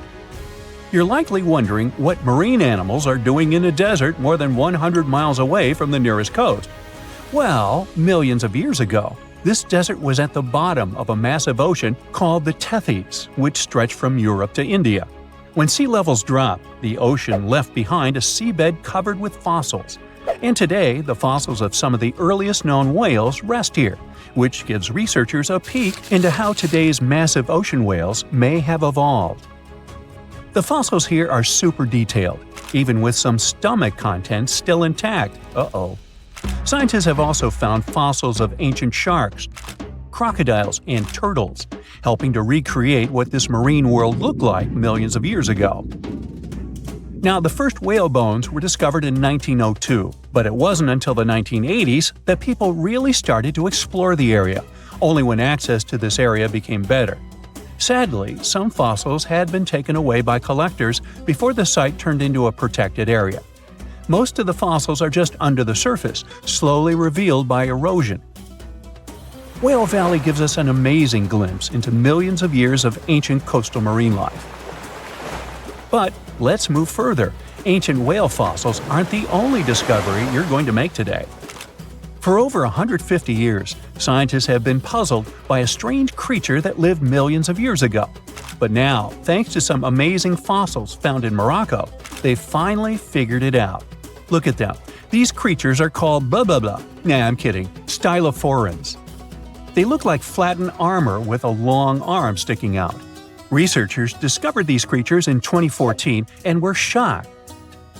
You're likely wondering what marine animals are doing in a desert more than 100 miles away from the nearest coast. Well, millions of years ago, this desert was at the bottom of a massive ocean called the Tethys, which stretched from Europe to India. When sea levels dropped, the ocean left behind a seabed covered with fossils. And today, the fossils of some of the earliest known whales rest here, which gives researchers a peek into how today's massive ocean whales may have evolved. The fossils here are super detailed, even with some stomach contents still intact. Uh-oh. Scientists have also found fossils of ancient sharks, crocodiles, and turtles, helping to recreate what this marine world looked like millions of years ago. Now, the first whale bones were discovered in 1902, but it wasn't until the 1980s that people really started to explore the area, only when access to this area became better. Sadly, some fossils had been taken away by collectors before the site turned into a protected area. Most of the fossils are just under the surface, slowly revealed by erosion. Whale Valley gives us an amazing glimpse into millions of years of ancient coastal marine life. But let's move further. Ancient whale fossils aren't the only discovery you're going to make today. For over 150 years, scientists have been puzzled by a strange creature that lived millions of years ago. But now, thanks to some amazing fossils found in Morocco, they've finally figured it out. Look at them. These creatures are called blah blah blah. Nah, I'm kidding. Stylophorans. They look like flattened armor with a long arm sticking out. Researchers discovered these creatures in 2014 and were shocked.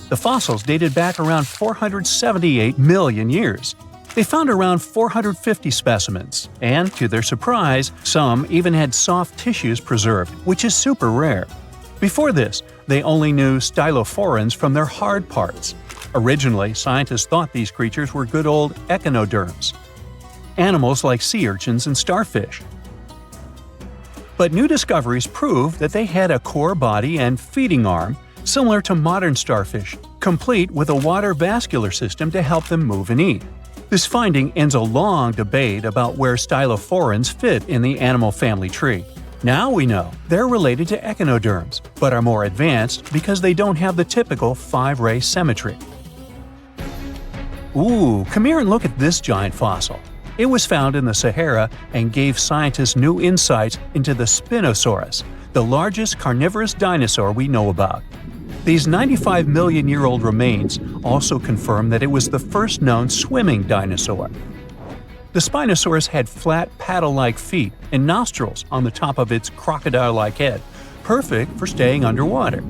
The fossils dated back around 478 million years. They found around 450 specimens, and to their surprise, some even had soft tissues preserved, which is super rare. Before this, they only knew stylophorans from their hard parts. Originally, scientists thought these creatures were good old echinoderms, animals like sea urchins and starfish. But new discoveries prove that they had a core body and feeding arm similar to modern starfish, complete with a water vascular system to help them move and eat. This finding ends a long debate about where stylophorans fit in the animal family tree. Now we know they're related to echinoderms, but are more advanced because they don't have the typical 5-ray symmetry. Ooh, come here and look at this giant fossil. It was found in the Sahara and gave scientists new insights into the Spinosaurus, the largest carnivorous dinosaur we know about. These 95 million-year-old remains also confirm that it was the first known swimming dinosaur. The Spinosaurus had flat paddle-like feet and nostrils on the top of its crocodile-like head, perfect for staying underwater.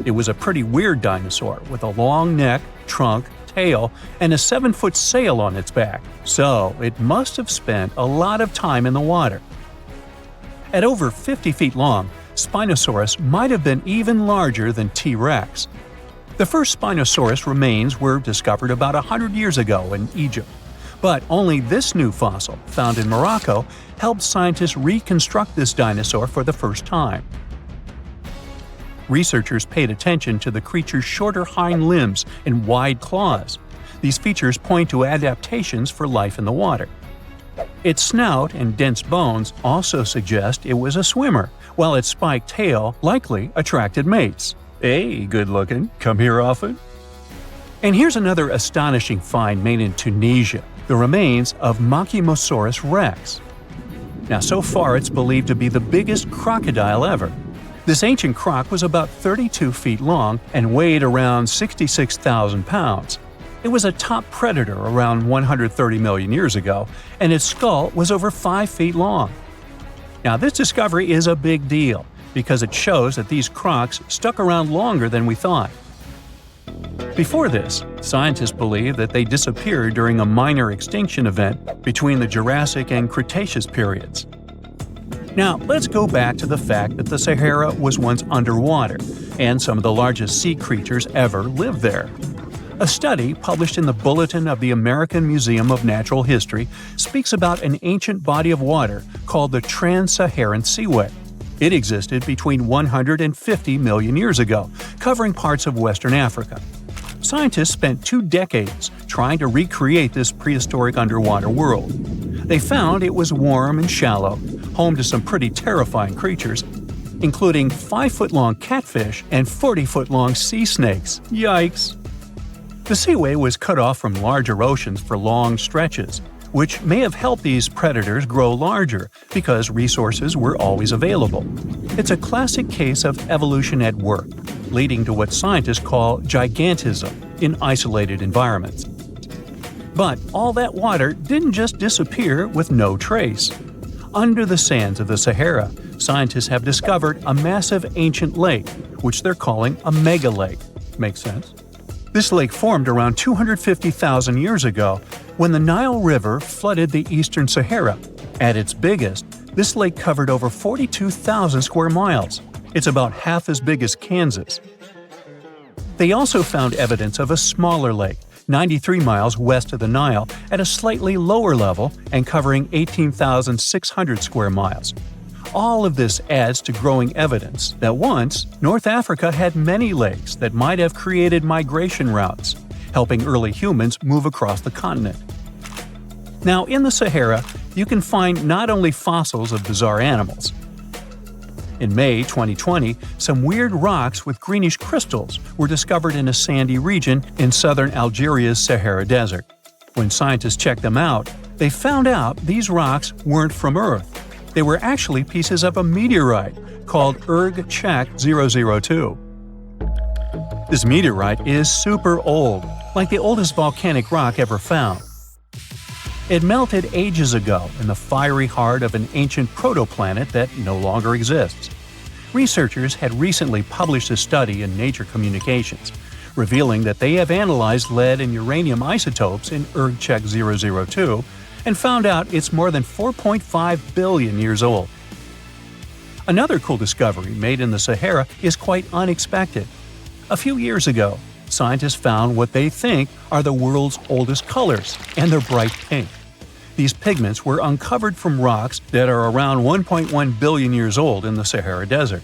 It was a pretty weird dinosaur with a long neck, trunk, tail, and a 7-foot sail on its back, so it must have spent a lot of time in the water. At over 50 feet long, Spinosaurus might have been even larger than T-Rex. The first Spinosaurus remains were discovered about 100 years ago in Egypt, but only this new fossil, found in Morocco, helped scientists reconstruct this dinosaur for the first time. Researchers paid attention to the creature's shorter hind limbs and wide claws. These features point to adaptations for life in the water. Its snout and dense bones also suggest it was a swimmer, while its spiked tail likely attracted mates. Hey, good looking, come here often? And here's another astonishing find made in Tunisia, the remains of Machimosaurus rex. Now, so far it's believed to be the biggest crocodile ever. This ancient croc was about 32 feet long and weighed around 66,000 pounds. It was a top predator around 130 million years ago, and its skull was over 5 feet long. Now, this discovery is a big deal because it shows that these crocs stuck around longer than we thought. Before this, scientists believed that they disappeared during a minor extinction event between the Jurassic and Cretaceous periods. Now, let's go back to the fact that the Sahara was once underwater, and some of the largest sea creatures ever lived there. A study published in the Bulletin of the American Museum of Natural History speaks about an ancient body of water called the Trans-Saharan Seaway. It existed between 150 million years ago, covering parts of Western Africa. Scientists spent 2 decades trying to recreate this prehistoric underwater world. They found it was warm and shallow, home to some pretty terrifying creatures, including 5-foot-long catfish and 40-foot-long sea snakes. Yikes! The seaway was cut off from larger oceans for long stretches, which may have helped these predators grow larger because resources were always available. It's a classic case of evolution at work, leading to what scientists call gigantism in isolated environments. But all that water didn't just disappear with no trace. Under the sands of the Sahara, scientists have discovered a massive ancient lake, which they're calling a mega-lake. Makes sense? This lake formed around 250,000 years ago when the Nile River flooded the eastern Sahara. At its biggest, this lake covered over 42,000 square miles. It's about half as big as Kansas. They also found evidence of a smaller lake, 93 miles west of the Nile, at a slightly lower level and covering 18,600 square miles. All of this adds to growing evidence that once, North Africa had many lakes that might have created migration routes, helping early humans move across the continent. Now, in the Sahara, you can find not only fossils of bizarre animals. In May 2020, some weird rocks with greenish crystals were discovered in a sandy region in southern Algeria's Sahara Desert. When scientists checked them out, they found out these rocks weren't from Earth. They were actually pieces of a meteorite called Erg-Chek 002. This meteorite is super old, like the oldest volcanic rock ever found. It melted ages ago in the fiery heart of an ancient protoplanet that no longer exists. Researchers had recently published a study in Nature Communications, revealing that they have analyzed lead and uranium isotopes in Erg-Chek 002 and found out it's more than 4.5 billion years old. Another cool discovery made in the Sahara is quite unexpected. A few years ago, scientists found what they think are the world's oldest colors, and they're bright pink. These pigments were uncovered from rocks that are around 1.1 billion years old in the Sahara Desert.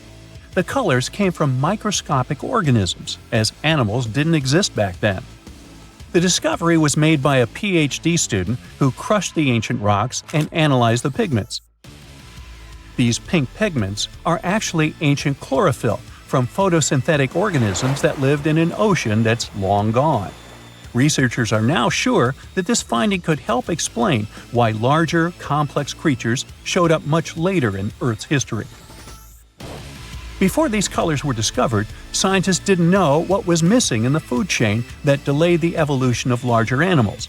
The colors came from microscopic organisms, as animals didn't exist back then. The discovery was made by a PhD student who crushed the ancient rocks and analyzed the pigments. These pink pigments are actually ancient chlorophyll from photosynthetic organisms that lived in an ocean that's long gone. Researchers are now sure that this finding could help explain why larger, complex creatures showed up much later in Earth's history. Before these colors were discovered, scientists didn't know what was missing in the food chain that delayed the evolution of larger animals.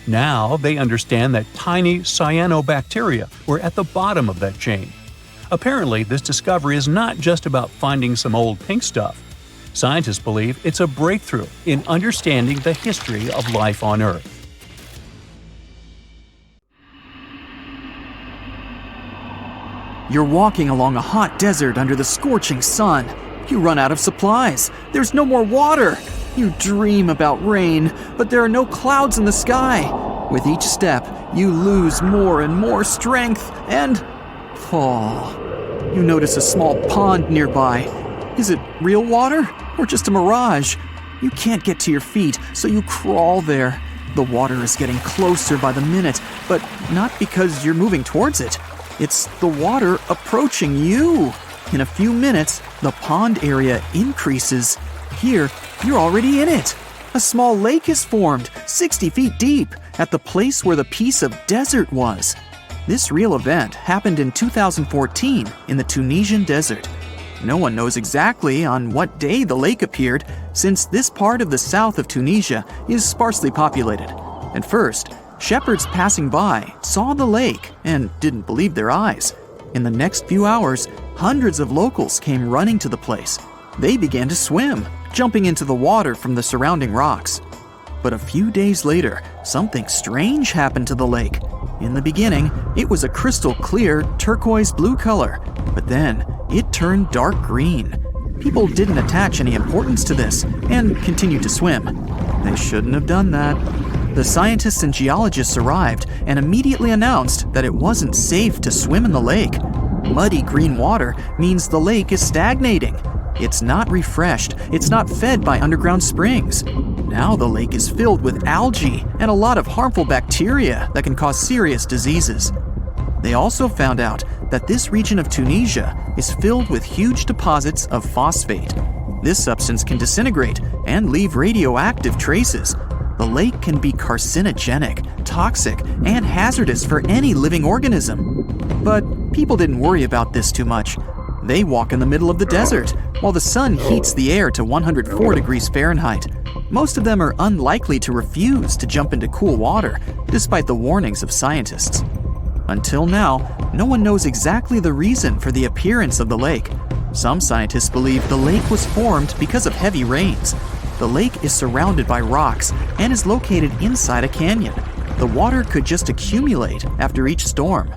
Now they understand that tiny cyanobacteria were at the bottom of that chain. Apparently, this discovery is not just about finding some old pink stuff. Scientists believe it's a breakthrough in understanding the history of life on Earth. You're walking along a hot desert under the scorching sun. You run out of supplies. There's no more water. You dream about rain, but there are no clouds in the sky. With each step, you lose more and more strength and fall. You notice a small pond nearby. Is it real water or just a mirage? You can't get to your feet, so you crawl there. The water is getting closer by the minute, but not because you're moving towards it. It's the water approaching you. In a few minutes, the pond area increases. Here, you're already in it. A small lake is formed, 60 feet deep, at the place where the piece of desert was. This real event happened in 2014 in the Tunisian desert. No one knows exactly on what day the lake appeared, since this part of the south of Tunisia is sparsely populated. At first, shepherds passing by saw the lake and didn't believe their eyes. In the next few hours, hundreds of locals came running to the place. They began to swim, jumping into the water from the surrounding rocks. But a few days later, something strange happened to the lake. In the beginning, it was a crystal clear turquoise blue color, but then it turned dark green. People didn't attach any importance to this and continued to swim. They shouldn't have done that. The scientists and geologists arrived and immediately announced that it wasn't safe to swim in the lake. Muddy green water means the lake is stagnating. It's not refreshed, it's not fed by underground springs. Now the lake is filled with algae and a lot of harmful bacteria that can cause serious diseases. They also found out that this region of Tunisia is filled with huge deposits of phosphate. This substance can disintegrate and leave radioactive traces. The lake can be carcinogenic, toxic, and hazardous for any living organism. But people didn't worry about this too much. They walk in the middle of the desert, while the sun heats the air to 104 degrees Fahrenheit. Most of them are unlikely to refuse to jump into cool water, despite the warnings of scientists. Until now, no one knows exactly the reason for the appearance of the lake. Some scientists believe the lake was formed because of heavy rains. The lake is surrounded by rocks and is located inside a canyon. The water could just accumulate after each storm.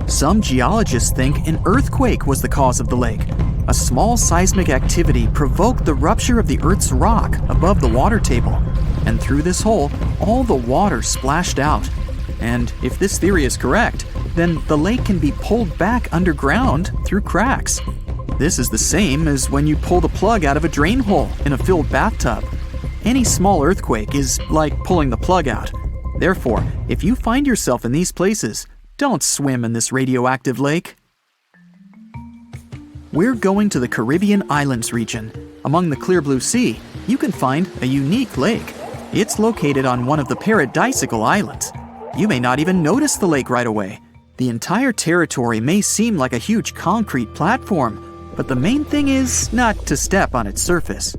Some geologists think an earthquake was the cause of the lake. A small seismic activity provoked the rupture of the Earth's rock above the water table, and through this hole, all the water splashed out. And if this theory is correct, then the lake can be pulled back underground through cracks. This is the same as when you pull the plug out of a drain hole in a filled bathtub. Any small earthquake is like pulling the plug out. Therefore, if you find yourself in these places, don't swim in this radioactive lake. We're going to the Caribbean Islands region. Among the clear blue sea, you can find a unique lake. It's located on one of the Paradisical Islands. You may not even notice the lake right away. The entire territory may seem like a huge concrete platform, but the main thing is not to step on its surface.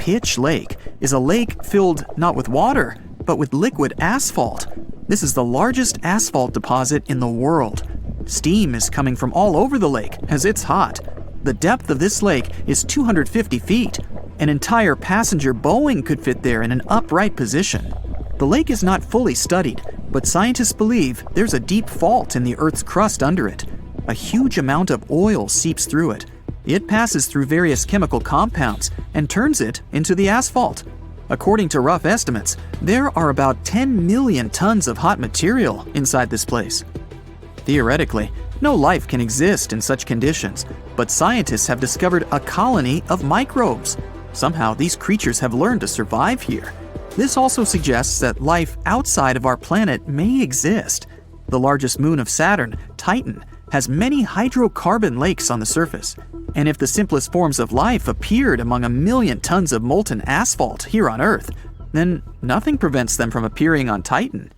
Pitch Lake is a lake filled not with water, but with liquid asphalt. This is the largest asphalt deposit in the world. Steam is coming from all over the lake as it's hot. The depth of this lake is 250 feet. An entire passenger Boeing could fit there in an upright position. The lake is not fully studied, but scientists believe there's a deep fault in the Earth's crust under it. A huge amount of oil seeps through it. It passes through various chemical compounds and turns it into the asphalt. According to rough estimates, there are about 10 million tons of hot material inside this place. Theoretically, no life can exist in such conditions, but scientists have discovered a colony of microbes. Somehow, these creatures have learned to survive here. This also suggests that life outside of our planet may exist. The largest moon of Saturn, Titan, has many hydrocarbon lakes on the surface. And if the simplest forms of life appeared among a million tons of molten asphalt here on Earth, then nothing prevents them from appearing on Titan.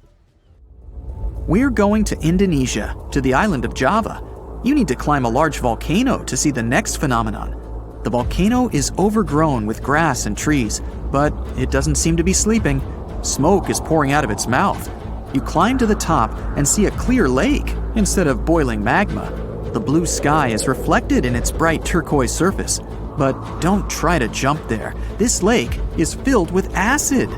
We're going to Indonesia, to the island of Java. You need to climb a large volcano to see the next phenomenon. The volcano is overgrown with grass and trees, but it doesn't seem to be sleeping. Smoke is pouring out of its mouth. You climb to the top and see a clear lake instead of boiling magma. The blue sky is reflected in its bright turquoise surface. But don't try to jump there. This lake is filled with acid.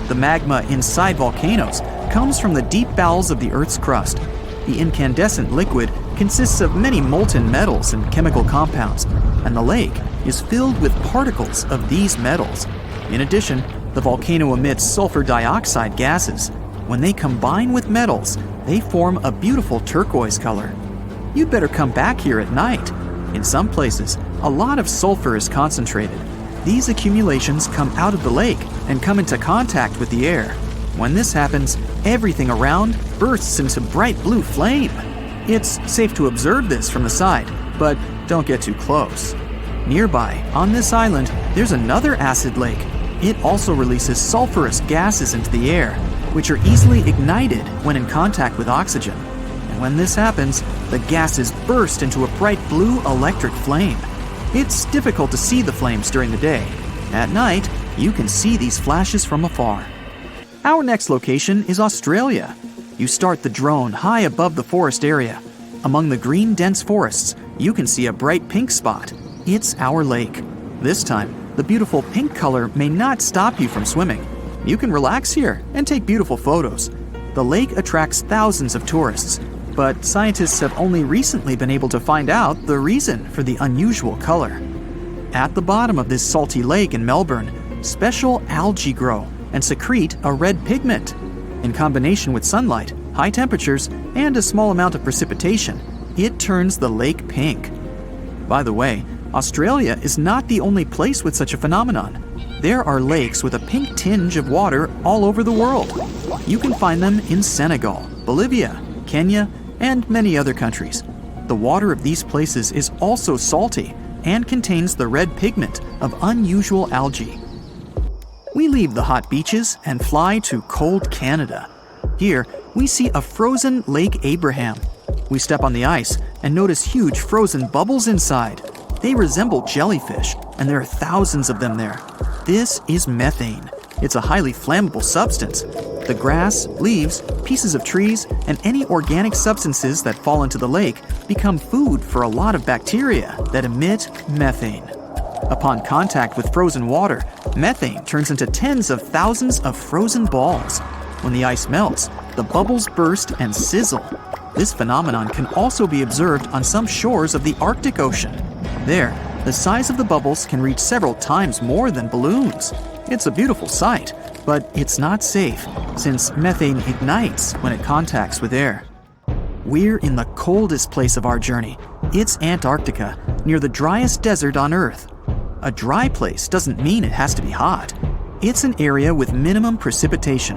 The magma inside volcanoes comes from the deep bowels of the Earth's crust. The incandescent liquid consists of many molten metals and chemical compounds, and the lake is filled with particles of these metals. In addition, the volcano emits sulfur dioxide gases. When they combine with metals, they form a beautiful turquoise color. You'd better come back here at night. In some places, a lot of sulfur is concentrated. These accumulations come out of the lake and come into contact with the air. When this happens, everything around bursts into bright blue flame. It's safe to observe this from the side, but don't get too close. Nearby, on this island, there's another acid lake. It also releases sulfurous gases into the air, which are easily ignited when in contact with oxygen. And when this happens, the gases burst into a bright blue electric flame. It's difficult to see the flames during the day. At night, you can see these flashes from afar. Our next location is Australia. You start the drone high above the forest area. Among the green, dense forests, you can see a bright pink spot. It's our lake. This time, the beautiful pink color may not stop you from swimming. You can relax here and take beautiful photos. The lake attracts thousands of tourists, but scientists have only recently been able to find out the reason for the unusual color. At the bottom of this salty lake in Melbourne, special algae grow and secrete a red pigment. In combination with sunlight, high temperatures, and a small amount of precipitation, it turns the lake pink. By the way, Australia is not the only place with such a phenomenon. There are lakes with a pink tinge of water all over the world. You can find them in Senegal, Bolivia, Kenya, and many other countries. The water of these places is also salty and contains the red pigment of unusual algae. We leave the hot beaches and fly to cold Canada. Here, we see a frozen Lake Abraham. We step on the ice and notice huge frozen bubbles inside. They resemble jellyfish, and there are thousands of them there. This is methane. It's a highly flammable substance. The grass, leaves, pieces of trees, and any organic substances that fall into the lake become food for a lot of bacteria that emit methane. Upon contact with frozen water, methane turns into tens of thousands of frozen balls. When the ice melts, the bubbles burst and sizzle. This phenomenon can also be observed on some shores of the Arctic Ocean. There, the size of the bubbles can reach several times more than balloons. It's a beautiful sight, but it's not safe since methane ignites when it contacts with air. We're in the coldest place of our journey. It's Antarctica, near the driest desert on Earth. A dry place doesn't mean it has to be hot. It's an area with minimum precipitation.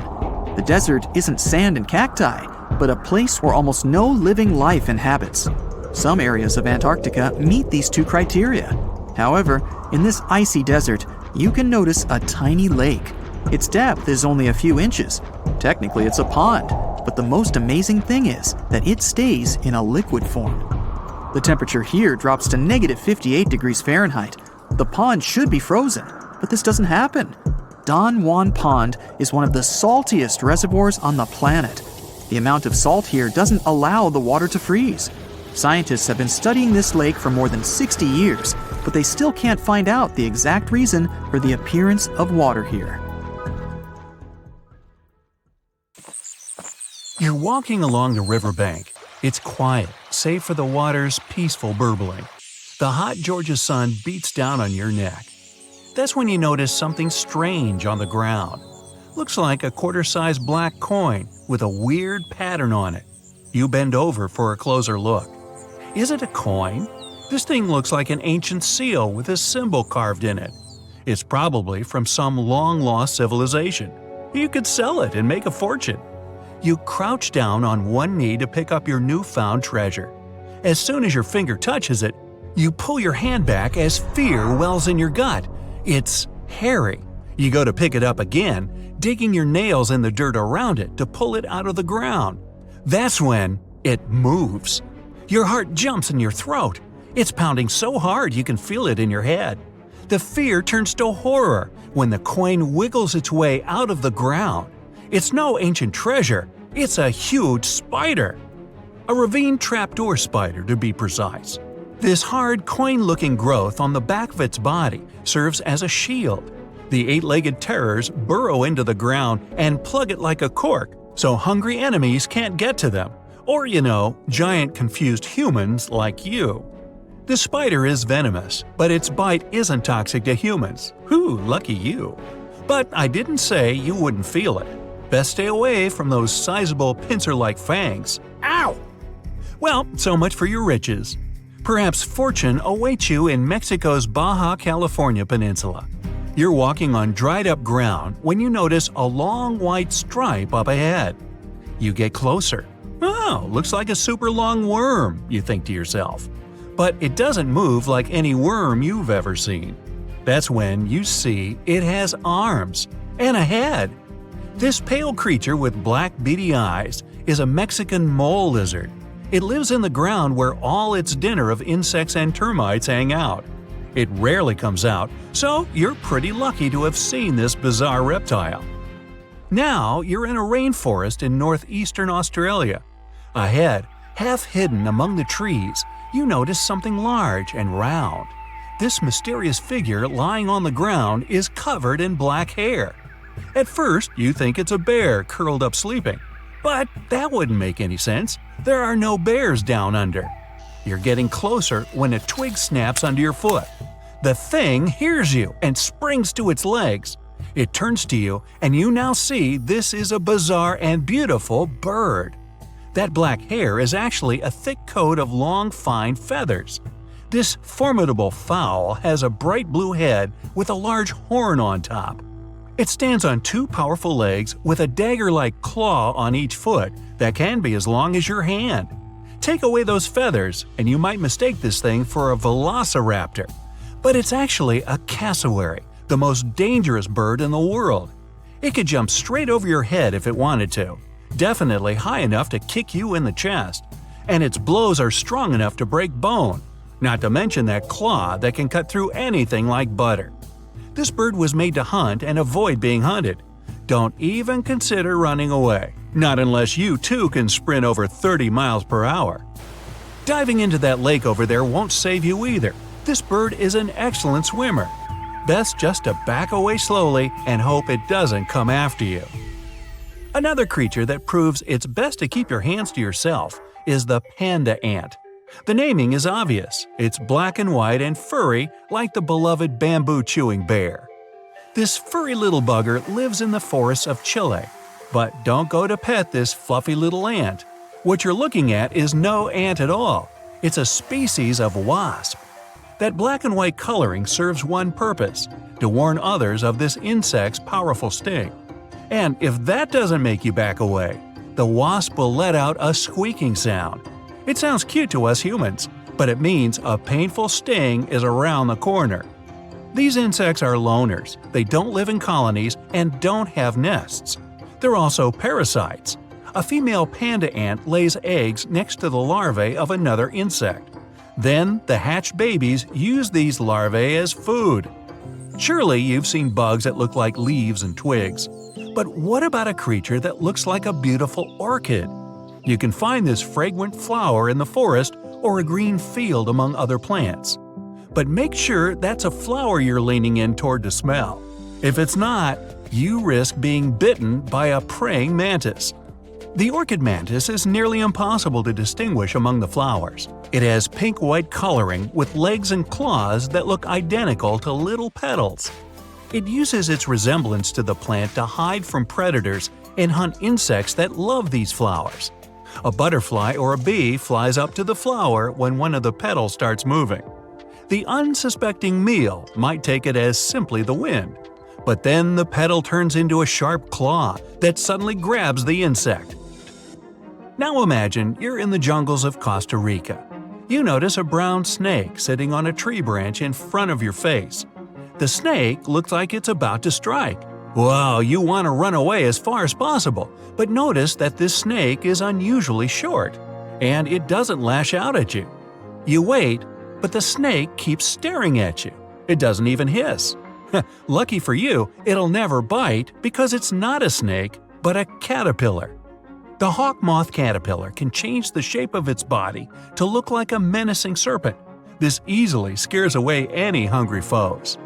The desert isn't sand and cacti, but a place where almost no living life inhabits. Some areas of Antarctica meet these two criteria. However, in this icy desert, you can notice a tiny lake. Its depth is only a few inches. Technically, it's a pond, but the most amazing thing is that it stays in a liquid form. The temperature here drops to negative 58 degrees Fahrenheit. The pond should be frozen, but this doesn't happen. Don Juan Pond is one of the saltiest reservoirs on the planet. The amount of salt here doesn't allow the water to freeze. Scientists have been studying this lake for more than 60 years, but they still can't find out the exact reason for the appearance of water here. You're walking along the riverbank. It's quiet, save for the water's peaceful burbling. The hot Georgia sun beats down on your neck. That's when you notice something strange on the ground. Looks like a quarter-sized black coin with a weird pattern on it. You bend over for a closer look. Is it a coin? This thing looks like an ancient seal with a symbol carved in it. It's probably from some long-lost civilization. You could sell it and make a fortune. You crouch down on one knee to pick up your newfound treasure. As soon as your finger touches it, you pull your hand back as fear wells in your gut. It's hairy. You go to pick it up again, digging your nails in the dirt around it to pull it out of the ground. That's when it moves. Your heart jumps in your throat. It's pounding so hard you can feel it in your head. The fear turns to horror when the coin wiggles its way out of the ground. It's no ancient treasure, it's a huge spider. A ravine trapdoor spider, to be precise. This hard, coin-looking growth on the back of its body serves as a shield. The eight-legged terrors burrow into the ground and plug it like a cork, so hungry enemies can't get to them. Or, giant confused humans like you. The spider is venomous, but its bite isn't toxic to humans. Whew, lucky you. But I didn't say you wouldn't feel it. Best stay away from those sizable pincer-like fangs. Ow! Well, so much for your riches. Perhaps fortune awaits you in Mexico's Baja California peninsula. You're walking on dried-up ground when you notice a long white stripe up ahead. You get closer. Oh, looks like a super long worm, you think to yourself. But it doesn't move like any worm you've ever seen. That's when you see it has arms and a head. This pale creature with black beady eyes is a Mexican mole lizard. It lives in the ground where all its dinner of insects and termites hang out. It rarely comes out, so you're pretty lucky to have seen this bizarre reptile. Now you're in a rainforest in northeastern Australia. Ahead, half hidden among the trees, you notice something large and round. This mysterious figure lying on the ground is covered in black hair. At first, you think it's a bear curled up sleeping. But that wouldn't make any sense. There are no bears down under. You're getting closer when a twig snaps under your foot. The thing hears you and springs to its legs. It turns to you, and you now see this is a bizarre and beautiful bird. That black hair is actually a thick coat of long, fine feathers. This formidable fowl has a bright blue head with a large horn on top. It stands on two powerful legs with a dagger-like claw on each foot that can be as long as your hand. Take away those feathers, and you might mistake this thing for a velociraptor. But it's actually a cassowary, the most dangerous bird in the world. It could jump straight over your head if it wanted to, definitely high enough to kick you in the chest. And its blows are strong enough to break bone, not to mention that claw that can cut through anything like butter. This bird was made to hunt and avoid being hunted. Don't even consider running away, not unless you too can sprint over 30 miles per hour. Diving into that lake over there won't save you either. This bird is an excellent swimmer. Best just to back away slowly and hope it doesn't come after you. Another creature that proves it's best to keep your hands to yourself is the panda ant. The naming is obvious. It's black and white and furry like the beloved bamboo-chewing bear. This furry little bugger lives in the forests of Chile. But don't go to pet this fluffy little ant. What you're looking at is no ant at all. It's a species of wasp. That black and white coloring serves one purpose: to warn others of this insect's powerful sting. And if that doesn't make you back away, the wasp will let out a squeaking sound. It sounds cute to us humans, but it means a painful sting is around the corner. These insects are loners, they don't live in colonies and don't have nests. They're also parasites. A female panda ant lays eggs next to the larvae of another insect. Then the hatched babies use these larvae as food. Surely you've seen bugs that look like leaves and twigs. But what about a creature that looks like a beautiful orchid? You can find this fragrant flower in the forest or a green field among other plants. But make sure that's a flower you're leaning in toward to smell. If it's not, you risk being bitten by a praying mantis. The orchid mantis is nearly impossible to distinguish among the flowers. It has pink-white coloring with legs and claws that look identical to little petals. It uses its resemblance to the plant to hide from predators and hunt insects that love these flowers. A butterfly or a bee flies up to the flower when one of the petals starts moving. The unsuspecting meal might take it as simply the wind, but then the petal turns into a sharp claw that suddenly grabs the insect. Now imagine you're in the jungles of Costa Rica. You notice a brown snake sitting on a tree branch in front of your face. The snake looks like it's about to strike. Wow, you want to run away as far as possible, but notice that this snake is unusually short, and it doesn't lash out at you. You wait, but the snake keeps staring at you. It doesn't even hiss. Lucky for you, it'll never bite because it's not a snake, but a caterpillar. The hawk moth caterpillar can change the shape of its body to look like a menacing serpent. This easily scares away any hungry foes.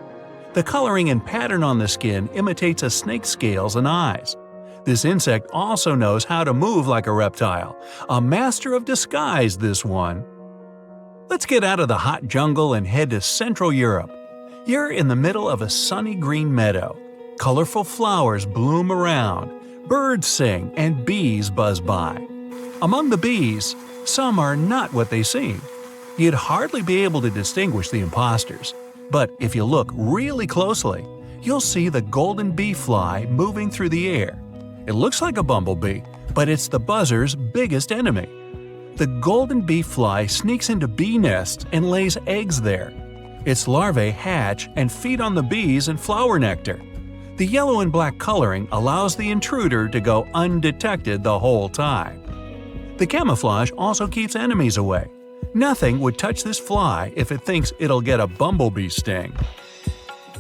The coloring and pattern on the skin imitates a snake's scales and eyes. This insect also knows how to move like a reptile. A master of disguise, this one. Let's get out of the hot jungle and head to Central Europe. You're in the middle of a sunny green meadow. Colorful flowers bloom around, birds sing, and bees buzz by. Among the bees, some are not what they seem. You'd hardly be able to distinguish the imposters. But if you look really closely, you'll see the golden bee fly moving through the air. It looks like a bumblebee, but it's the buzzer's biggest enemy. The golden bee fly sneaks into bee nests and lays eggs there. Its larvae hatch and feed on the bees and flower nectar. The yellow and black coloring allows the intruder to go undetected the whole time. The camouflage also keeps enemies away. Nothing would touch this fly if it thinks it'll get a bumblebee sting.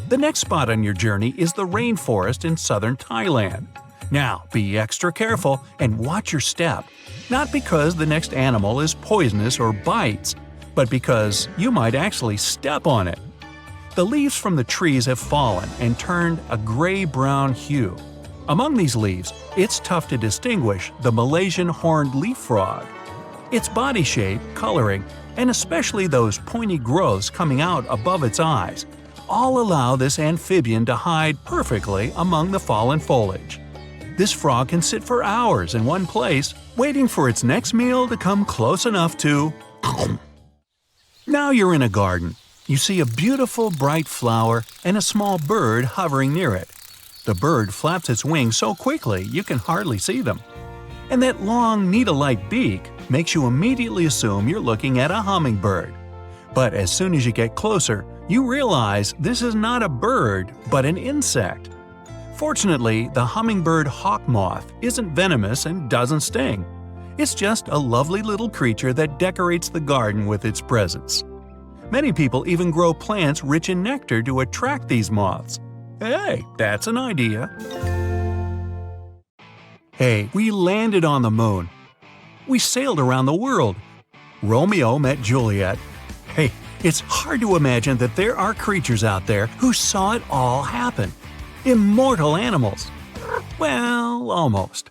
The next spot on your journey is the rainforest in southern Thailand. Now, be extra careful and watch your step, not because the next animal is poisonous or bites, but because you might actually step on it. The leaves from the trees have fallen and turned a gray-brown hue. Among these leaves, it's tough to distinguish the Malaysian horned leaf frog. Its body shape, coloring, and especially those pointy growths coming out above its eyes, all allow this amphibian to hide perfectly among the fallen foliage. This frog can sit for hours in one place, waiting for its next meal to come close enough to… Now you're in a garden. You see a beautiful bright flower and a small bird hovering near it. The bird flaps its wings so quickly you can hardly see them. And that long needle-like beak makes you immediately assume you're looking at a hummingbird. But as soon as you get closer, you realize this is not a bird, but an insect. Fortunately, the hummingbird hawk moth isn't venomous and doesn't sting. It's just a lovely little creature that decorates the garden with its presence. Many people even grow plants rich in nectar to attract these moths. Hey, that's an idea. Hey, we landed on the moon. We sailed around the world. Romeo met Juliet. Hey, it's hard to imagine that there are creatures out there who saw it all happen. Immortal animals. Well, almost.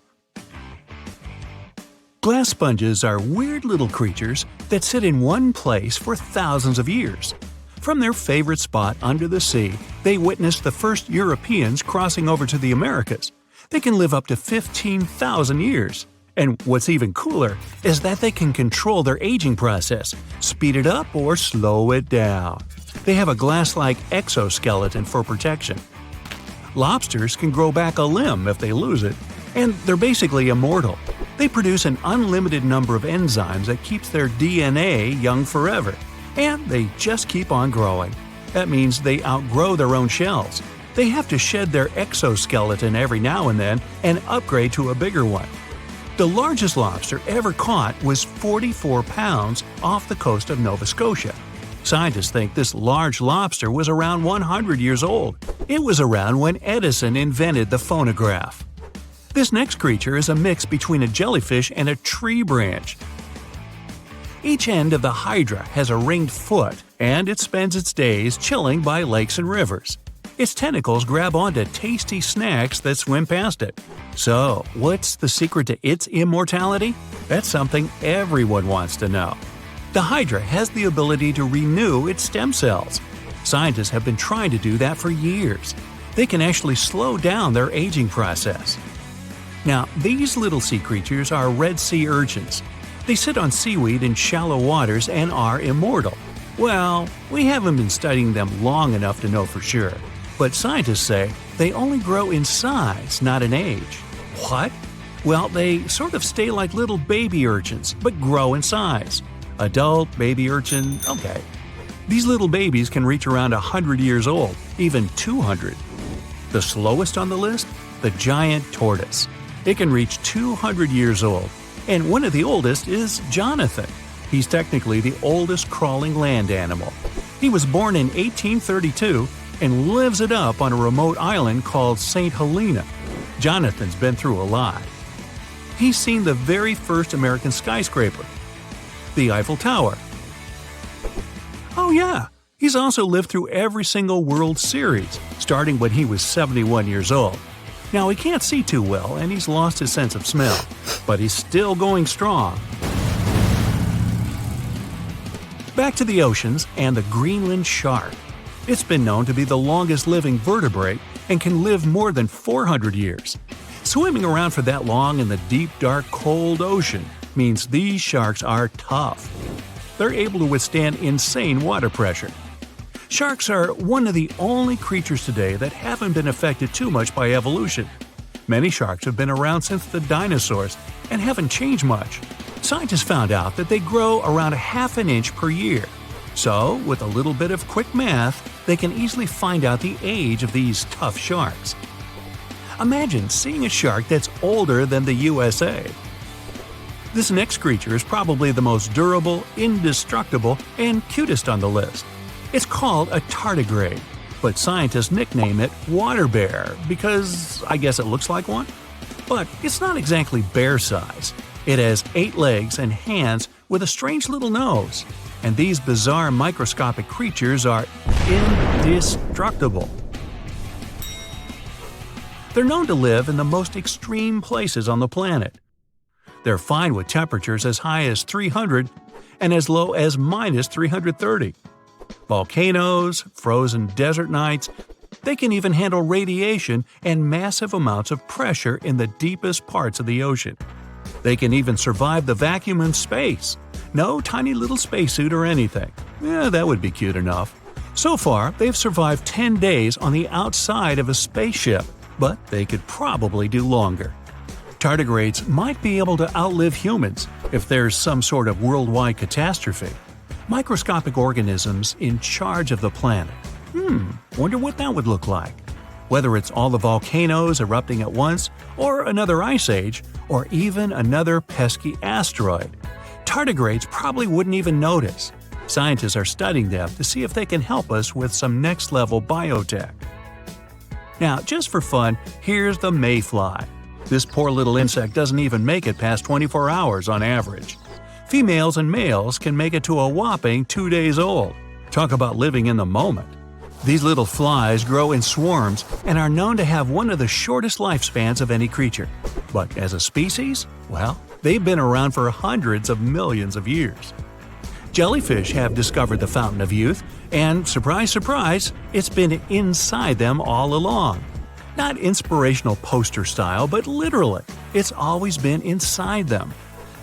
Glass sponges are weird little creatures that sit in one place for thousands of years. From their favorite spot under the sea, they witnessed the first Europeans crossing over to the Americas. They can live up to 15,000 years. And what's even cooler is that they can control their aging process, speed it up or slow it down. They have a glass-like exoskeleton for protection. Lobsters can grow back a limb if they lose it, and they're basically immortal. They produce an unlimited number of enzymes that keeps their DNA young forever, and they just keep on growing. That means they outgrow their own shells. They have to shed their exoskeleton every now and then and upgrade to a bigger one. The largest lobster ever caught was 44 pounds off the coast of Nova Scotia. Scientists think this large lobster was around 100 years old. It was around when Edison invented the phonograph. This next creature is a mix between a jellyfish and a tree branch. Each end of the hydra has a ringed foot, and it spends its days chilling by lakes and rivers. Its tentacles grab onto tasty snacks that swim past it. So, what's the secret to its immortality? That's something everyone wants to know. The Hydra has the ability to renew its stem cells. Scientists have been trying to do that for years. They can actually slow down their aging process. Now, these little sea creatures are red sea urchins. They sit on seaweed in shallow waters and are immortal. Well, we haven't been studying them long enough to know for sure, but scientists say they only grow in size, not in age. What? Well, they sort of stay like little baby urchins, but grow in size. Adult, baby urchin, okay. These little babies can reach around 100 years old, even 200. The slowest on the list? The giant tortoise. It can reach 200 years old, and one of the oldest is Jonathan. He's technically the oldest crawling land animal. He was born in 1832 and lives it up on a remote island called St. Helena. Jonathan's been through a lot. He's seen the very first American skyscraper, the Eiffel Tower. Oh yeah, he's also lived through every single World Series, starting when he was 71 years old. Now he can't see too well and he's lost his sense of smell, but he's still going strong. Back to the oceans and the Greenland shark. It's been known to be the longest living vertebrate and can live more than 400 years. Swimming around for that long in the deep, dark, cold ocean means these sharks are tough. They're able to withstand insane water pressure. Sharks are one of the only creatures today that haven't been affected too much by evolution. Many sharks have been around since the dinosaurs and haven't changed much. Scientists found out that they grow around a half an inch per year. So, with a little bit of quick math, they can easily find out the age of these tough sharks. Imagine seeing a shark that's older than the USA. This next creature is probably the most durable, indestructible, and cutest on the list. It's called a tardigrade, but scientists nickname it water bear because I guess it looks like one. But it's not exactly bear size. It has 8 legs and hands with a strange little nose. And these bizarre microscopic creatures are indestructible. They're known to live in the most extreme places on the planet. They're fine with temperatures as high as 300 and as low as minus 330. Volcanoes, frozen desert nights, they can even handle radiation and massive amounts of pressure in the deepest parts of the ocean. They can even survive the vacuum in space. No tiny little spacesuit or anything. That would be cute enough. So far, they've survived 10 days on the outside of a spaceship, but they could probably do longer. Tardigrades might be able to outlive humans if there's some sort of worldwide catastrophe. Microscopic organisms in charge of the planet. Wonder what that would look like. Whether it's all the volcanoes erupting at once, or another ice age, or even another pesky asteroid. Tardigrades probably wouldn't even notice. Scientists are studying them to see if they can help us with some next-level biotech. Now, just for fun, here's the mayfly. This poor little insect doesn't even make it past 24 hours on average. Females and males can make it to a whopping 2 days old. Talk about living in the moment. These little flies grow in swarms and are known to have one of the shortest lifespans of any creature. But as a species, well, they've been around for hundreds of millions of years. Jellyfish have discovered the fountain of youth, and surprise, surprise, it's been inside them all along. Not inspirational poster style, but literally, it's always been inside them.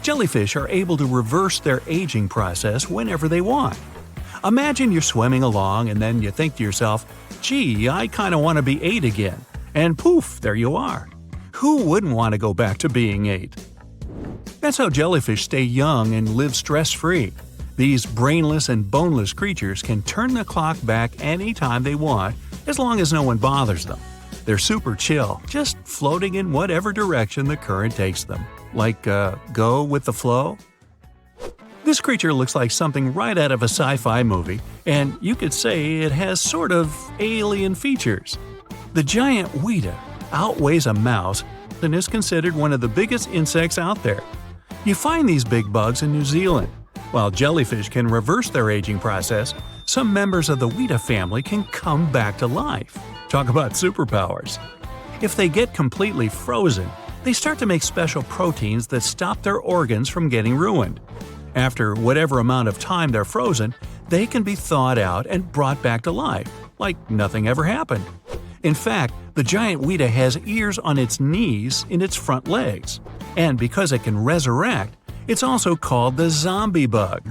Jellyfish are able to reverse their aging process whenever they want. Imagine you're swimming along and then you think to yourself, gee, I kinda want to be 8 again. And poof, there you are. Who wouldn't want to go back to being 8? That's how jellyfish stay young and live stress-free. These brainless and boneless creatures can turn the clock back anytime they want, as long as no one bothers them. They're super chill, just floating in whatever direction the current takes them. Like, go with the flow? This creature looks like something right out of a sci-fi movie, and you could say it has sort of alien features. The giant weta outweighs a mouse and is considered one of the biggest insects out there. You find these big bugs in New Zealand. While jellyfish can reverse their aging process, some members of the weta family can come back to life. Talk about superpowers. If they get completely frozen, they start to make special proteins that stop their organs from getting ruined. After whatever amount of time they're frozen, they can be thawed out and brought back to life, like nothing ever happened. In fact, the giant weta has ears on its knees in its front legs. And because it can resurrect, it's also called the zombie bug.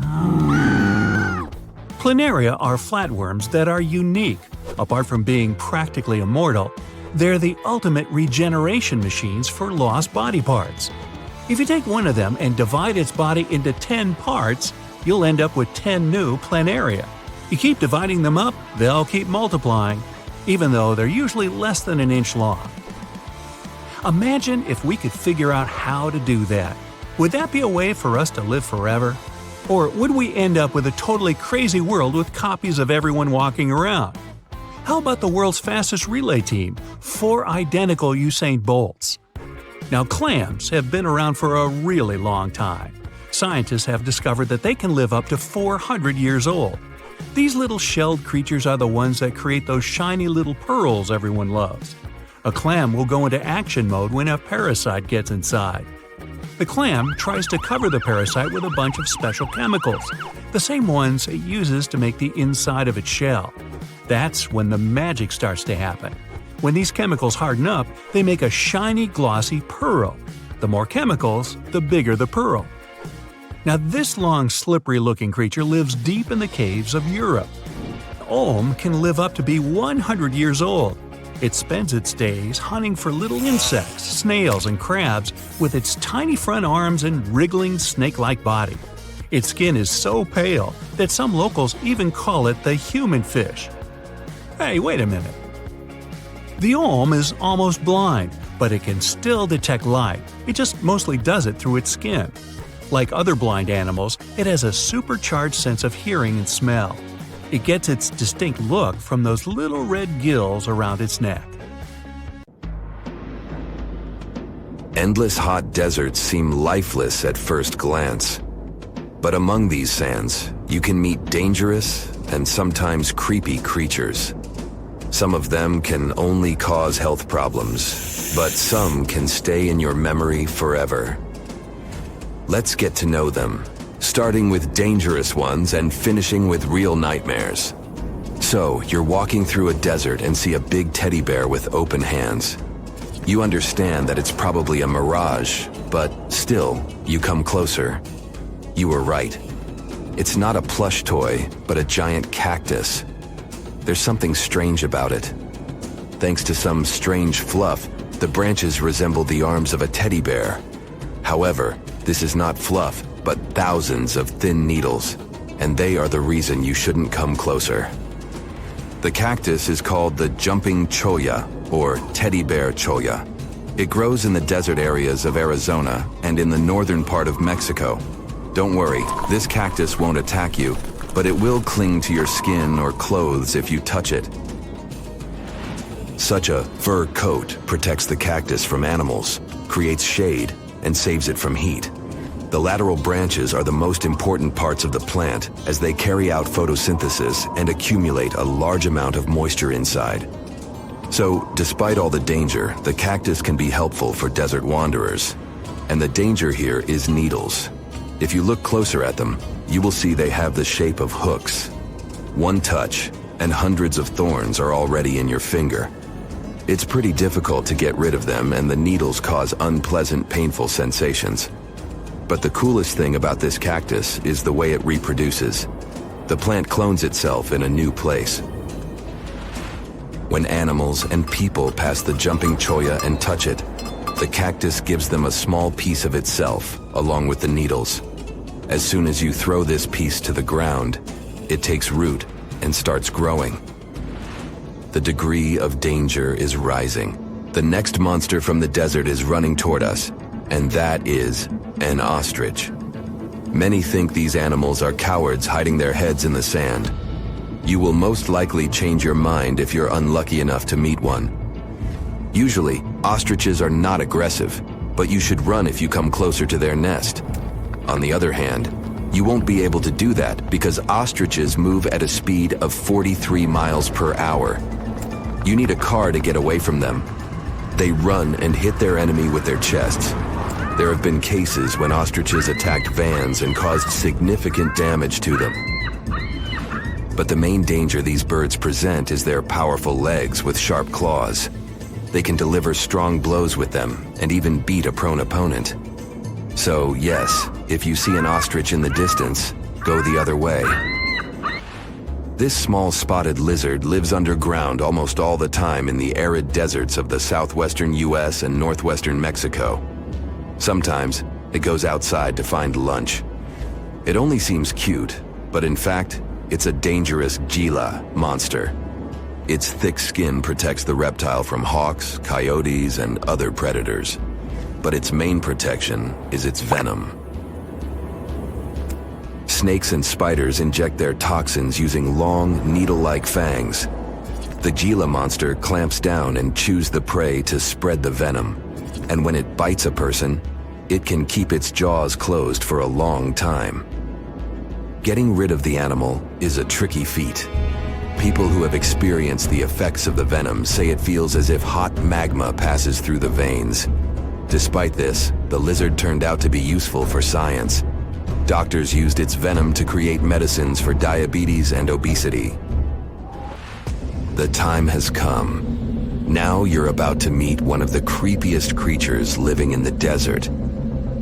Planaria are flatworms that are unique. Apart from being practically immortal, they're the ultimate regeneration machines for lost body parts. If you take one of them and divide its body into 10 parts, you'll end up with 10 new planaria. You keep dividing them up, they'll keep multiplying, even though they're usually less than an inch long. Imagine if we could figure out how to do that. Would that be a way for us to live forever? Or would we end up with a totally crazy world with copies of everyone walking around? How about the world's fastest relay team, 4 identical Usain Bolts? Now, clams have been around for a really long time. Scientists have discovered that they can live up to 400 years old. These little shelled creatures are the ones that create those shiny little pearls everyone loves. A clam will go into action mode when a parasite gets inside. The clam tries to cover the parasite with a bunch of special chemicals, the same ones it uses to make the inside of its shell. That's when the magic starts to happen. When these chemicals harden up, they make a shiny, glossy pearl. The more chemicals, the bigger the pearl. Now, this long, slippery-looking creature lives deep in the caves of Europe. Olm can live up to be 100 years old. It spends its days hunting for little insects, snails, and crabs with its tiny front arms and wriggling snake-like body. Its skin is so pale that some locals even call it the human fish. Hey, wait a minute. The olm is almost blind, but it can still detect light. It just mostly does it through its skin. Like other blind animals, it has a supercharged sense of hearing and smell. It gets its distinct look from those little red gills around its neck. Endless hot deserts seem lifeless at first glance. But among these sands, you can meet dangerous and sometimes creepy creatures. Some of them can only cause health problems, but some can stay in your memory forever. Let's get to know them, starting with dangerous ones and finishing with real nightmares. So, you're walking through a desert and see a big teddy bear with open hands. You understand that it's probably a mirage, but still, you come closer. You were right. It's not a plush toy, but a giant cactus. There's something strange about it. Thanks to some strange fluff, the branches resemble the arms of a teddy bear. However, this is not fluff, but thousands of thin needles, and they are the reason you shouldn't come closer. The cactus is called the jumping cholla, or teddy bear cholla. It grows in the desert areas of Arizona and in the northern part of Mexico. Don't worry, this cactus won't attack you, but it will cling to your skin or clothes if you touch it. Such a fur coat protects the cactus from animals, creates shade, and saves it from heat. The lateral branches are the most important parts of the plant as they carry out photosynthesis and accumulate a large amount of moisture inside. So, despite all the danger, the cactus can be helpful for desert wanderers. And the danger here is needles. If you look closer at them, you will see they have the shape of hooks. One touch, and hundreds of thorns are already in your finger. It's pretty difficult to get rid of them, and the needles cause unpleasant, painful sensations. But the coolest thing about this cactus is the way it reproduces. The plant clones itself in a new place. When animals and people pass the jumping cholla and touch it, the cactus gives them a small piece of itself, along with the needles. As soon as you throw this piece to the ground, it takes root and starts growing. The degree of danger is rising. The next monster from the desert is running toward us, and that is an ostrich. Many think these animals are cowards hiding their heads in the sand. You will most likely change your mind if you're unlucky enough to meet one. Usually, ostriches are not aggressive, but you should run if you come closer to their nest. On the other hand, you won't be able to do that because ostriches move at a speed of 43 miles per hour. You need a car to get away from them. They run and hit their enemy with their chests. There have been cases when ostriches attacked vans and caused significant damage to them. But the main danger these birds present is their powerful legs with sharp claws. They can deliver strong blows with them and even beat a prone opponent. So yes, if you see an ostrich in the distance, go the other way. This small spotted lizard lives underground almost all the time in the arid deserts of the southwestern US and northwestern Mexico. Sometimes it goes outside to find lunch. It only seems cute, but in fact, it's a dangerous Gila monster. Its thick skin protects the reptile from hawks, coyotes, and other predators. But its main protection is its venom. Snakes and spiders inject their toxins using long, needle-like fangs. The Gila monster clamps down and chews the prey to spread the venom. And when it bites a person, it can keep its jaws closed for a long time. Getting rid of the animal is a tricky feat. People who have experienced the effects of the venom say it feels as if hot magma passes through the veins. Despite this, the lizard turned out to be useful for science. Doctors used its venom to create medicines for diabetes and obesity. The time has come. Now you're about to meet one of the creepiest creatures living in the desert.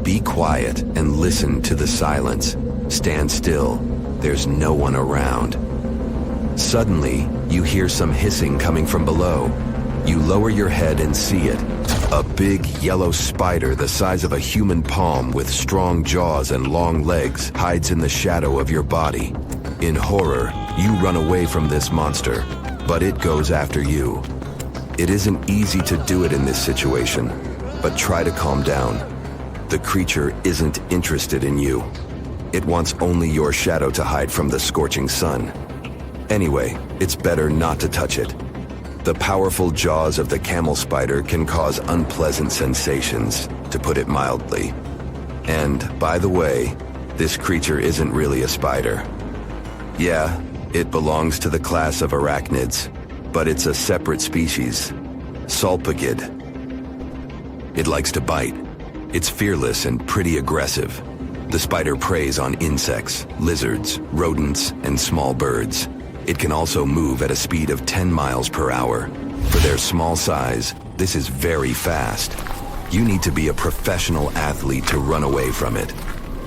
Be quiet and listen to the silence. Stand still. There's no one around. Suddenly, you hear some hissing coming from below. You lower your head and see it. A big yellow spider the size of a human palm with strong jaws and long legs hides in the shadow of your body. In horror, you run away from this monster, but it goes after you. It isn't easy to do it in this situation, but try to calm down. The creature isn't interested in you. It wants only your shadow to hide from the scorching sun. Anyway, it's better not to touch it. The powerful jaws of the camel spider can cause unpleasant sensations, to put it mildly. And, by the way, this creature isn't really a spider. Yeah, it belongs to the class of arachnids, but it's a separate species, Sulpagid. It likes to bite. It's fearless and pretty aggressive. The spider preys on insects, lizards, rodents, and small birds. It can also move at a speed of 10 miles per hour. For their small size, this is very fast. You need to be a professional athlete to run away from it.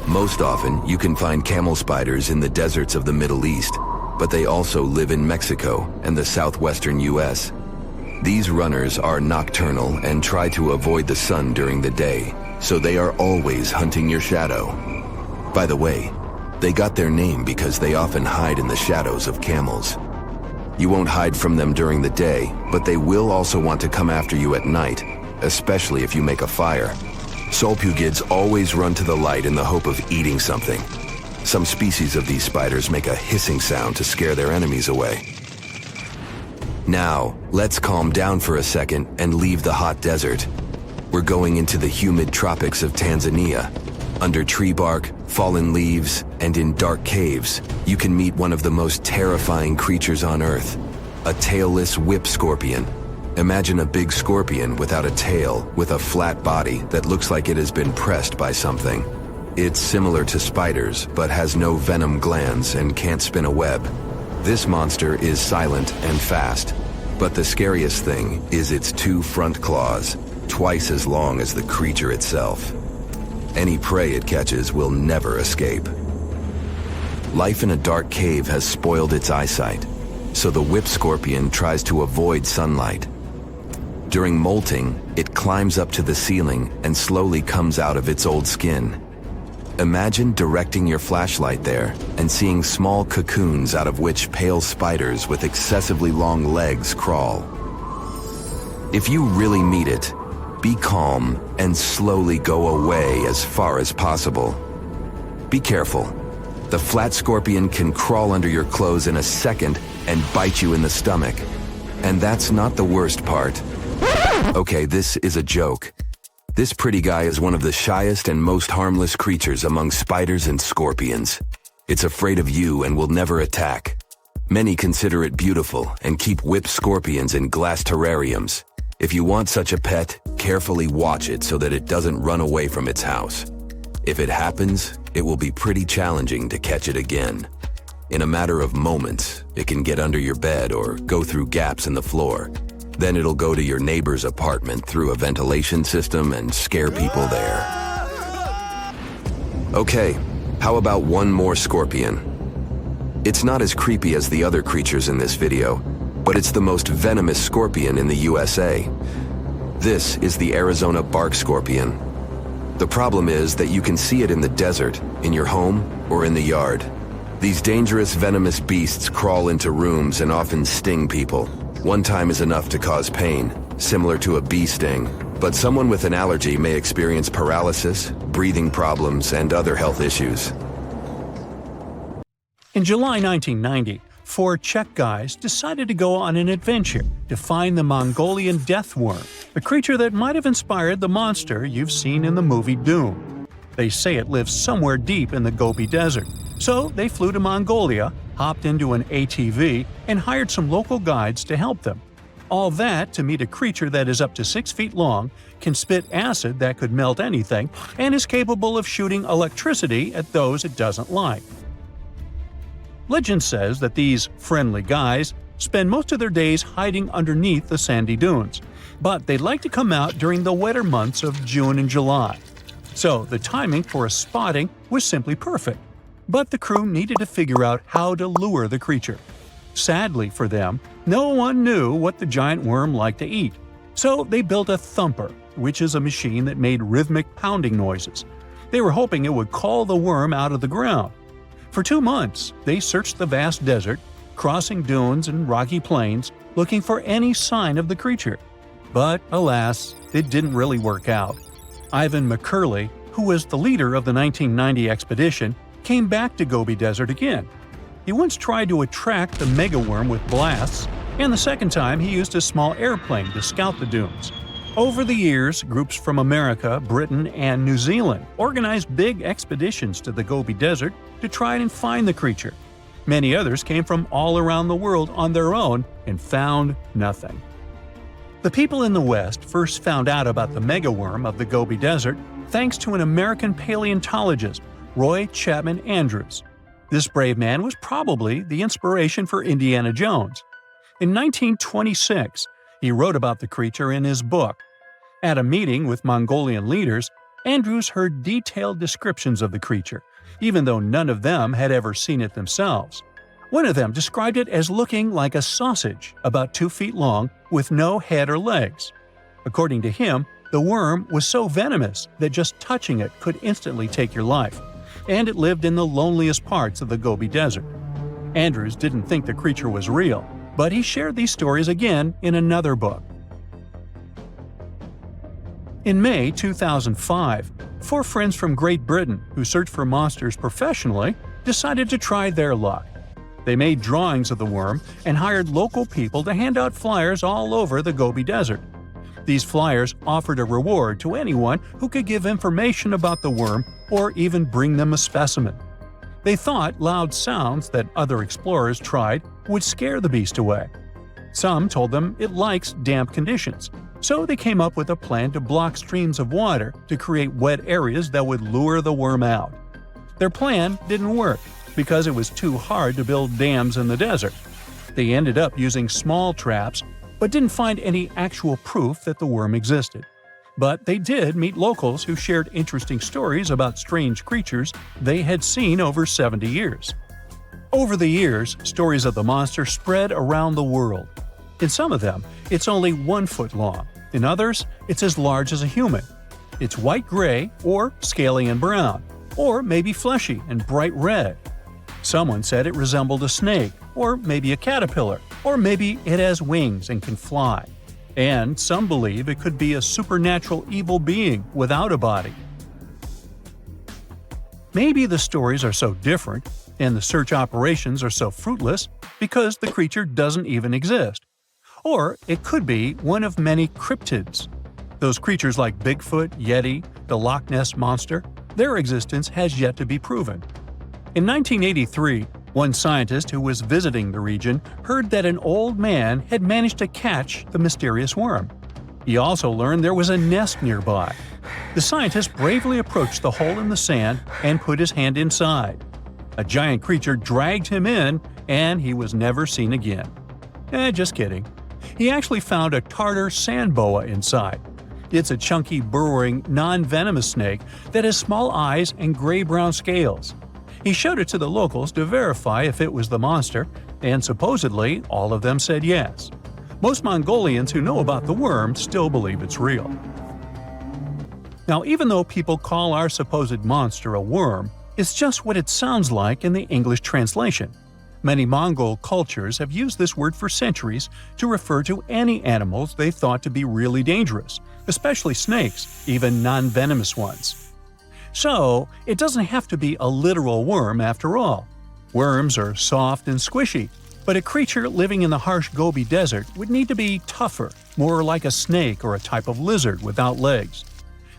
Most often, you can find camel spiders in the deserts of the Middle East, but they also live in Mexico and the southwestern US. These runners are nocturnal and try to avoid the sun during the day, so they are always hunting your shadow. By the way, they got their name because they often hide in the shadows of camels. You won't hide from them during the day, but they will also want to come after you at night, especially if you make a fire. Sulpugids always run to the light in the hope of eating something. Some species of these spiders make a hissing sound to scare their enemies away. Now, let's calm down for a second and leave the hot desert. We're going into the humid tropics of Tanzania. Under tree bark, fallen leaves, and in dark caves, you can meet one of the most terrifying creatures on Earth, a tailless whip scorpion. Imagine a big scorpion without a tail, with a flat body that looks like it has been pressed by something. It's similar to spiders, but has no venom glands and can't spin a web. This monster is silent and fast, but the scariest thing is its 2 front claws, twice as long as the creature itself. Any prey it catches will never escape. Life in a dark cave has spoiled its eyesight, so the whip scorpion tries to avoid sunlight. During molting, it climbs up to the ceiling and slowly comes out of its old skin. Imagine directing your flashlight there and seeing small cocoons out of which pale spiders with excessively long legs crawl. If you really meet it, be calm and slowly go away as far as possible. Be careful. The flat scorpion can crawl under your clothes in a second and bite you in the stomach. And that's not the worst part. Okay, this is a joke. This pretty guy is one of the shyest and most harmless creatures among spiders and scorpions. It's afraid of you and will never attack. Many consider it beautiful and keep whip scorpions in glass terrariums. If you want such a pet, carefully watch it so that it doesn't run away from its house. If it happens, it will be pretty challenging to catch it again. In a matter of moments, it can get under your bed or go through gaps in the floor. Then it'll go to your neighbor's apartment through a ventilation system and scare people there. Okay, how about one more scorpion? It's not as creepy as the other creatures in this video, but it's the most venomous scorpion in the USA. This is the Arizona bark scorpion. The problem is that you can see it in the desert, in your home, or in the yard. These dangerous venomous beasts crawl into rooms and often sting people. One time is enough to cause pain, similar to a bee sting, but someone with an allergy may experience paralysis, breathing problems, and other health issues. In July 1990, 4 Czech guys decided to go on an adventure to find the Mongolian death worm, a creature that might have inspired the monster you've seen in the movie Doom. They say it lives somewhere deep in the Gobi Desert, so they flew to Mongolia, hopped into an ATV, and hired some local guides to help them. All that to meet a creature that is up to 6 feet long, can spit acid that could melt anything, and is capable of shooting electricity at those it doesn't like. Legend says that these friendly guys spend most of their days hiding underneath the sandy dunes, but they'd like to come out during the wetter months of June and July. So the timing for a spotting was simply perfect. But the crew needed to figure out how to lure the creature. Sadly for them, no one knew what the giant worm liked to eat. So they built a thumper, which is a machine that made rhythmic pounding noises. They were hoping it would call the worm out of the ground. For 2 months, they searched the vast desert, crossing dunes and rocky plains, looking for any sign of the creature. But alas, it didn't really work out. Ivan McCurley, who was the leader of the 1990 expedition, came back to Gobi Desert again. He once tried to attract the megaworm with blasts, and the second time he used a small airplane to scout the dunes. Over the years, groups from America, Britain, and New Zealand organized big expeditions to the Gobi Desert to try and find the creature. Many others came from all around the world on their own and found nothing. The people in the West first found out about the megaworm of the Gobi Desert thanks to an American paleontologist, Roy Chapman Andrews. This brave man was probably the inspiration for Indiana Jones. In 1926, he wrote about the creature in his book. At a meeting with Mongolian leaders, Andrews heard detailed descriptions of the creature, even though none of them had ever seen it themselves. One of them described it as looking like a sausage, about 2 feet long, with no head or legs. According to him, the worm was so venomous that just touching it could instantly take your life, and it lived in the loneliest parts of the Gobi Desert. Andrews didn't think the creature was real, but he shared these stories again in another book. In May 2005, 4 friends from Great Britain who search for monsters professionally decided to try their luck. They made drawings of the worm and hired local people to hand out flyers all over the Gobi Desert. These flyers offered a reward to anyone who could give information about the worm or even bring them a specimen. They thought loud sounds that other explorers tried would scare the beast away. Some told them it likes damp conditions, so they came up with a plan to block streams of water to create wet areas that would lure the worm out. Their plan didn't work because it was too hard to build dams in the desert. They ended up using small traps, but didn't find any actual proof that the worm existed. But they did meet locals who shared interesting stories about strange creatures they had seen over 70 years. Over the years, stories of the monster spread around the world. In some of them, it's only 1 foot long. In others, it's as large as a human. It's white-gray or scaly and brown, or maybe fleshy and bright red. Someone said it resembled a snake, or maybe a caterpillar, or maybe it has wings and can fly. And some believe it could be a supernatural evil being without a body. Maybe the stories are so different, and the search operations are so fruitless, because the creature doesn't even exist. Or it could be one of many cryptids. Those creatures like Bigfoot, Yeti, the Loch Ness Monster, their existence has yet to be proven. In 1983, One scientist who was visiting the region heard that an old man had managed to catch the mysterious worm. He also learned there was a nest nearby. The scientist bravely approached the hole in the sand and put his hand inside. A giant creature dragged him in, and he was never seen again. Just kidding. He actually found a Tartar sand boa inside. It's a chunky, burrowing, non-venomous snake that has small eyes and gray-brown scales. He showed it to the locals to verify if it was the monster, and supposedly all of them said yes. Most Mongolians who know about the worm still believe it's real. Now, even though people call our supposed monster a worm, it's just what it sounds like in the English translation. Many Mongol cultures have used this word for centuries to refer to any animals they thought to be really dangerous, especially snakes, even non-venomous ones. So, it doesn't have to be a literal worm after all. Worms are soft and squishy, but a creature living in the harsh Gobi Desert would need to be tougher, more like a snake or a type of lizard without legs.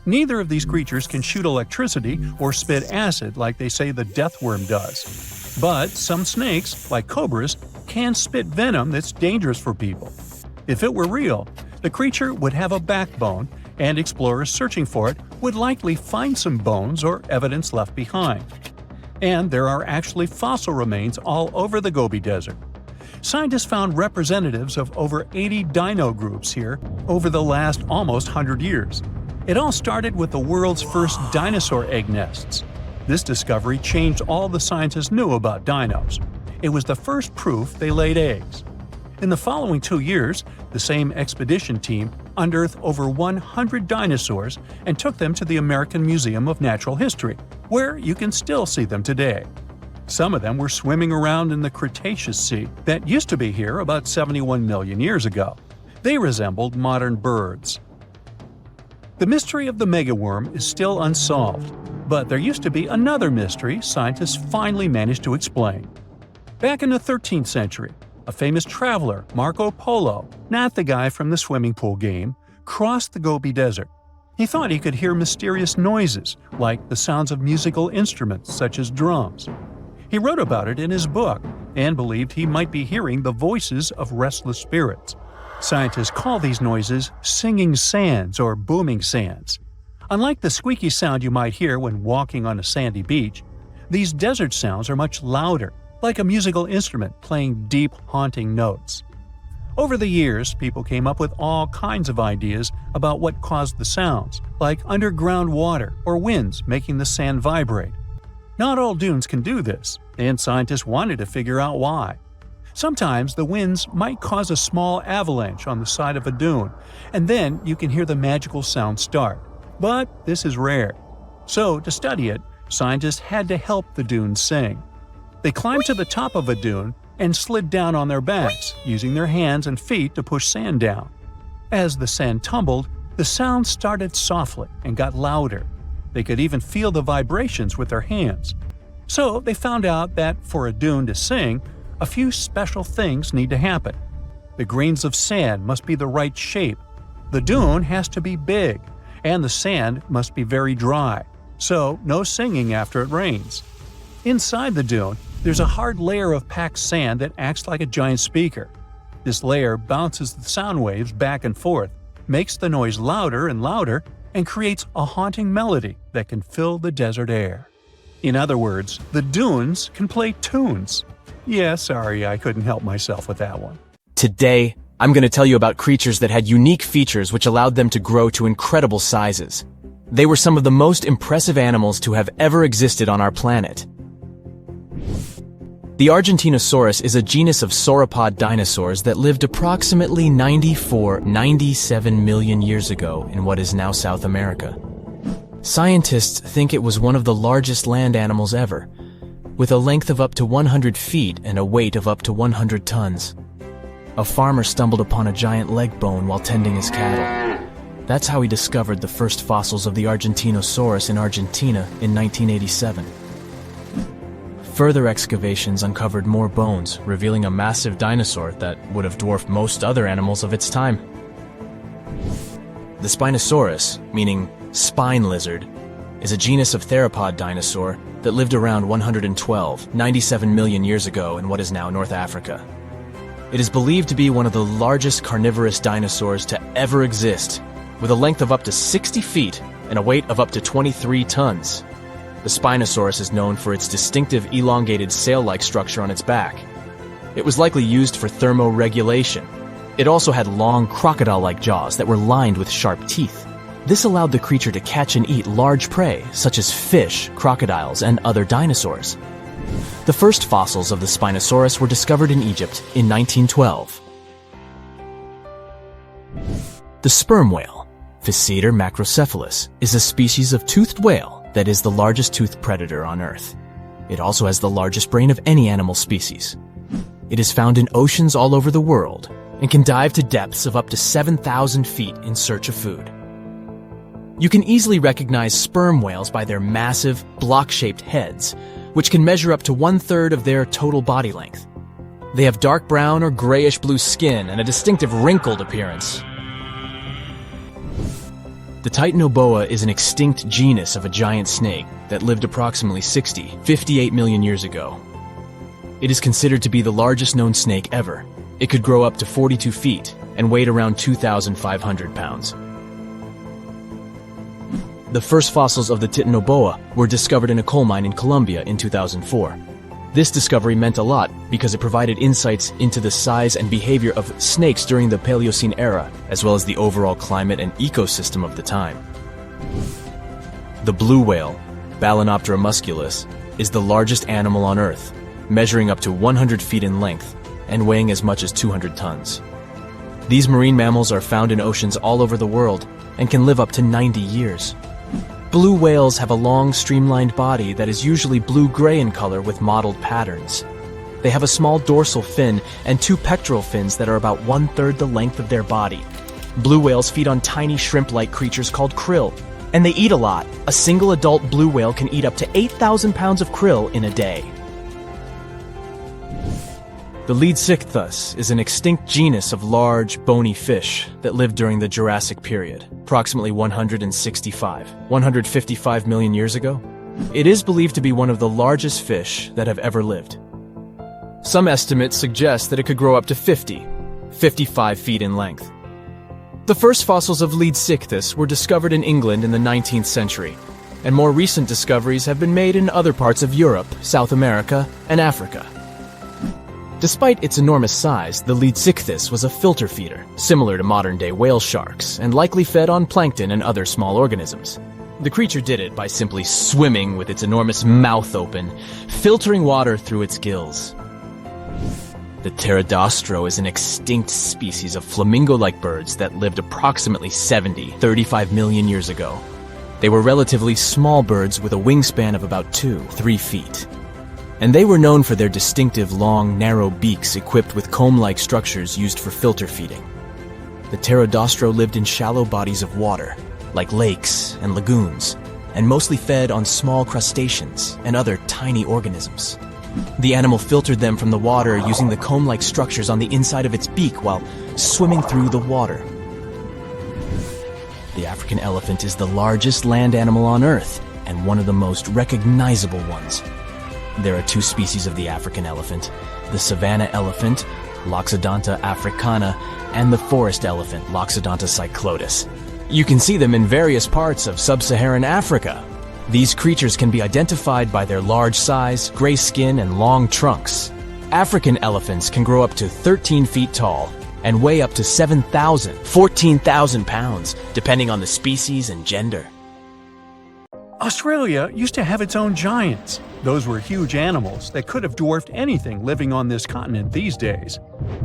Neither of these creatures can shoot electricity or spit acid like they say the death worm does. But some snakes, like cobras, can spit venom that's dangerous for people. If it were real, the creature would have a backbone, and explorers searching for it would likely find some bones or evidence left behind. And there are actually fossil remains all over the Gobi Desert. Scientists found representatives of over 80 dino groups here over the last almost 100 years. It all started with the world's first dinosaur egg nests. This discovery changed all the scientists knew about dinos. It was the first proof they laid eggs. In the following 2 years, the same expedition team unearthed over 100 dinosaurs and took them to the American Museum of Natural History, where you can still see them today. Some of them were swimming around in the Cretaceous Sea that used to be here about 71 million years ago. They resembled modern birds. The mystery of the megaworm is still unsolved, but there used to be another mystery scientists finally managed to explain. Back in the 13th century, a famous traveler, Marco Polo, not the guy from the swimming pool game, crossed the Gobi Desert. He thought he could hear mysterious noises, like the sounds of musical instruments such as drums. He wrote about it in his book and believed he might be hearing the voices of restless spirits. Scientists call these noises singing sands or booming sands. Unlike the squeaky sound you might hear when walking on a sandy beach, these desert sounds are much louder, like a musical instrument playing deep, haunting notes. Over the years, people came up with all kinds of ideas about what caused the sounds, like underground water or winds making the sand vibrate. Not all dunes can do this, and scientists wanted to figure out why. Sometimes the winds might cause a small avalanche on the side of a dune, and then you can hear the magical sound start. But this is rare. So, to study it, scientists had to help the dunes sing. They climbed to the top of a dune and slid down on their backs, using their hands and feet to push sand down. As the sand tumbled, the sound started softly and got louder. They could even feel the vibrations with their hands. So they found out that for a dune to sing, a few special things need to happen. The grains of sand must be the right shape. The dune has to be big, and the sand must be very dry, so no singing after it rains. Inside the dune, there's a hard layer of packed sand that acts like a giant speaker. This layer bounces the sound waves back and forth, makes the noise louder and louder, and creates a haunting melody that can fill the desert air. In other words, the dunes can play tunes. Yeah, sorry, I couldn't help myself with that one. Today, I'm going to tell you about creatures that had unique features which allowed them to grow to incredible sizes. They were some of the most impressive animals to have ever existed on our planet. The Argentinosaurus is a genus of sauropod dinosaurs that lived approximately 97 million years ago in what is now South America. Scientists think it was one of the largest land animals ever, with a length of up to 100 feet and a weight of up to 100 tons. A farmer stumbled upon a giant leg bone while tending his cattle. That's how he discovered the first fossils of the Argentinosaurus in Argentina in 1987. Further excavations uncovered more bones, revealing a massive dinosaur that would have dwarfed most other animals of its time. The Spinosaurus, meaning spine lizard, is a genus of theropod dinosaur that lived around 97 million years ago in what is now North Africa. It is believed to be one of the largest carnivorous dinosaurs to ever exist, with a length of up to 60 feet and a weight of up to 23 tons. The Spinosaurus is known for its distinctive elongated sail-like structure on its back. It was likely used for thermoregulation. It also had long crocodile-like jaws that were lined with sharp teeth. This allowed the creature to catch and eat large prey, such as fish, crocodiles, and other dinosaurs. The first fossils of the Spinosaurus were discovered in Egypt in 1912. The sperm whale, Physeter macrocephalus, is a species of toothed whale that is the largest toothed predator on Earth. It also has the largest brain of any animal species. It is found in oceans all over the world and can dive to depths of up to 7,000 feet in search of food. You can easily recognize sperm whales by their massive, block-shaped heads, which can measure up to 1/3 of their total body length. They have dark brown or grayish-blue skin and a distinctive wrinkled appearance. The Titanoboa is an extinct genus of a giant snake that lived approximately 58 million years ago. It is considered to be the largest known snake ever. It could grow up to 42 feet and weighed around 2,500 pounds. The first fossils of the Titanoboa were discovered in a coal mine in Colombia in 2004. This discovery meant a lot because it provided insights into the size and behavior of snakes during the Paleocene era, as well as the overall climate and ecosystem of the time. The blue whale, Balænoptera musculus, is the largest animal on Earth, measuring up to 100 feet in length and weighing as much as 200 tons. These marine mammals are found in oceans all over the world and can live up to 90 years. Blue whales have a long, streamlined body that is usually blue-gray in color with mottled patterns. They have a small dorsal fin and 2 pectoral fins that are about 1/3 the length of their body. Blue whales feed on tiny shrimp-like creatures called krill, and they eat a lot. A single adult blue whale can eat up to 8,000 pounds of krill in a day. The Leadsichthus is an extinct genus of large, bony fish that lived during the Jurassic period, approximately 155 million years ago. It is believed to be one of the largest fish that have ever lived. Some estimates suggest that it could grow up to 55 feet in length. The first fossils of Leadsichthus were discovered in England in the 19th century, and more recent discoveries have been made in other parts of Europe, South America, and Africa. Despite its enormous size, the Leadsichthus was a filter feeder, similar to modern-day whale sharks, and likely fed on plankton and other small organisms. The creature did it by simply swimming with its enormous mouth open, filtering water through its gills. The Pterodostro is an extinct species of flamingo-like birds that lived approximately 35 million years ago. They were relatively small birds with a wingspan of about 2-3 feet. And they were known for their distinctive long, narrow beaks equipped with comb-like structures used for filter feeding. The Pterodostro lived in shallow bodies of water, like lakes and lagoons, and mostly fed on small crustaceans and other tiny organisms. The animal filtered them from the water using the comb-like structures on the inside of its beak while swimming through the water. The African elephant is the largest land animal on Earth and one of the most recognizable ones. There are 2 species of the African elephant, the savanna elephant, Loxodonta africana, and the forest elephant, Loxodonta cyclotis. You can see them in various parts of sub-Saharan Africa. These creatures can be identified by their large size, gray skin, and long trunks. African elephants can grow up to 13 feet tall and weigh up to 14,000 pounds, depending on the species and gender. Australia used to have its own giants. Those were huge animals that could have dwarfed anything living on this continent these days.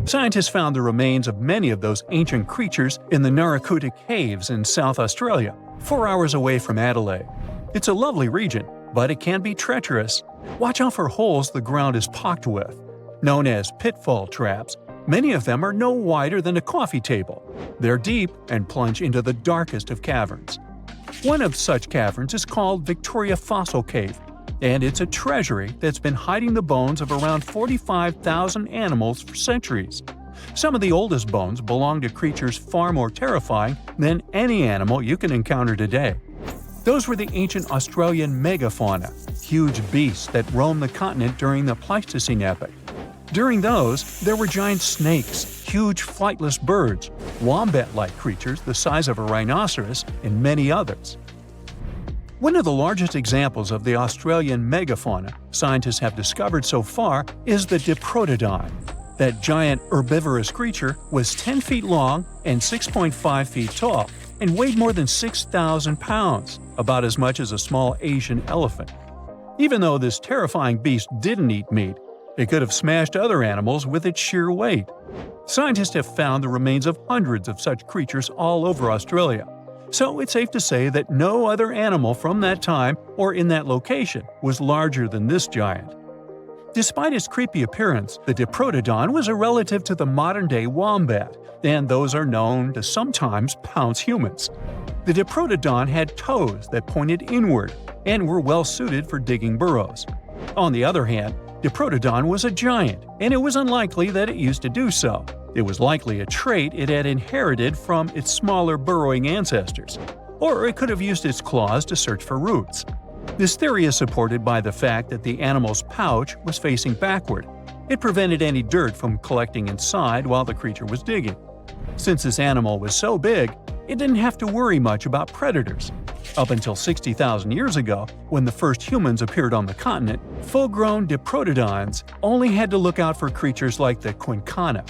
Scientists found the remains of many of those ancient creatures in the Narracuta Caves in South Australia, 4 hours away from Adelaide. It's a lovely region, but it can be treacherous. Watch out for holes the ground is pocked with. Known as pitfall traps, many of them are no wider than a coffee table. They're deep and plunge into the darkest of caverns. One of such caverns is called Victoria Fossil Cave, and it's a treasury that's been hiding the bones of around 45,000 animals for centuries. Some of the oldest bones belong to creatures far more terrifying than any animal you can encounter today. Those were the ancient Australian megafauna, huge beasts that roamed the continent during the Pleistocene epoch. During those, there were giant snakes, huge flightless birds, wombat-like creatures the size of a rhinoceros, and many others. One of the largest examples of the Australian megafauna scientists have discovered so far is the Diprotodon. That giant herbivorous creature was 10 feet long and 6.5 feet tall, and weighed more than 6,000 pounds, about as much as a small Asian elephant. Even though this terrifying beast didn't eat meat, it could have smashed other animals with its sheer weight. Scientists have found the remains of hundreds of such creatures all over Australia, so it's safe to say that no other animal from that time or in that location was larger than this giant. Despite its creepy appearance, the Diprotodon was a relative to the modern-day wombat, and those are known to sometimes pounce humans. The Diprotodon had toes that pointed inward and were well suited for digging burrows. On the other hand, Diprotodon was a giant, and it was unlikely that it used to do so. It was likely a trait it had inherited from its smaller burrowing ancestors, or it could have used its claws to search for roots. This theory is supported by the fact that the animal's pouch was facing backward. It prevented any dirt from collecting inside while the creature was digging. Since this animal was so big, it didn't have to worry much about predators. Up until 60,000 years ago, when the first humans appeared on the continent, full-grown Diprotodons only had to look out for creatures like the Quincana.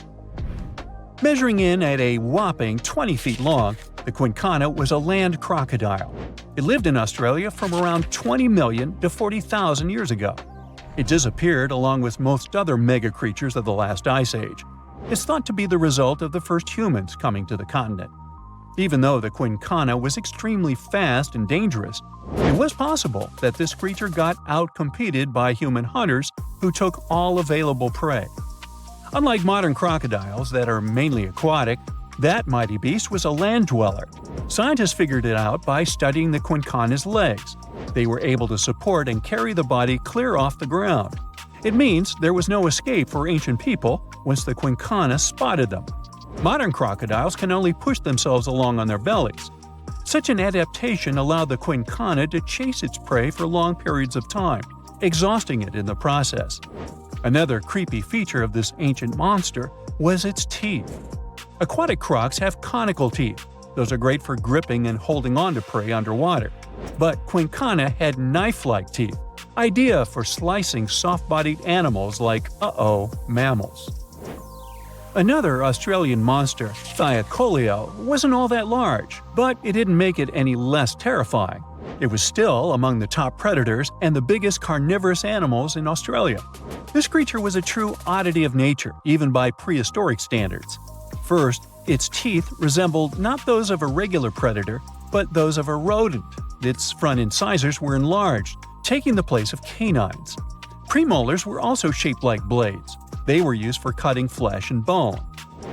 Measuring in at a whopping 20 feet long, the Quincana was a land crocodile. It lived in Australia from around 20 million to 40,000 years ago. It disappeared along with most other mega creatures of the last ice age. It's thought to be the result of the first humans coming to the continent. Even though the Quincana was extremely fast and dangerous, it was possible that this creature got outcompeted by human hunters who took all available prey. Unlike modern crocodiles that are mainly aquatic, that mighty beast was a land dweller. Scientists figured it out by studying the Quincana's legs. They were able to support and carry the body clear off the ground. It means there was no escape for ancient people once the Quincana spotted them. Modern crocodiles can only push themselves along on their bellies. Such an adaptation allowed the Quincana to chase its prey for long periods of time, exhausting it in the process. Another creepy feature of this ancient monster was its teeth. Aquatic crocs have conical teeth. Those are great for gripping and holding on to prey underwater. But Quincana had knife-like teeth, ideal for slicing soft-bodied animals like, mammals. Another Australian monster, Thylacoleo, wasn't all that large, but it didn't make it any less terrifying. It was still among the top predators and the biggest carnivorous animals in Australia. This creature was a true oddity of nature, even by prehistoric standards. First, its teeth resembled not those of a regular predator, but those of a rodent. Its front incisors were enlarged, taking the place of canines. Premolars were also shaped like blades. They were used for cutting flesh and bone.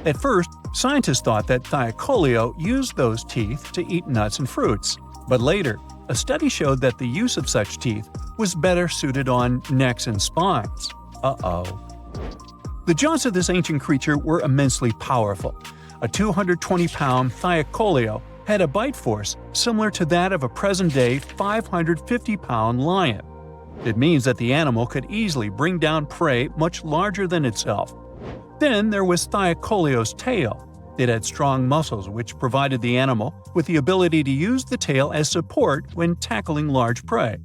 At first, scientists thought that Thylacoleo used those teeth to eat nuts and fruits. But later, a study showed that the use of such teeth was better suited on necks and spines. The jaws of this ancient creature were immensely powerful. A 220-pound Thylacoleo had a bite force similar to that of a present-day 550-pound lion. It means that the animal could easily bring down prey much larger than itself. Then there was Thylacoleo's tail. It had strong muscles which provided the animal with the ability to use the tail as support when tackling large prey.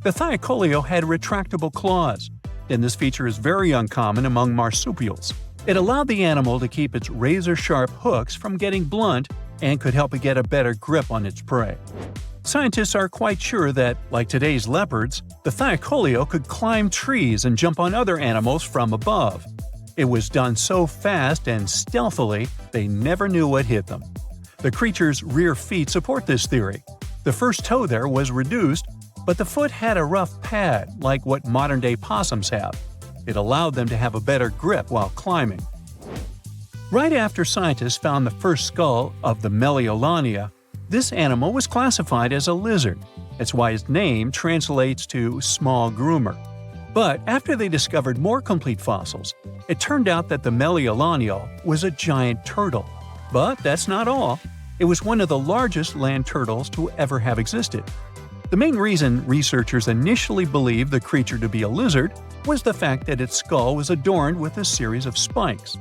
The Thylacoleo had retractable claws, and this feature is very uncommon among marsupials. It allowed the animal to keep its razor-sharp hooks from getting blunt and could help it get a better grip on its prey. Scientists are quite sure that, like today's leopards, the Thylacoleo could climb trees and jump on other animals from above. It was done so fast and stealthily, they never knew what hit them. The creature's rear feet support this theory. The first toe there was reduced, but the foot had a rough pad like what modern-day possums have. It allowed them to have a better grip while climbing. Right after scientists found the first skull of the Megalopodon, this animal was classified as a lizard. That's why its name translates to small groomer. But after they discovered more complete fossils, it turned out that the Megalopodon was a giant turtle. But that's not all. It was one of the largest land turtles to ever have existed. The main reason researchers initially believed the creature to be a lizard was the fact that its skull was adorned with a series of spikes.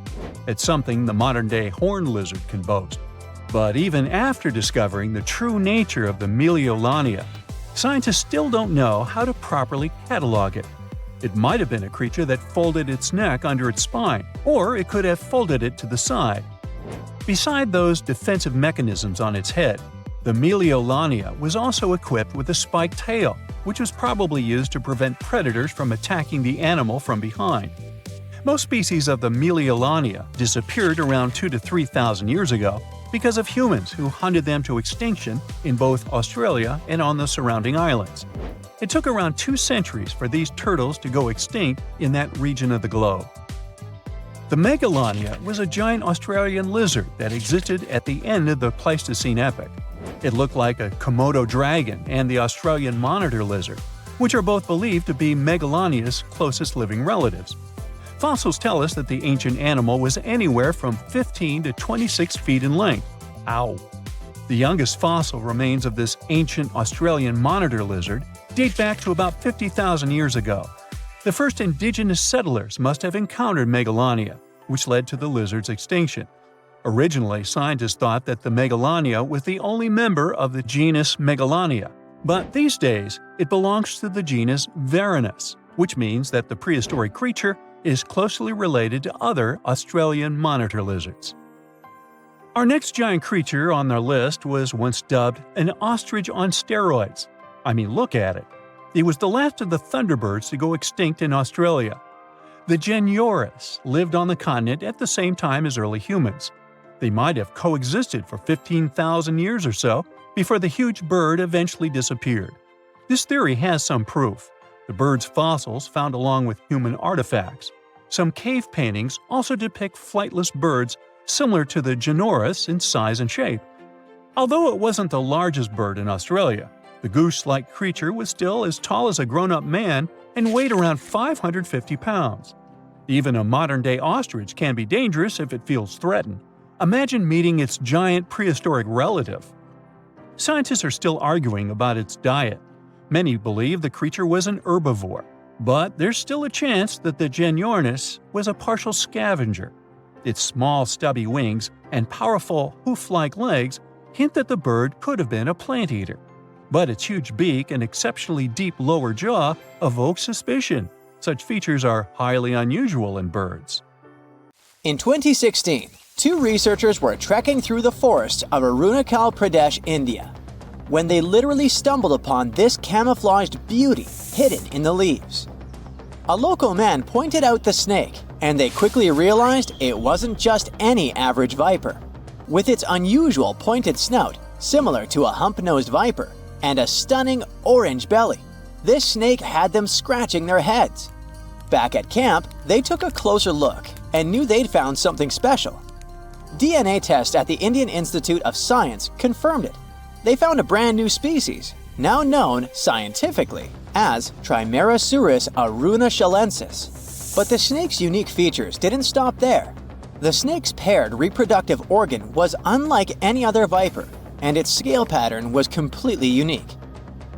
It's something the modern-day horned lizard can boast. But even after discovering the true nature of the Megalania, scientists still don't know how to properly catalog it. It might have been a creature that folded its neck under its spine, or it could have folded it to the side. Beside those defensive mechanisms on its head, the Megalania was also equipped with a spiked tail, which was probably used to prevent predators from attacking the animal from behind. Most species of the Megalania disappeared around 2,000 to 3,000 years ago because of humans who hunted them to extinction in both Australia and on the surrounding islands. It took around 2 centuries for these turtles to go extinct in that region of the globe. The Megalania was a giant Australian lizard that existed at the end of the Pleistocene epoch. It looked like a Komodo dragon and the Australian monitor lizard, which are both believed to be Megalania's closest living relatives. Fossils tell us that the ancient animal was anywhere from 15 to 26 feet in length. Ow! The youngest fossil remains of this ancient Australian monitor lizard date back to about 50,000 years ago. The first indigenous settlers must have encountered Megalania, which led to the lizard's extinction. Originally, scientists thought that the Megalania was the only member of the genus Megalania, but these days it belongs to the genus Varanus, which means that the prehistoric creature is closely related to other Australian monitor lizards. Our next giant creature on our list was once dubbed an ostrich on steroids. I mean, look at it. It was the last of the thunderbirds to go extinct in Australia. The Genyorus lived on the continent at the same time as early humans. They might have coexisted for 15,000 years or so before the huge bird eventually disappeared. This theory has some proof. The bird's fossils found along with human artifacts. Some cave paintings also depict flightless birds similar to the Genyorus in size and shape. Although it wasn't the largest bird in Australia, the goose-like creature was still as tall as a grown-up man and weighed around 550 pounds. Even a modern-day ostrich can be dangerous if it feels threatened. Imagine meeting its giant prehistoric relative. Scientists are still arguing about its diet. Many believe the creature was an herbivore, but there's still a chance that the Genyornis was a partial scavenger. Its small, stubby wings and powerful hoof-like legs hint that the bird could have been a plant eater. But its huge beak and exceptionally deep lower jaw evoke suspicion. Such features are highly unusual in birds. In 2016, 2 researchers were trekking through the forests of Arunachal Pradesh, India, when they literally stumbled upon this camouflaged beauty hidden in the leaves. A local man pointed out the snake, and they quickly realized it wasn't just any average viper. With its unusual pointed snout, similar to a hump-nosed viper, and a stunning orange belly, this snake had them scratching their heads. Back at camp, they took a closer look and knew they'd found something special. DNA tests at the Indian Institute of Science confirmed it. They found a brand new species, now known scientifically as Trimeresurus arunachalensis. But the snake's unique features didn't stop there. The snake's paired reproductive organ was unlike any other viper, and its scale pattern was completely unique.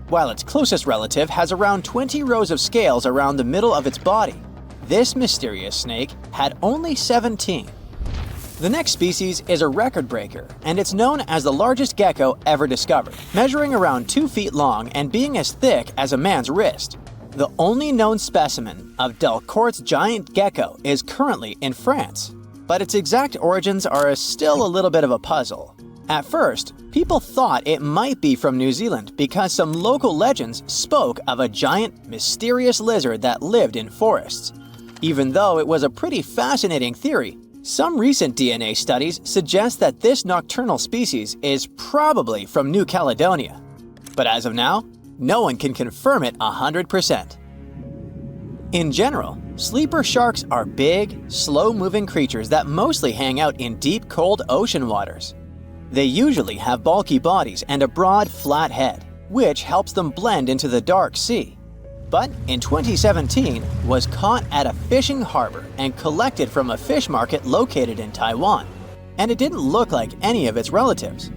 While its closest relative has around 20 rows of scales around the middle of its body, this mysterious snake had only 17. The next species is a record breaker, and it's known as the largest gecko ever discovered, measuring around 2 feet long and being as thick as a man's wrist. The only known specimen of Delcourt's giant gecko is currently in France, but its exact origins are still a little bit of a puzzle. At first, people thought it might be from New Zealand because some local legends spoke of a giant, mysterious lizard that lived in forests. Even though it was a pretty fascinating theory, some recent DNA studies suggest that this nocturnal species is probably from New Caledonia. But as of now, no one can confirm it 100%. In general, sleeper sharks are big, slow-moving creatures that mostly hang out in deep, cold ocean waters. They usually have bulky bodies and a broad, flat head, which helps them blend into the dark sea. But in 2017, was caught at a fishing harbor and collected from a fish market located in Taiwan. And it didn't look like any of its relatives.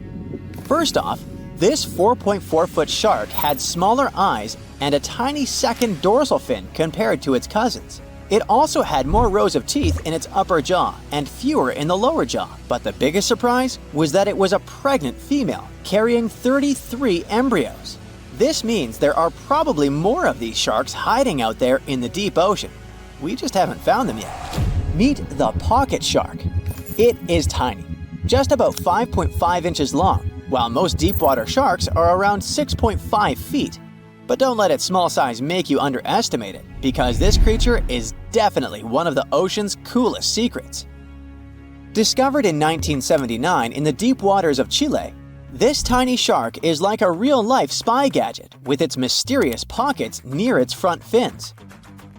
First off, this 4.4-foot shark had smaller eyes and a tiny second dorsal fin compared to its cousins. It also had more rows of teeth in its upper jaw and fewer in the lower jaw. But the biggest surprise was that it was a pregnant female carrying 33 embryos. This means there are probably more of these sharks hiding out there in the deep ocean. We just haven't found them yet. Meet the pocket shark. It is tiny, just about 5.5 inches long, while most deepwater sharks are around 6.5 feet. But don't let its small size make you underestimate it, because this creature is definitely one of the ocean's coolest secrets. Discovered in 1979 in the deep waters of Chile, this tiny shark is like a real-life spy gadget with its mysterious pockets near its front fins.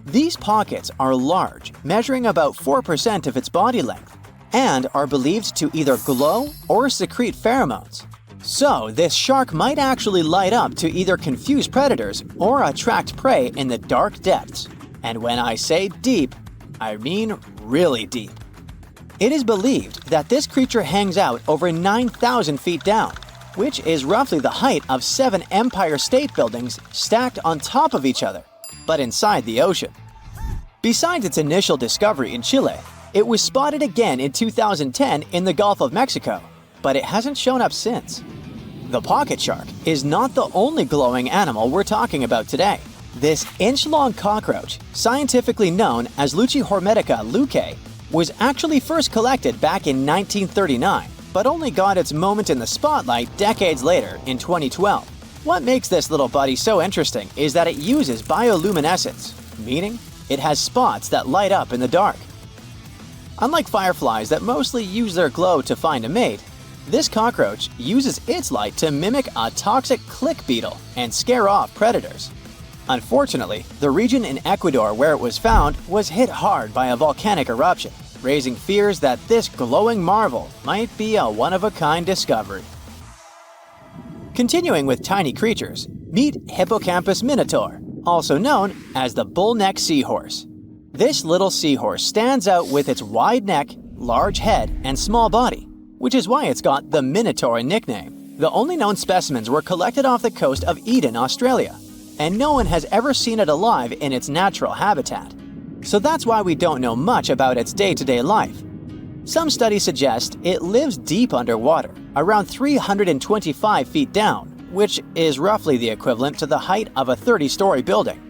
These pockets are large, measuring about 4% of its body length, and are believed to either glow or secrete pheromones. So, this shark might actually light up to either confuse predators or attract prey in the dark depths. And when I say deep, I mean really deep. It is believed that this creature hangs out over 9,000 feet down, which is roughly the height of 7 Empire State Buildings stacked on top of each other, but inside the ocean. Besides its initial discovery in Chile, it was spotted again in 2010 in the Gulf of Mexico, but it hasn't shown up since. The pocket shark is not the only glowing animal we're talking about today. This inch-long cockroach, scientifically known as Luchihormetica lucae, was actually first collected back in 1939, but only got its moment in the spotlight decades later in 2012. What makes this little buddy so interesting is that it uses bioluminescence, meaning it has spots that light up in the dark. Unlike fireflies that mostly use their glow to find a mate, this cockroach uses its light to mimic a toxic click beetle and scare off predators. Unfortunately, the region in Ecuador where it was found was hit hard by a volcanic eruption, raising fears that this glowing marvel might be a one-of-a-kind discovery. Continuing with tiny creatures, meet Hippocampus minotaur, also known as the bull-neck seahorse. This little seahorse stands out with its wide neck, large head, and small body, which is why it's got the Minotaur nickname. The only known specimens were collected off the coast of Eden, Australia, and no one has ever seen it alive in its natural habitat. So that's why we don't know much about its day-to-day life. Some studies suggest it lives deep underwater, around 325 feet down, which is roughly the equivalent to the height of a 30-story building.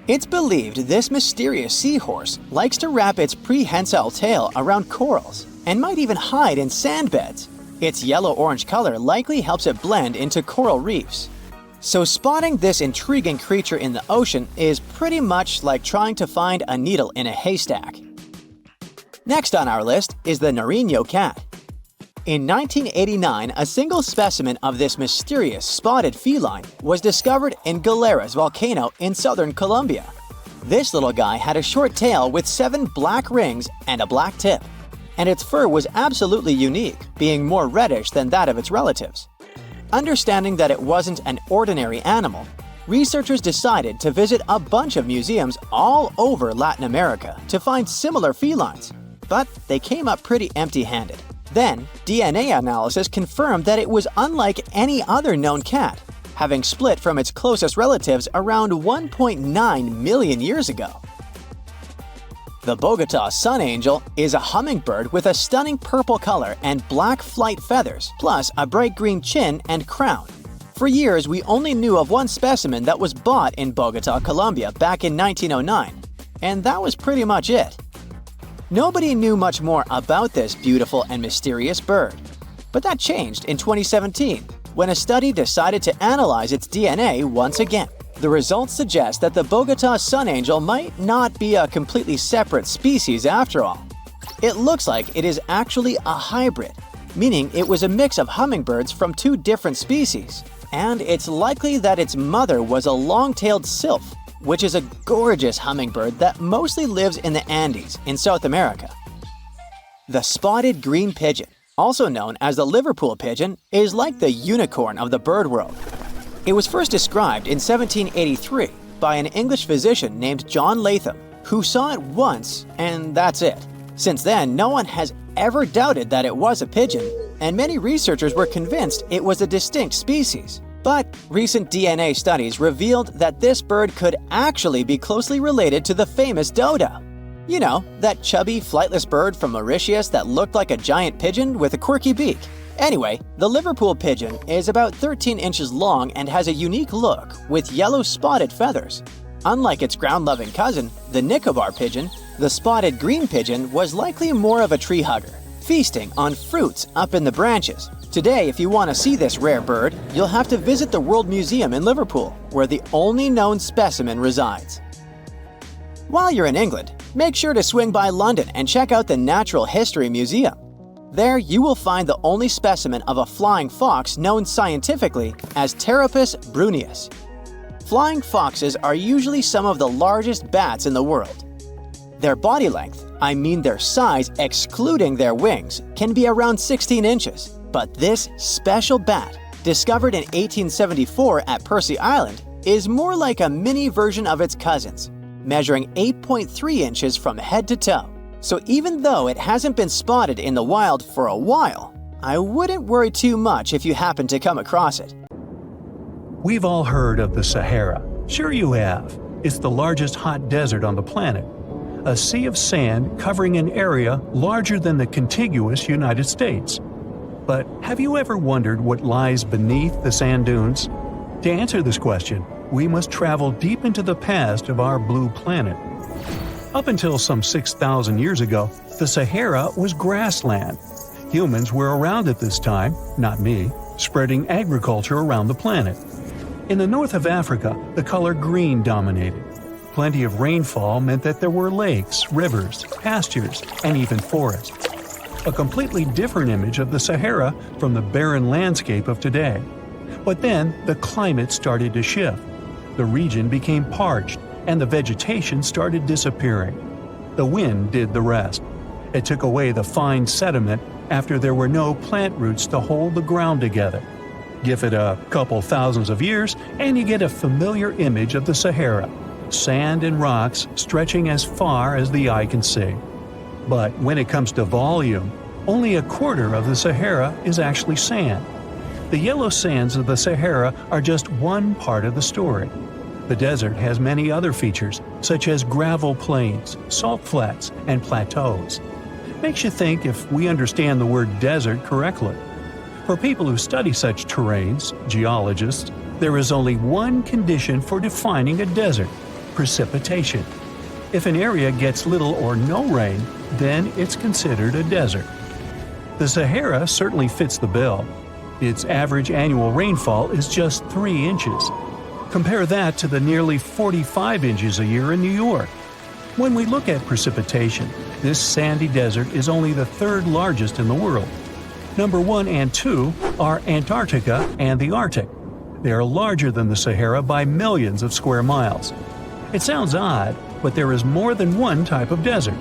It's believed this mysterious seahorse likes to wrap its prehensile tail around corals and might even hide in sand beds. Its yellow-orange color likely helps it blend into coral reefs. So spotting this intriguing creature in the ocean is pretty much like trying to find a needle in a haystack. Next on our list is the Nariño cat. In 1989, a single specimen of this mysterious spotted feline was discovered in Galeras volcano in southern Colombia. This little guy had a short tail with 7 black rings and a black tip, and its fur was absolutely unique, being more reddish than that of its relatives. Understanding that it wasn't an ordinary animal, researchers decided to visit a bunch of museums all over Latin America to find similar felines, but they came up pretty empty-handed. Then, DNA analysis confirmed that it was unlike any other known cat, having split from its closest relatives around 1.9 million years ago. The Bogota sun angel is a hummingbird with a stunning purple color and black flight feathers, plus a bright green chin and crown. For years, we only knew of one specimen that was bought in Bogota, Colombia back in 1909, and that was pretty much it. Nobody knew much more about this beautiful and mysterious bird. But that changed in 2017, when a study decided to analyze its DNA once again. The results suggest that the Bogota sun angel might not be a completely separate species after all. It looks like it is actually a hybrid, meaning it was a mix of hummingbirds from 2 different species. And it's likely that its mother was a long-tailed sylph, which is a gorgeous hummingbird that mostly lives in the Andes in South America. The spotted green pigeon, also known as the Liverpool pigeon, is like the unicorn of the bird world. It was first described in 1783 by an English physician named John Latham, who saw it once and that's it. Since then, no one has ever doubted that it was a pigeon, and many researchers were convinced it was a distinct species. But recent DNA studies revealed that this bird could actually be closely related to the famous dodo. You know, that chubby, flightless bird from Mauritius that looked like a giant pigeon with a quirky beak. Anyway, the Liverpool pigeon is about 13 inches long and has a unique look with yellow spotted feathers. Unlike its ground-loving cousin, the Nicobar pigeon, the spotted green pigeon was likely more of a tree hugger, feasting on fruits up in the branches. Today, if you want to see this rare bird, you'll have to visit the World Museum in Liverpool, where the only known specimen resides. While you're in England, make sure to swing by London and check out the Natural History Museum. There, you will find the only specimen of a flying fox known scientifically as Pteropus bruneus. Flying foxes are usually some of the largest bats in the world. Their body length, I mean their size excluding their wings, can be around 16 inches. But this special bat, discovered in 1874 at Percy Island, is more like a mini version of its cousins, measuring 8.3 inches from head to toe. So even though it hasn't been spotted in the wild for a while, I wouldn't worry too much if you happen to come across it. We've all heard of the Sahara. Sure you have. It's the largest hot desert on the planet. A sea of sand covering an area larger than the contiguous United States. But have you ever wondered what lies beneath the sand dunes? To answer this question, we must travel deep into the past of our blue planet. Up until some 6,000 years ago, the Sahara was grassland. Humans were around at this time, not me, spreading agriculture around the planet. In the north of Africa, the color green dominated. Plenty of rainfall meant that there were lakes, rivers, pastures, and even forests. A completely different image of the Sahara from the barren landscape of today. But then the climate started to shift. The region became parched, and the vegetation started disappearing. The wind did the rest. It took away the fine sediment after there were no plant roots to hold the ground together. Give it a couple thousands of years, and you get a familiar image of the Sahara. Sand and rocks stretching as far as the eye can see. But when it comes to volume, only a quarter of the Sahara is actually sand. The yellow sands of the Sahara are just one part of the story. The desert has many other features, such as gravel plains, salt flats, and plateaus. Makes you think if we understand the word desert correctly. For people who study such terrains, geologists, there is only one condition for defining a desert: precipitation. If an area gets little or no rain, then it's considered a desert. The Sahara certainly fits the bill. Its average annual rainfall is just 3 inches. Compare that to the nearly 45 inches a year in New York. When we look at precipitation, this sandy desert is only the third largest in the world. Number 1 and 2 are Antarctica and the Arctic. They are larger than the Sahara by millions of square miles. It sounds odd, but there is more than one type of desert.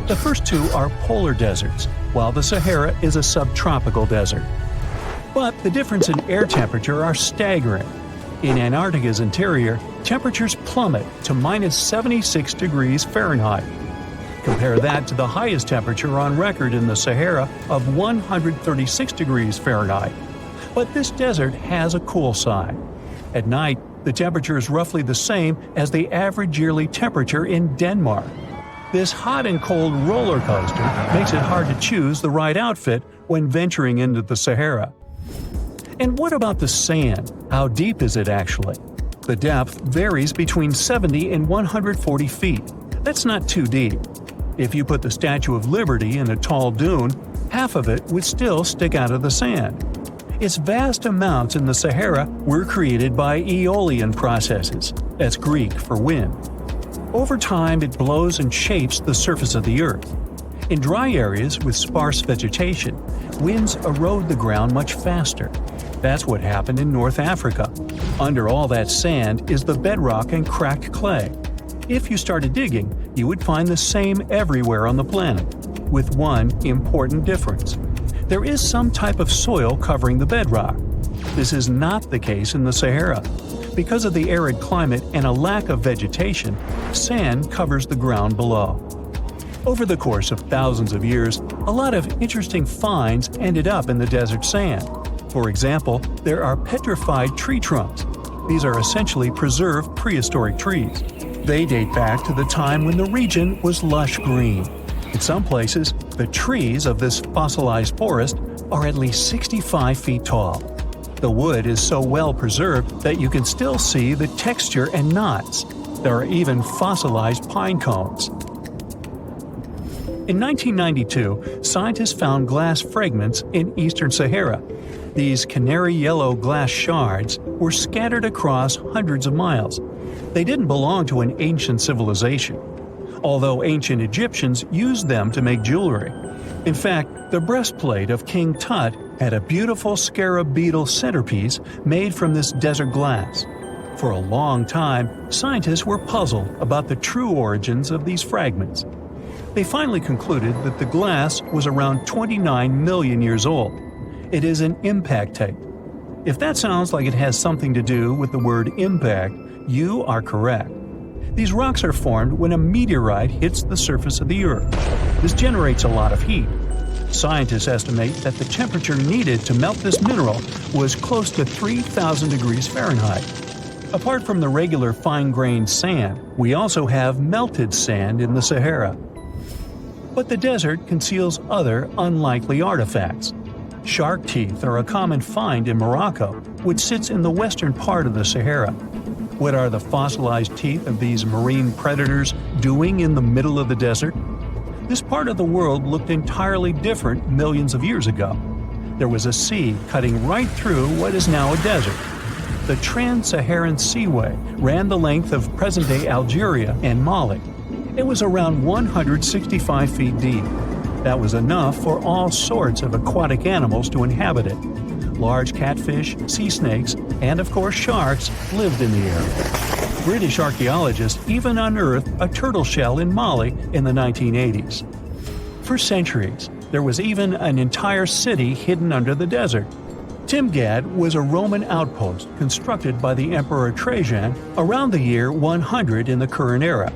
The first two are polar deserts, while the Sahara is a subtropical desert. But the difference in air temperature are staggering. In Antarctica's interior, temperatures plummet to minus 76 degrees Fahrenheit. Compare that to the highest temperature on record in the Sahara of 136 degrees Fahrenheit. But this desert has a cool side. At night, the temperature is roughly the same as the average yearly temperature in Denmark. This hot and cold roller coaster makes it hard to choose the right outfit when venturing into the Sahara. And what about the sand? How deep is it actually? The depth varies between 70 and 140 feet. That's not too deep. If you put the Statue of Liberty in a tall dune, half of it would still stick out of the sand. Its vast amounts in the Sahara were created by aeolian processes. That's Greek for wind. Over time, it blows and shapes the surface of the earth. In dry areas with sparse vegetation, winds erode the ground much faster. That's what happened in North Africa. Under all that sand is the bedrock and cracked clay. If you started digging, you would find the same everywhere on the planet, with one important difference. There is some type of soil covering the bedrock. This is not the case in the Sahara. Because of the arid climate and a lack of vegetation, sand covers the ground below. Over the course of thousands of years, a lot of interesting finds ended up in the desert sand. For example, there are petrified tree trunks. These are essentially preserved prehistoric trees. They date back to the time when the region was lush green. In some places, the trees of this fossilized forest are at least 65 feet tall. The wood is so well preserved that you can still see the texture and knots. There are even fossilized pine cones. In 1992, scientists found glass fragments in eastern Sahara. These canary yellow glass shards were scattered across hundreds of miles. They didn't belong to an ancient civilization, although ancient Egyptians used them to make jewelry. In fact, the breastplate of King Tut had a beautiful scarab beetle centerpiece made from this desert glass. For a long time, scientists were puzzled about the true origins of these fragments. They finally concluded that the glass was around 29 million years old. It is an impact tape. If that sounds like it has something to do with the word impact, you are correct. These rocks are formed when a meteorite hits the surface of the Earth. This generates a lot of heat. Scientists estimate that the temperature needed to melt this mineral was close to 3,000 degrees Fahrenheit. Apart from the regular fine-grained sand, we also have melted sand in the Sahara. But the desert conceals other unlikely artifacts. Shark teeth are a common find in Morocco, which sits in the western part of the Sahara. What are the fossilized teeth of these marine predators doing in the middle of the desert? This part of the world looked entirely different millions of years ago. There was a sea cutting right through what is now a desert. The Trans-Saharan Seaway ran the length of present-day Algeria and Mali. It was around 165 feet deep. That was enough for all sorts of aquatic animals to inhabit it. Large catfish, sea snakes, and of course sharks lived in the area. British archaeologists even unearthed a turtle shell in Mali in the 1980s. For centuries, there was even an entire city hidden under the desert. Timgad was a Roman outpost constructed by the Emperor Trajan around the year 100 in the current era.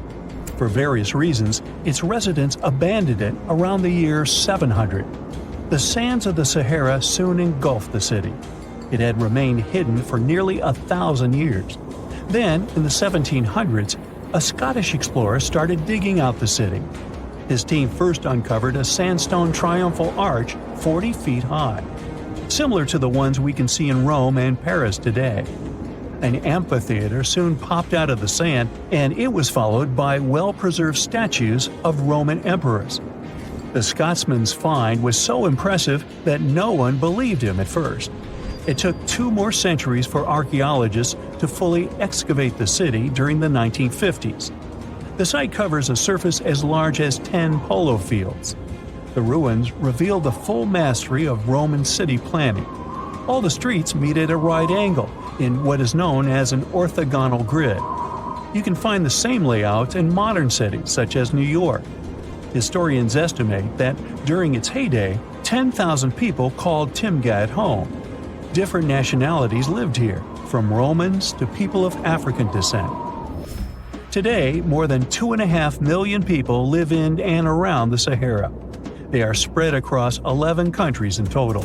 For various reasons, its residents abandoned it around the year 700. The sands of the Sahara soon engulfed the city. It had remained hidden for nearly 1,000 years. Then, in the 1700s, a Scottish explorer started digging out the city. His team first uncovered a sandstone triumphal arch 40 feet high, similar to the ones we can see in Rome and Paris today. An amphitheater soon popped out of the sand, and it was followed by well-preserved statues of Roman emperors. The Scotsman's find was so impressive that no one believed him at first. It took 2 more centuries for archaeologists to fully excavate the city during the 1950s. The site covers a surface as large as 10 polo fields. The ruins reveal the full mastery of Roman city planning. All the streets meet at a right angle in what is known as an orthogonal grid. You can find the same layout in modern cities such as New York. Historians estimate that during its heyday, 10,000 people called Timgad home. Different nationalities lived here, from Romans to people of African descent. Today, more than 2.5 million people live in and around the Sahara. They are spread across 11 countries in total,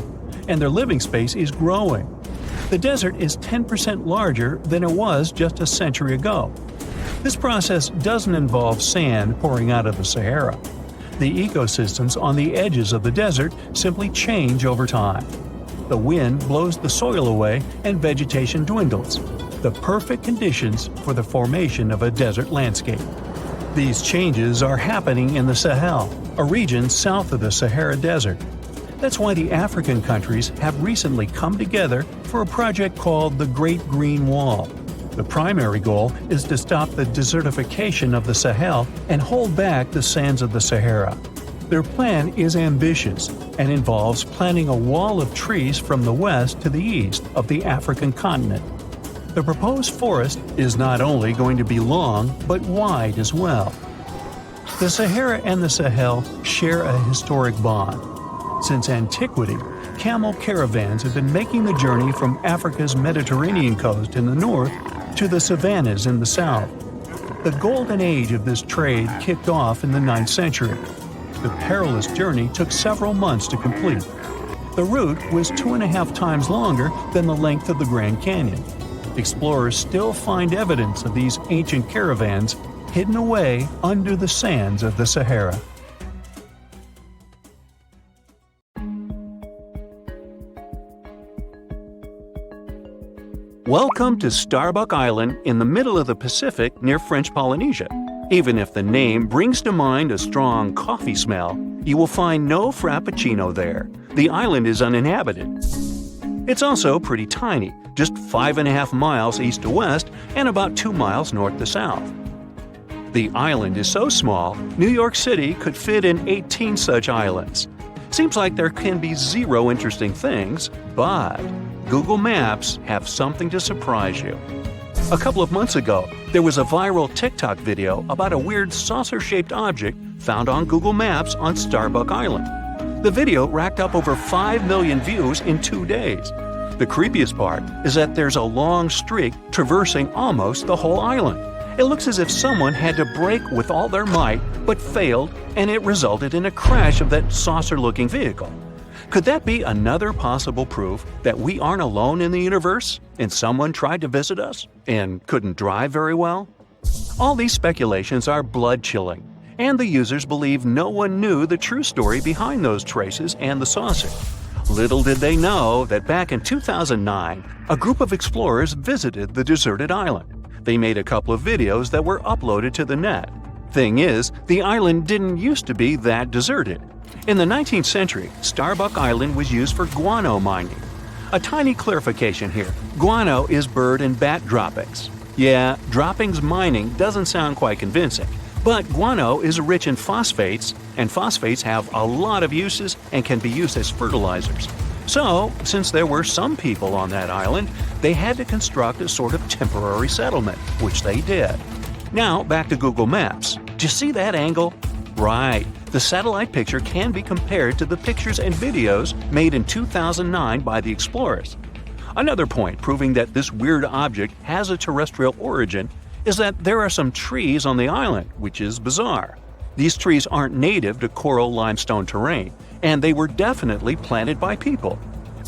and their living space is growing. The desert is 10% larger than it was just a century ago. This process doesn't involve sand pouring out of the Sahara. The ecosystems on the edges of the desert simply change over time. The wind blows the soil away and vegetation dwindles. The perfect conditions for the formation of a desert landscape. These changes are happening in the Sahel, a region south of the Sahara Desert. That's why the African countries have recently come together for a project called the Great Green Wall. The primary goal is to stop the desertification of the Sahel and hold back the sands of the Sahara. Their plan is ambitious and involves planting a wall of trees from the west to the east of the African continent. The proposed forest is not only going to be long, but wide as well. The Sahara and the Sahel share a historic bond. Since antiquity, camel caravans have been making the journey from Africa's Mediterranean coast in the north to the savannas in the south. The golden age of this trade kicked off in the 9th century. The perilous journey took several months to complete. The route was 2.5 times longer than the length of the Grand Canyon. Explorers still find evidence of these ancient caravans hidden away under the sands of the Sahara. Welcome to Starbuck Island in the middle of the Pacific near French Polynesia. Even if the name brings to mind a strong coffee smell, you will find no frappuccino there. The island is uninhabited. It's also pretty tiny, just 5.5 miles east to west and about 2 miles north to south. The island is so small, New York City could fit in 18 such islands. Seems like there can be zero interesting things, but Google Maps have something to surprise you. A couple of months ago, there was a viral TikTok video about a weird saucer-shaped object found on Google Maps on Starbuck Island. The video racked up over 5 million views in 2 days. The creepiest part is that there's a long streak traversing almost the whole island. It looks as if someone had to brake with all their might, but failed, and it resulted in a crash of that saucer-looking vehicle. Could that be another possible proof that we aren't alone in the universe, and someone tried to visit us and couldn't drive very well? All these speculations are blood-chilling, and the users believe no one knew the true story behind those traces and the saucer. Little did they know that back in 2009, a group of explorers visited the deserted island. They made a couple of videos that were uploaded to the net. Thing is, the island didn't used to be that deserted. In the 19th century, Starbuck Island was used for guano mining. A tiny clarification here. Guano is bird and bat droppings. Yeah, droppings mining doesn't sound quite convincing, but guano is rich in phosphates, and phosphates have a lot of uses and can be used as fertilizers. So, since there were some people on that island, they had to construct a sort of temporary settlement, which they did. Now, back to Google Maps. Do you see that angle? Right. The satellite picture can be compared to the pictures and videos made in 2009 by the explorers. Another point proving that this weird object has a terrestrial origin is that there are some trees on the island, which is bizarre. These trees aren't native to coral limestone terrain, and they were definitely planted by people.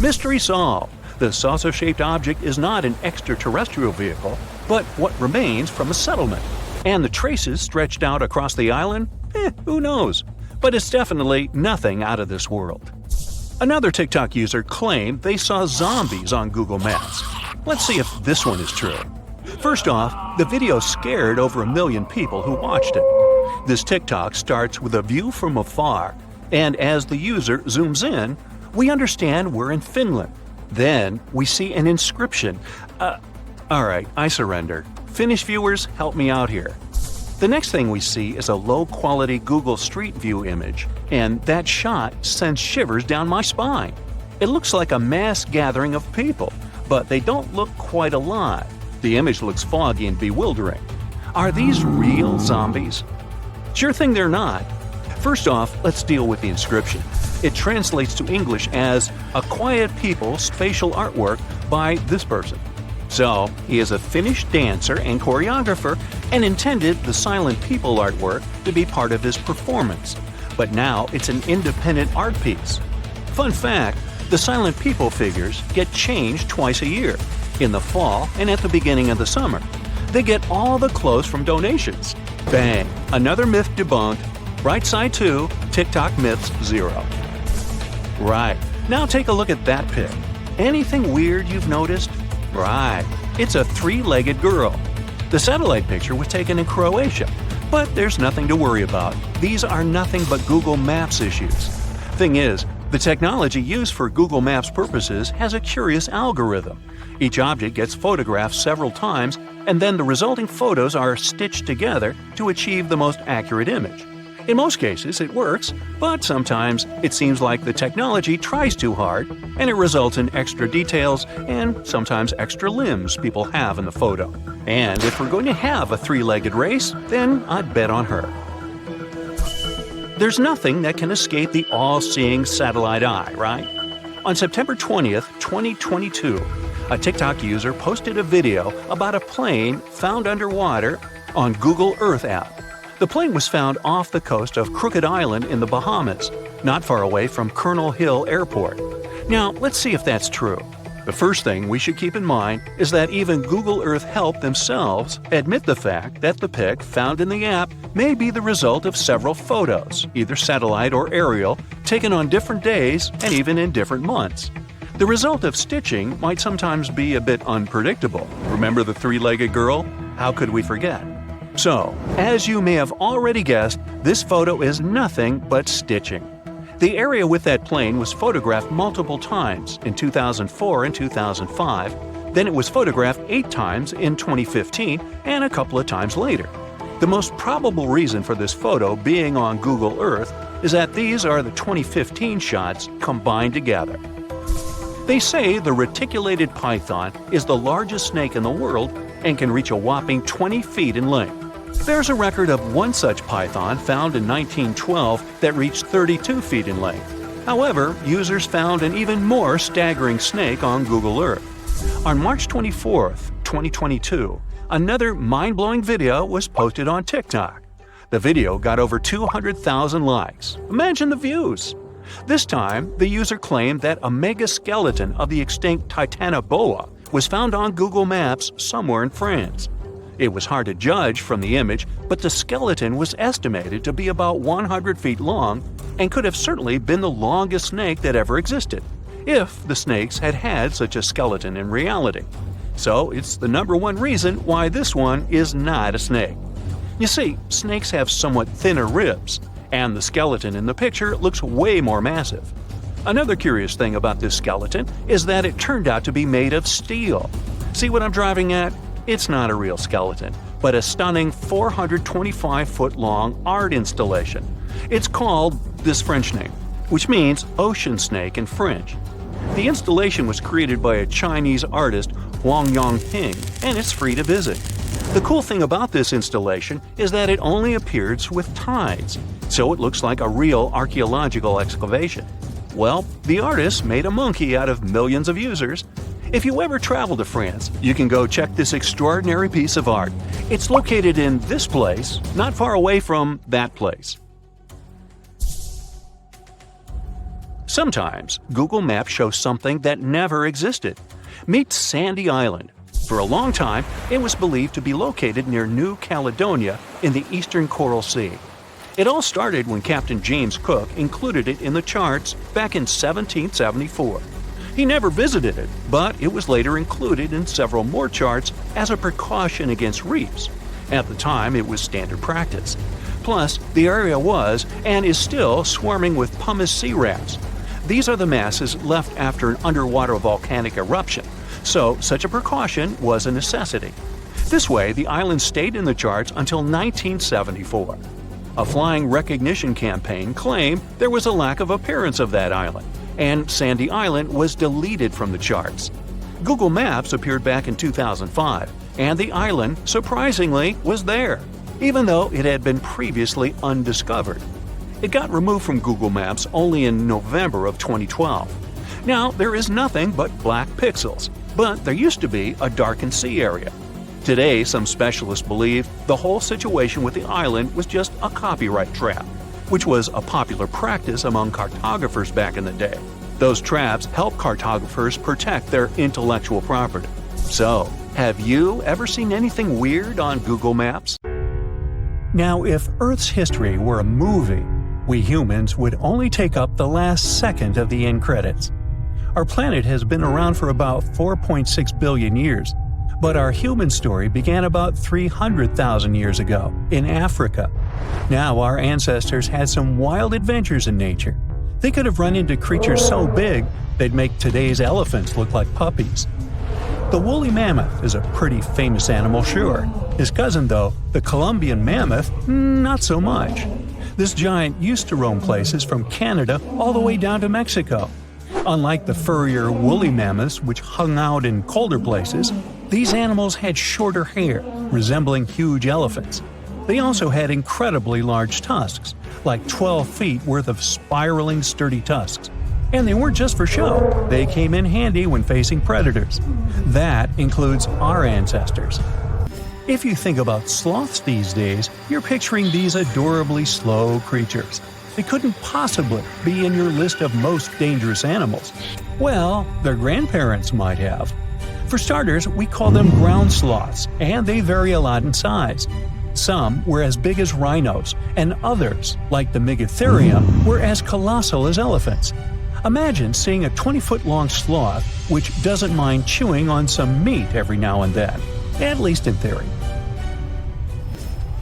Mystery solved. The saucer-shaped object is not an extraterrestrial vehicle, but what remains from a settlement. And the traces stretched out across the island? Who knows? But it's definitely nothing out of this world. Another TikTok user claimed they saw zombies on Google Maps. Let's see if this one is true. First off, the video scared over 1 million people who watched it. This TikTok starts with a view from afar, and as the user zooms in, we understand we're in Finland. Then we see an inscription. Alright, I surrender. Finnish viewers, help me out here. The next thing we see is a low-quality Google Street View image, and that shot sends shivers down my spine. It looks like a mass gathering of people, but they don't look quite alive. The image looks foggy and bewildering. Are these real zombies? Sure thing they're not. First off, let's deal with the inscription. It translates to English as "A Quiet People's Facial Artwork by this person." So, he is a Finnish dancer and choreographer and intended the silent people artwork to be part of his performance. But now it's an independent art piece. Fun fact, the silent people figures get changed twice a year, in the fall and at the beginning of the summer. They get all the clothes from donations. Bang! Another myth debunked. Bright side 2, TikTok myths 0. Right, now take a look at that pic. Anything weird you've noticed? Right, it's a 3-legged girl. The satellite picture was taken in Croatia, but there's nothing to worry about. These are nothing but Google Maps issues. Thing is, the technology used for Google Maps purposes has a curious algorithm. Each object gets photographed several times, and then the resulting photos are stitched together to achieve the most accurate image. In most cases, it works, but sometimes it seems like the technology tries too hard, and it results in extra details and sometimes extra limbs people have in the photo. And if we're going to have a 3-legged race, then I'd bet on her. There's nothing that can escape the all-seeing satellite eye, right? On September 20th, 2022, a TikTok user posted a video about a plane found underwater on Google Earth app. The plane was found off the coast of Crooked Island in the Bahamas, not far away from Colonel Hill Airport. Now, let's see if that's true. The first thing we should keep in mind is that even Google Earth Help themselves admit the fact that the pic found in the app may be the result of several photos, either satellite or aerial, taken on different days and even in different months. The result of stitching might sometimes be a bit unpredictable. Remember the three-legged girl? How could we forget? So, as you may have already guessed, this photo is nothing but stitching. The area with that plane was photographed multiple times in 2004 and 2005, then it was photographed 8 times in 2015 and a couple of times later. The most probable reason for this photo being on Google Earth is that these are the 2015 shots combined together. They say the reticulated python is the largest snake in the world and can reach a whopping 20 feet in length. There's a record of one such python found in 1912 that reached 32 feet in length. However, users found an even more staggering snake on Google Earth. On March 24, 2022, another mind-blowing video was posted on TikTok. The video got over 200,000 likes. Imagine the views! This time, the user claimed that a megaskeleton of the extinct Titanoboa was found on Google Maps somewhere in France. It was hard to judge from the image, but the skeleton was estimated to be about 100 feet long and could have certainly been the longest snake that ever existed, if the snakes had had such a skeleton in reality. So it's the number one reason why this one is not a snake. You see, snakes have somewhat thinner ribs, and the skeleton in the picture looks way more massive. Another curious thing about this skeleton is that it turned out to be made of steel. See what I'm driving at? It's not a real skeleton, but a stunning 425-foot-long art installation. It's called this French name, which means ocean snake in French. The installation was created by a Chinese artist, Huang Yongping, and it's free to visit. The cool thing about this installation is that it only appears with tides, so it looks like a real archaeological excavation. Well, the artist made a monkey out of millions of users. If you ever travel to France, you can go check this extraordinary piece of art. It's located in this place, not far away from that place. Sometimes, Google Maps shows something that never existed. Meet Sandy Island. For a long time, it was believed to be located near New Caledonia in the eastern Coral Sea. It all started when Captain James Cook included it in the charts back in 1774. He never visited it, but it was later included in several more charts as a precaution against reefs. At the time, it was standard practice. Plus, the area was, and is still, swarming with pumice sea rats. These are the masses left after an underwater volcanic eruption, so such a precaution was a necessity. This way, the island stayed in the charts until 1974. A flying recognition campaign claimed there was a lack of appearance of that island, and Sandy Island was deleted from the charts. Google Maps appeared back in 2005, and the island, surprisingly, was there, even though it had been previously undiscovered. It got removed from Google Maps only in November of 2012. Now, there is nothing but black pixels, but there used to be a darkened sea area. Today, some specialists believe the whole situation with the island was just a copyright trap, which was a popular practice among cartographers back in the day. Those traps help cartographers protect their intellectual property. So, have you ever seen anything weird on Google Maps? Now, if Earth's history were a movie, we humans would only take up the last second of the end credits. Our planet has been around for about 4.6 billion years, but our human story began about 300,000 years ago, in Africa. Now our ancestors had some wild adventures in nature. They could have run into creatures so big they'd make today's elephants look like puppies. The woolly mammoth is a pretty famous animal, sure. His cousin, though, the Columbian mammoth, not so much. This giant used to roam places from Canada all the way down to Mexico. Unlike the furrier woolly mammoths, which hung out in colder places, these animals had shorter hair, resembling huge elephants. They also had incredibly large tusks, like 12 feet worth of spiraling sturdy tusks. And they weren't just for show, they came in handy when facing predators. That includes our ancestors. If you think about sloths these days, you're picturing these adorably slow creatures. They couldn't possibly be in your list of most dangerous animals. Well, their grandparents might have. For starters, we call them ground sloths, and they vary a lot in size. Some were as big as rhinos, and others, like the Megatherium, were as colossal as elephants. Imagine seeing a 20-foot-long sloth which doesn't mind chewing on some meat every now and then, at least in theory.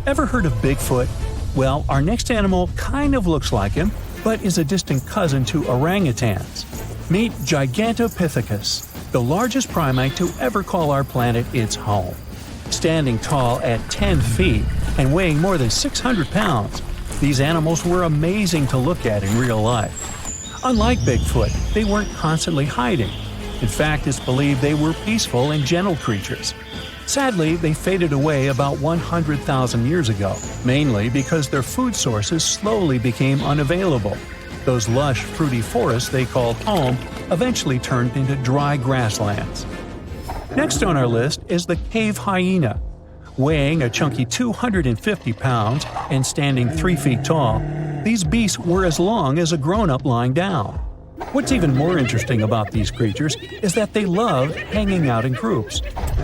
Ever heard of Bigfoot? Well, our next animal kind of looks like him, but is a distant cousin to orangutans. Meet Gigantopithecus, the largest primate to ever call our planet its home. Standing tall at 10 feet and weighing more than 600 pounds, these animals were amazing to look at in real life. Unlike Bigfoot, they weren't constantly hiding. In fact, it's believed they were peaceful and gentle creatures. Sadly, they faded away about 100,000 years ago, mainly because their food sources slowly became unavailable. Those lush, fruity forests they called home eventually turned into dry grasslands. Next on our list is the cave hyena. Weighing a chunky 250 pounds and standing 3 feet tall, these beasts were as long as a grown-up lying down. What's even more interesting about these creatures is that they loved hanging out in groups.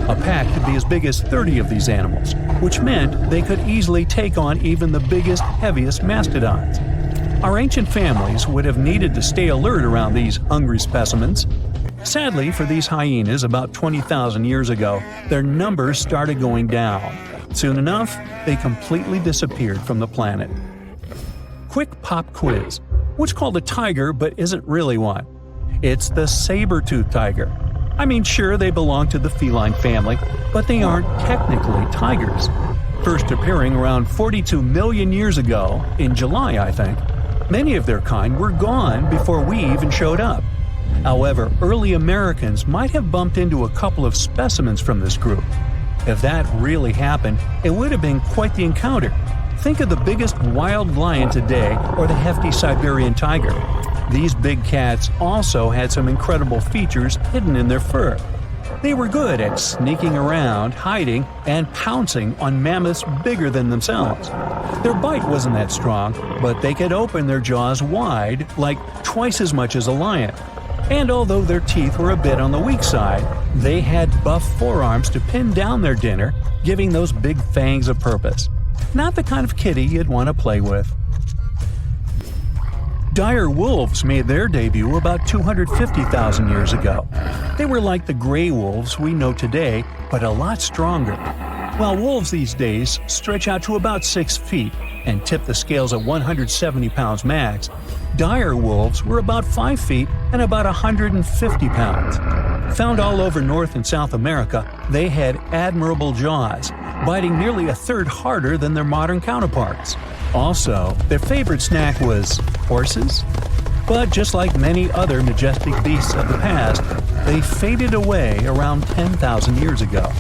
A pack could be as big as 30 of these animals, which meant they could easily take on even the biggest, heaviest mastodons. Our ancient families would have needed to stay alert around these hungry specimens. Sadly for these hyenas about 20,000 years ago, their numbers started going down. Soon enough, they completely disappeared from the planet. Quick pop quiz. What's called a tiger but isn't really one? It's the saber-toothed tiger. I mean, sure, they belong to the feline family, but they aren't technically tigers. First appearing around 42 million years ago, in July, I think, many of their kind were gone before we even showed up. However, early Americans might have bumped into a couple of specimens from this group. If that really happened, it would have been quite the encounter. Think of the biggest wild lion today or the hefty Siberian tiger. These big cats also had some incredible features hidden in their fur. They were good at sneaking around, hiding, and pouncing on mammoths bigger than themselves. Their bite wasn't that strong, but they could open their jaws wide, like twice as much as a lion. And although their teeth were a bit on the weak side, they had buff forearms to pin down their dinner, giving those big fangs a purpose. Not the kind of kitty you'd want to play with. Dire wolves made their debut about 250,000 years ago. They were like the gray wolves we know today, but a lot stronger. While wolves these days stretch out to about 6 feet and tip the scales at 170 pounds max, dire wolves were about 5 feet and about 150 pounds. Found all over North and South America, they had admirable jaws, biting nearly a third harder than their modern counterparts. Also, their favorite snack was horses. But just like many other majestic beasts of the past, they faded away around 10,000 years ago.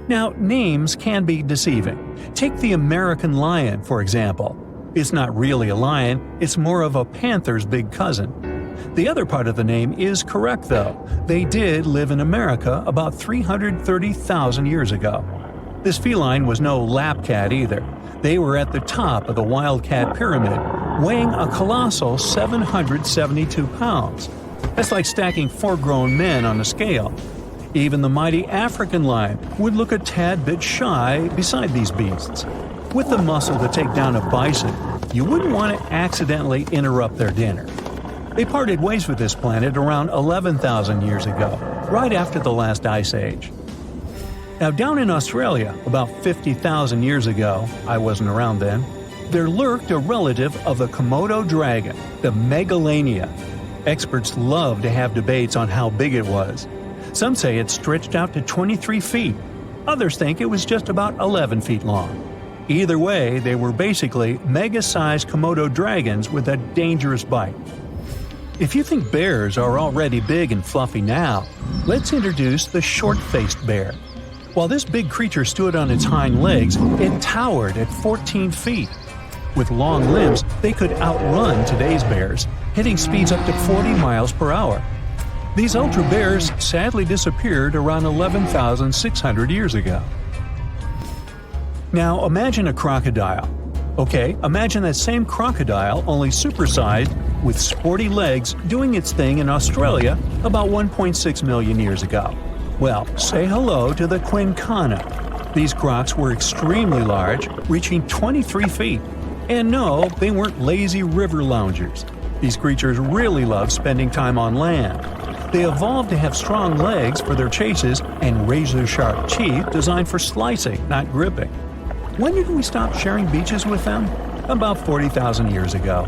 Now, names can be deceiving. Take the American lion, for example. It's not really a lion, it's more of a panther's big cousin. The other part of the name is correct, though. They did live in America about 330,000 years ago. This feline was no lap cat either. They were at the top of the wildcat pyramid, weighing a colossal 772 pounds. That's like stacking 4 grown men on a scale. Even the mighty African lion would look a tad bit shy beside these beasts. With the muscle to take down a bison, you wouldn't want to accidentally interrupt their dinner. They parted ways with this planet around 11,000 years ago, right after the last ice age. Now, down in Australia, about 50,000 years ago, I wasn't around then, there lurked a relative of the Komodo dragon, the Megalania. Experts love to have debates on how big it was. Some say it stretched out to 23 feet. Others think it was just about 11 feet long. Either way, they were basically mega-sized Komodo dragons with a dangerous bite. If you think bears are already big and fluffy now, let's introduce the short-faced bear. While this big creature stood on its hind legs, it towered at 14 feet. With long limbs, they could outrun today's bears, hitting speeds up to 40 miles per hour. These ultra bears sadly disappeared around 11,600 years ago. Now imagine a crocodile. Okay, imagine that same crocodile, only supersized, with sporty legs, doing its thing in Australia about 1.6 million years ago. Well, say hello to the quincana. These crocs were extremely large, reaching 23 feet. And no, they weren't lazy river loungers. These creatures really love spending time on land. They evolved to have strong legs for their chases and razor-sharp teeth designed for slicing, not gripping. When did we stop sharing beaches with them? About 40,000 years ago.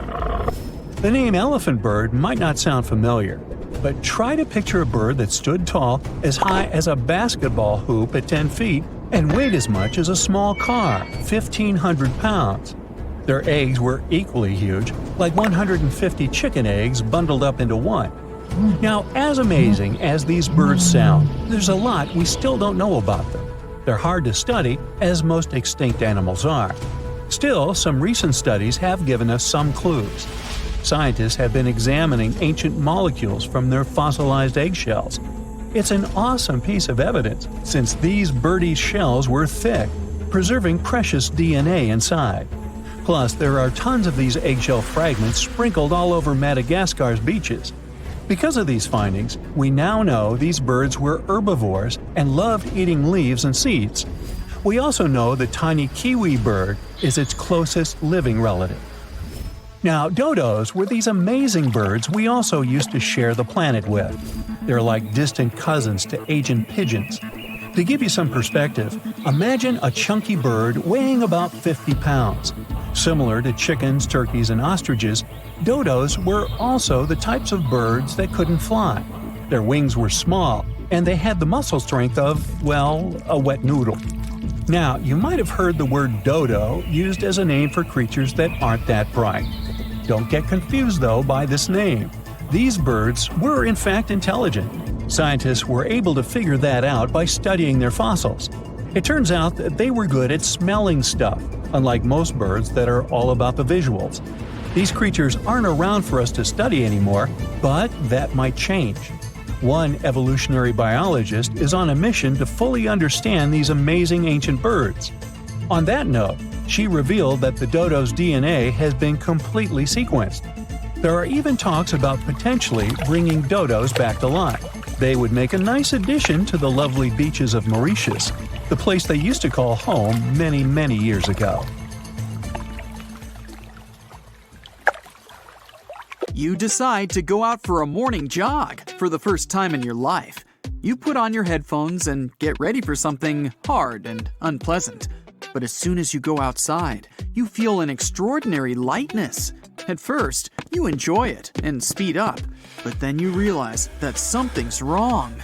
The name elephant bird might not sound familiar, but try to picture a bird that stood tall as high as a basketball hoop at 10 feet and weighed as much as a small car, 1,500 pounds. Their eggs were equally huge, like 150 chicken eggs bundled up into one. Now, as amazing as these birds sound, there's a lot we still don't know about them. They're hard to study, as most extinct animals are. Still, some recent studies have given us some clues. Scientists have been examining ancient molecules from their fossilized eggshells. It's an awesome piece of evidence, since these birdie shells were thick, preserving precious DNA inside. Plus, there are tons of these eggshell fragments sprinkled all over Madagascar's beaches. Because of these findings, we now know these birds were herbivores and loved eating leaves and seeds. We also know the tiny kiwi bird is its closest living relative. Now, dodos were these amazing birds we also used to share the planet with. They're like distant cousins to ancient pigeons. To give you some perspective, imagine a chunky bird weighing about 50 pounds. Similar to chickens, turkeys, and ostriches, dodos were also the types of birds that couldn't fly. Their wings were small, and they had the muscle strength of, well, a wet noodle. Now, you might have heard the word dodo used as a name for creatures that aren't that bright. Don't get confused, though, by this name. These birds were, in fact, intelligent. Scientists were able to figure that out by studying their fossils. It turns out that they were good at smelling stuff, unlike most birds that are all about the visuals. These creatures aren't around for us to study anymore, but that might change. One evolutionary biologist is on a mission to fully understand these amazing ancient birds. On that note, she revealed that the dodo's DNA has been completely sequenced. There are even talks about potentially bringing dodos back to life. They would make a nice addition to the lovely beaches of Mauritius, the place they used to call home many, many years ago. You decide to go out for a morning jog for the first time in your life. You put on your headphones and get ready for something hard and unpleasant. But as soon as you go outside, you feel an extraordinary lightness. At first, you enjoy it and speed up, but then you realize that something's wrong.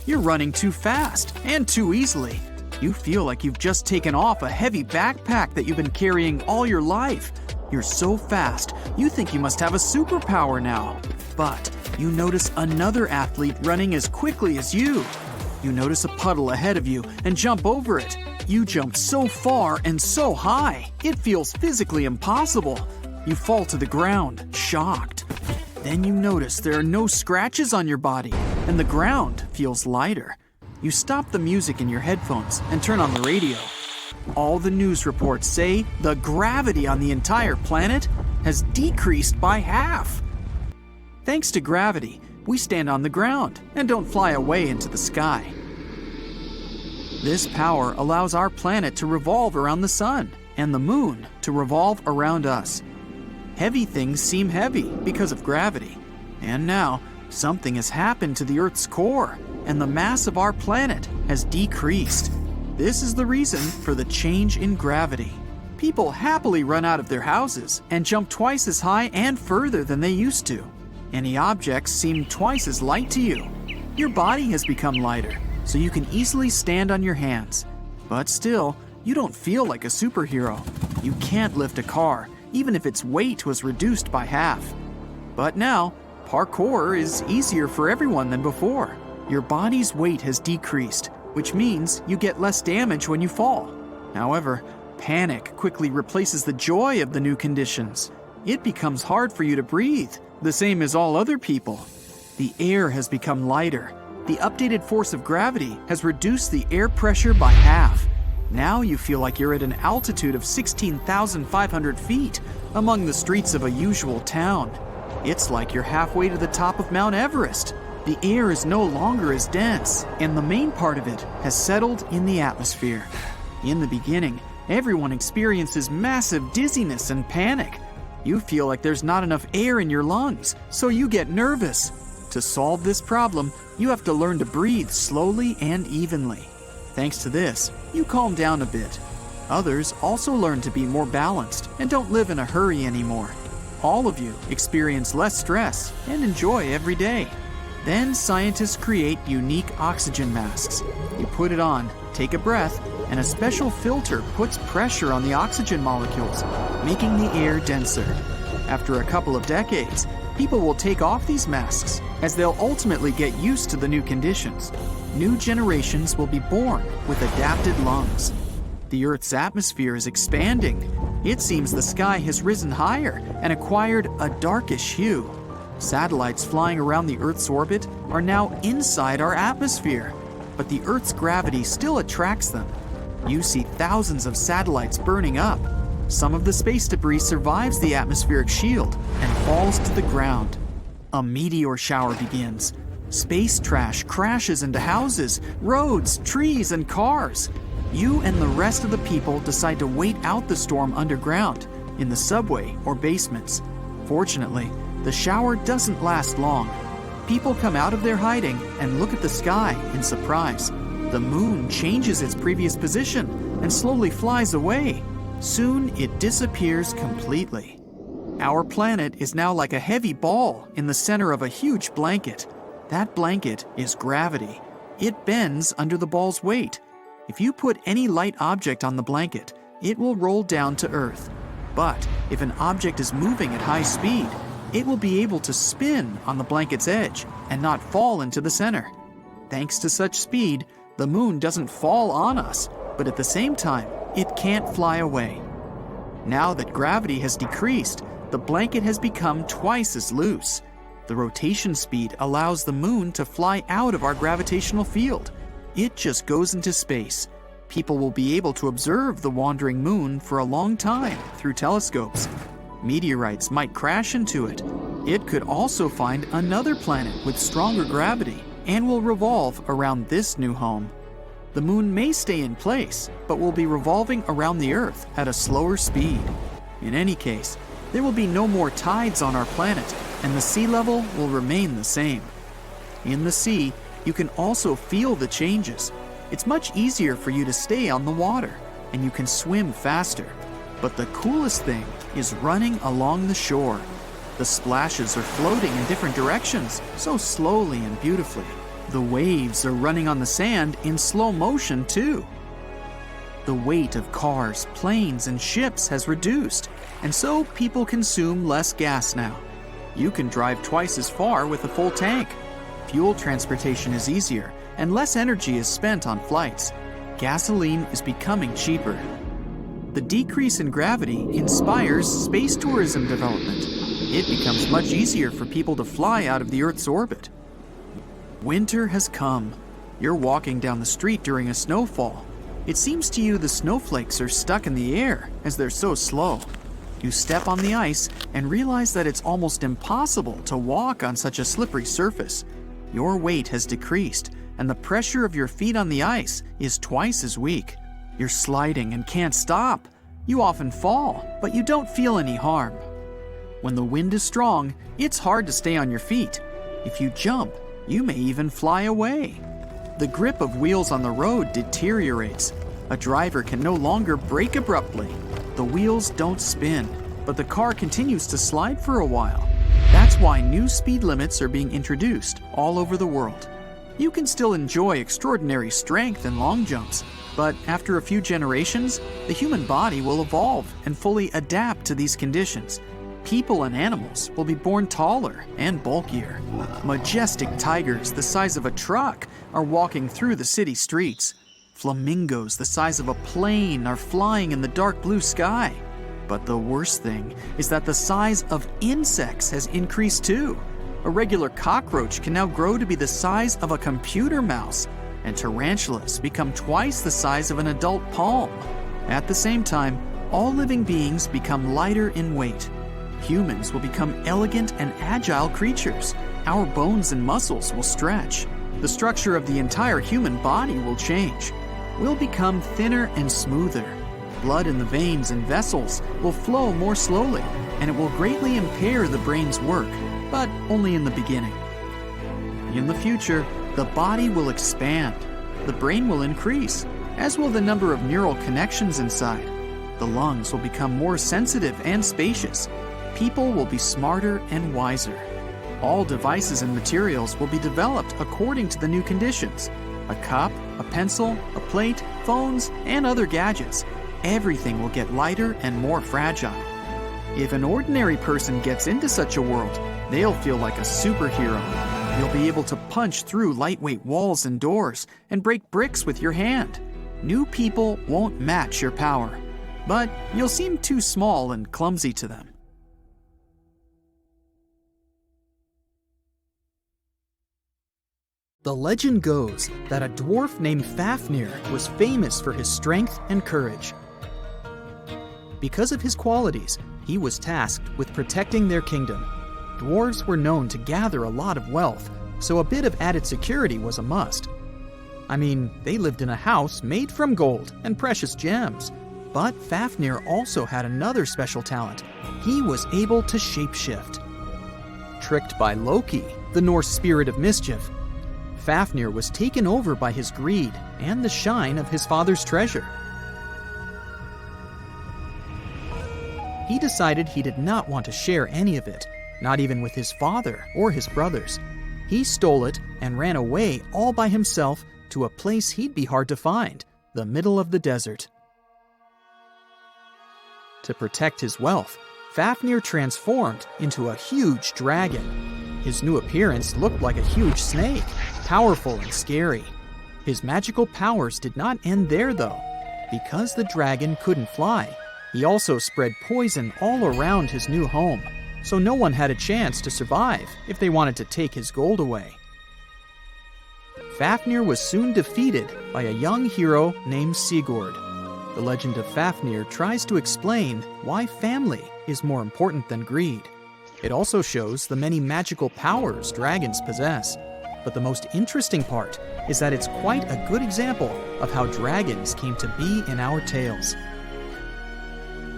You're running too fast and too easily. You feel like you've just taken off a heavy backpack that you've been carrying all your life. You're so fast, you think you must have a superpower now. But you notice another athlete running as quickly as you. You notice a puddle ahead of you and jump over it. You jump so far and so high, it feels physically impossible. You fall to the ground, shocked. Then you notice there are no scratches on your body, and the ground feels lighter. You stop the music in your headphones and turn on the radio. All the news reports say the gravity on the entire planet has decreased by half. Thanks to gravity, we stand on the ground and don't fly away into the sky. This power allows our planet to revolve around the sun and the moon to revolve around us. Heavy things seem heavy because of gravity. And now, something has happened to the Earth's core, and the mass of our planet has decreased. This is the reason for the change in gravity. People happily run out of their houses and jump twice as high and further than they used to. Any objects seem twice as light to you. Your body has become lighter, so you can easily stand on your hands. But still, you don't feel like a superhero. You can't lift a car, even if its weight was reduced by half. But now, parkour is easier for everyone than before. Your body's weight has decreased, which means you get less damage when you fall. However, panic quickly replaces the joy of the new conditions. It becomes hard for you to breathe, the same as all other people. The air has become lighter. The updated force of gravity has reduced the air pressure by half. Now you feel like you're at an altitude of 16,500 feet among the streets of a usual town. It's like you're halfway to the top of Mount Everest. The air is no longer as dense, and the main part of it has settled in the atmosphere. In the beginning, everyone experiences massive dizziness and panic. You feel like there's not enough air in your lungs, so you get nervous. To solve this problem, you have to learn to breathe slowly and evenly. Thanks to this, you calm down a bit. Others also learn to be more balanced and don't live in a hurry anymore. All of you experience less stress and enjoy every day. Then scientists create unique oxygen masks. You put it on, take a breath, and a special filter puts pressure on the oxygen molecules, making the air denser. After a couple of decades, people will take off these masks as they'll ultimately get used to the new conditions. New generations will be born with adapted lungs. The Earth's atmosphere is expanding. It seems the sky has risen higher and acquired a darkish hue. Satellites flying around the Earth's orbit are now inside our atmosphere, but the Earth's gravity still attracts them. You see thousands of satellites burning up. Some of the space debris survives the atmospheric shield and falls to the ground. A meteor shower begins. Space trash crashes into houses, roads, trees, and cars. You and the rest of the people decide to wait out the storm underground, in the subway or basements. Fortunately, the shower doesn't last long. People come out of their hiding and look at the sky in surprise. The moon changes its previous position and slowly flies away. Soon it disappears completely. Our planet is now like a heavy ball in the center of a huge blanket. That blanket is gravity. It bends under the ball's weight. If you put any light object on the blanket, it will roll down to Earth. But if an object is moving at high speed, it will be able to spin on the blanket's edge and not fall into the center. Thanks to such speed, the moon doesn't fall on us, but at the same time, it can't fly away. Now that gravity has decreased, the blanket has become twice as loose. The rotation speed allows the moon to fly out of our gravitational field. It just goes into space. People will be able to observe the wandering moon for a long time through telescopes. Meteorites might crash into it. It could also find another planet with stronger gravity and will revolve around this new home. The moon may stay in place, but will be revolving around the Earth at a slower speed. In any case, there will be no more tides on our planet, and the sea level will remain the same. In the sea, you can also feel the changes. It's much easier for you to stay on the water, and you can swim faster. But the coolest thing is running along the shore. The splashes are floating in different directions, so slowly and beautifully. The waves are running on the sand in slow motion too. The weight of cars, planes, and ships has reduced, and so people consume less gas now. You can drive twice as far with a full tank. Fuel transportation is easier, and less energy is spent on flights. Gasoline is becoming cheaper. The decrease in gravity inspires space tourism development. It becomes much easier for people to fly out of the Earth's orbit. Winter has come. You're walking down the street during a snowfall. It seems to you the snowflakes are stuck in the air as they're so slow. You step on the ice and realize that it's almost impossible to walk on such a slippery surface. Your weight has decreased, and the pressure of your feet on the ice is twice as weak. You're sliding and can't stop. You often fall, but you don't feel any harm. When the wind is strong, it's hard to stay on your feet. If you jump, you may even fly away. The grip of wheels on the road deteriorates. A driver can no longer brake abruptly. The wheels don't spin, but the car continues to slide for a while. That's why new speed limits are being introduced all over the world. You can still enjoy extraordinary strength and long jumps, but after a few generations, the human body will evolve and fully adapt to these conditions. People and animals will be born taller and bulkier. Majestic tigers the size of a truck are walking through the city streets. Flamingos the size of a plane are flying in the dark blue sky. But the worst thing is that the size of insects has increased too. A regular cockroach can now grow to be the size of a computer mouse. and tarantulas become twice the size of an adult palm. At the same time, all living beings become lighter in weight. Humans will become elegant and agile creatures. Our bones and muscles will stretch. The structure of the entire human body will change. We'll become thinner and smoother. Blood in the veins and vessels will flow more slowly, and it will greatly impair the brain's work, but only in the beginning. In the future, the body will expand. The brain will increase, as will the number of neural connections inside. The lungs will become more sensitive and spacious. People will be smarter and wiser. All devices and materials will be developed according to the new conditions. A cup, a pencil, a plate, phones, and other gadgets. Everything will get lighter and more fragile. If an ordinary person gets into such a world, they'll feel like a superhero. You'll be able to punch through lightweight walls and doors and break bricks with your hand. New people won't match your power, but you'll seem too small and clumsy to them. The legend goes that a dwarf named Fafnir was famous for his strength and courage. Because of his qualities, he was tasked with protecting their kingdom. Dwarves were known to gather a lot of wealth, so a bit of added security was a must. I mean, they lived in a house made from gold and precious gems. But Fafnir also had another special talent. He was able to shapeshift. Tricked by Loki, the Norse spirit of mischief, Fafnir was taken over by his greed and the shine of his father's treasure. He decided he did not want to share any of it, not even with his father or his brothers. He stole it and ran away all by himself to a place he'd be hard to find, the middle of the desert. To protect his wealth, Fafnir transformed into a huge dragon. His new appearance looked like a huge snake, powerful and scary. His magical powers did not end there, though. Because the dragon couldn't fly, he also spread poison all around his new home, so no one had a chance to survive if they wanted to take his gold away. Fafnir was soon defeated by a young hero named Sigurd. The legend of Fafnir tries to explain why family is more important than greed. It also shows the many magical powers dragons possess. But the most interesting part is that it's quite a good example of how dragons came to be in our tales.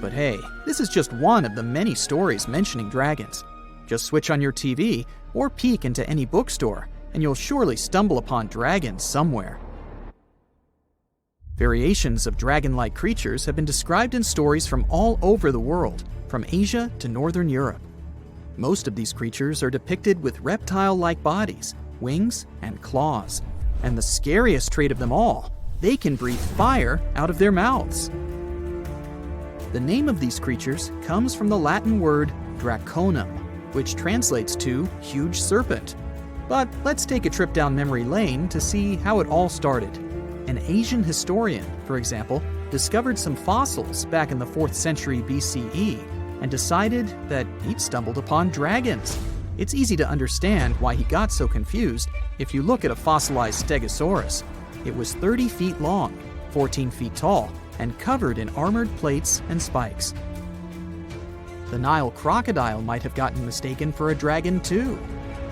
But hey, this is just one of the many stories mentioning dragons. Just switch on your TV or peek into any bookstore, and you'll surely stumble upon dragons somewhere. Variations of dragon-like creatures have been described in stories from all over the world, from Asia to Northern Europe. Most of these creatures are depicted with reptile-like bodies, wings, and claws. And the scariest trait of them all, they can breathe fire out of their mouths. The name of these creatures comes from the Latin word draconum, which translates to huge serpent. But let's take a trip down memory lane to see how it all started. An Asian historian, for example, discovered some fossils back in the 4th century BCE and decided that he'd stumbled upon dragons. It's easy to understand why he got so confused if you look at a fossilized stegosaurus. It was 30 feet long, 14 feet tall, and covered in armored plates and spikes. The Nile crocodile might have gotten mistaken for a dragon too.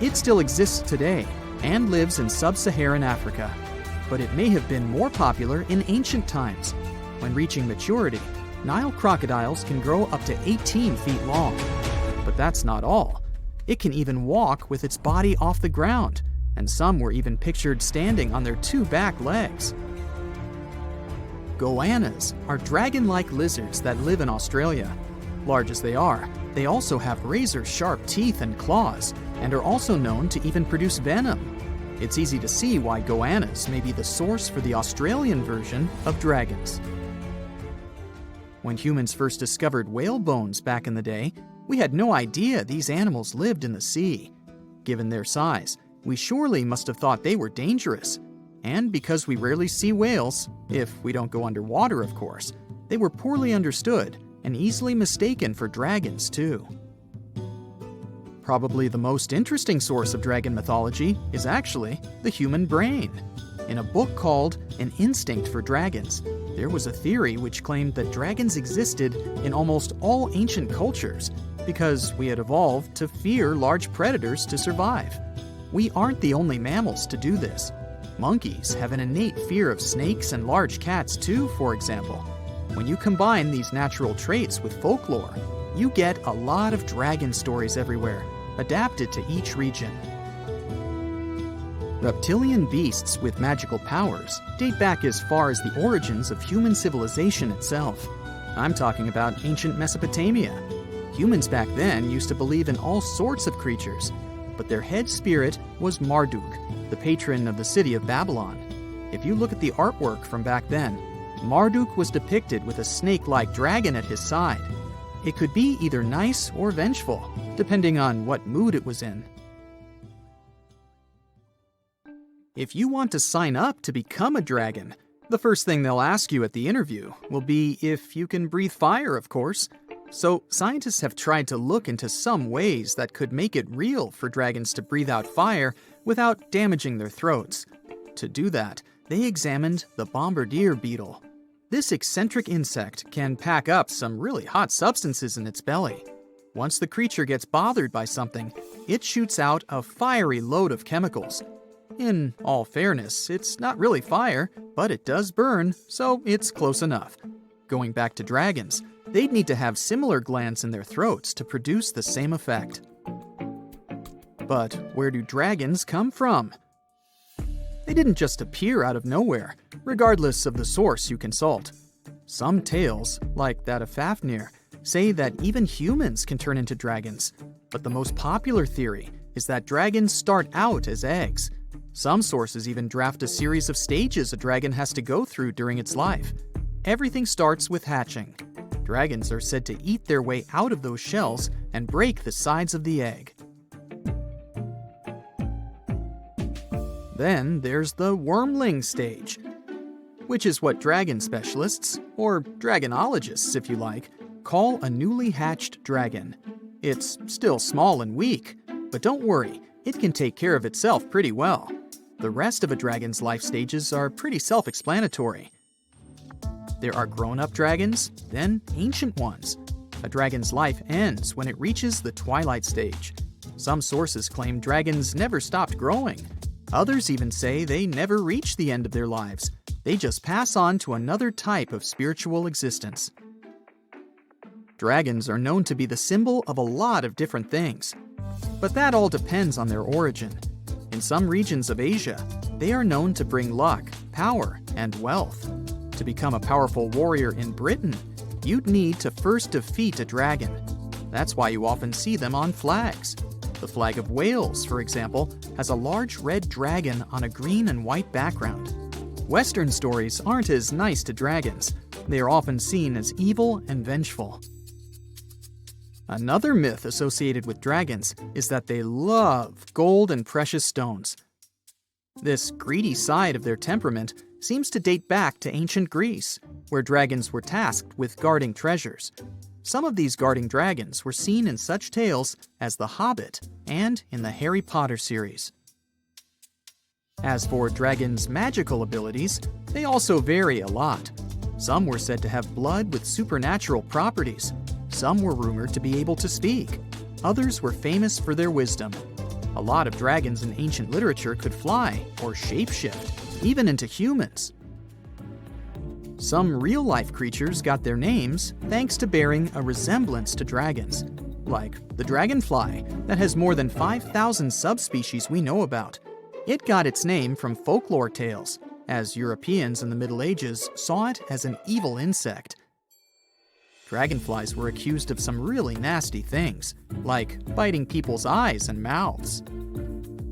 It still exists today and lives in sub-Saharan Africa. But it may have been more popular in ancient times. When reaching maturity, Nile crocodiles can grow up to 18 feet long. But that's not all. It can even walk with its body off the ground, and some were even pictured standing on their 2 back legs. Goannas are dragon-like lizards that live in Australia. Large as they are, they also have razor-sharp teeth and claws, and are also known to even produce venom. It's easy to see why goannas may be the source for the Australian version of dragons. When humans first discovered whale bones back in the day, we had no idea these animals lived in the sea. Given their size, we surely must have thought they were dangerous. And because we rarely see whales, if we don't go underwater of course, they were poorly understood and easily mistaken for dragons too. Probably the most interesting source of dragon mythology is actually the human brain. In a book called An Instinct for Dragons, there was a theory which claimed that dragons existed in almost all ancient cultures because we had evolved to fear large predators to survive. We aren't the only mammals to do this. Monkeys have an innate fear of snakes and large cats too, for example. When you combine these natural traits with folklore, you get a lot of dragon stories everywhere, adapted to each region. Reptilian beasts with magical powers date back as far as the origins of human civilization itself. I'm talking about ancient Mesopotamia. Humans back then used to believe in all sorts of creatures, but their head spirit was Marduk, the patron of the city of Babylon. If you look at the artwork from back then, Marduk was depicted with a snake-like dragon at his side. It could be either nice or vengeful, depending on what mood it was in. If you want to sign up to become a dragon, the first thing they'll ask you at the interview will be if you can breathe fire, of course. So scientists have tried to look into some ways that could make it real for dragons to breathe out fire without damaging their throats. To do that, they examined the bombardier beetle. This eccentric insect can pack up some really hot substances in its belly. Once the creature gets bothered by something, it shoots out a fiery load of chemicals. In all fairness, it's not really fire, but it does burn, so it's close enough. Going back to dragons, they'd need to have similar glands in their throats to produce the same effect. But where do dragons come from? They didn't just appear out of nowhere, regardless of the source you consult. Some tales, like that of Fafnir, say that even humans can turn into dragons, but the most popular theory is that dragons start out as eggs. Some sources even draft a series of stages a dragon has to go through during its life. Everything starts with hatching. Dragons are said to eat their way out of those shells and break the sides of the egg. Then there's the wormling stage, which is what dragon specialists, or dragonologists if you like, call a newly hatched dragon. It's still small and weak, but don't worry, it can take care of itself pretty well. The rest of a dragon's life stages are pretty self-explanatory. There are grown-up dragons, then ancient ones. A dragon's life ends when it reaches the twilight stage. Some sources claim dragons never stopped growing. Others even say they never reach the end of their lives. They just pass on to another type of spiritual existence. Dragons are known to be the symbol of a lot of different things, but that all depends on their origin. In some regions of Asia, they are known to bring luck, power, and wealth. To become a powerful warrior in Britain, you'd need to first defeat a dragon. That's why you often see them on flags. The flag of Wales, for example, has a large red dragon on a green and white background. Western stories aren't as nice to dragons. They are often seen as evil and vengeful. Another myth associated with dragons is that they love gold and precious stones. This greedy side of their temperament seems to date back to ancient Greece, where dragons were tasked with guarding treasures. Some of these guarding dragons were seen in such tales as The Hobbit and in the Harry Potter series. As for dragons' magical abilities, they also vary a lot. Some were said to have blood with supernatural properties. Some were rumored to be able to speak. Others were famous for their wisdom. A lot of dragons in ancient literature could fly or shapeshift, even into humans. Some real-life creatures got their names thanks to bearing a resemblance to dragons, like the dragonfly that has more than 5,000 subspecies we know about. It got its name from folklore tales, as Europeans in the Middle Ages saw it as an evil insect. Dragonflies were accused of some really nasty things, like biting people's eyes and mouths.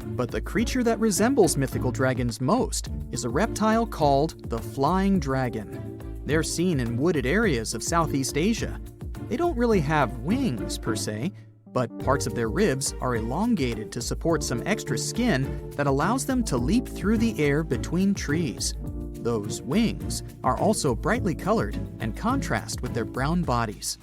But the creature that resembles mythical dragons most is a reptile called the flying dragon. They're seen in wooded areas of Southeast Asia. They don't really have wings per se, but parts of their ribs are elongated to support some extra skin that allows them to leap through the air between trees. Those wings are also brightly colored and contrast with their brown bodies.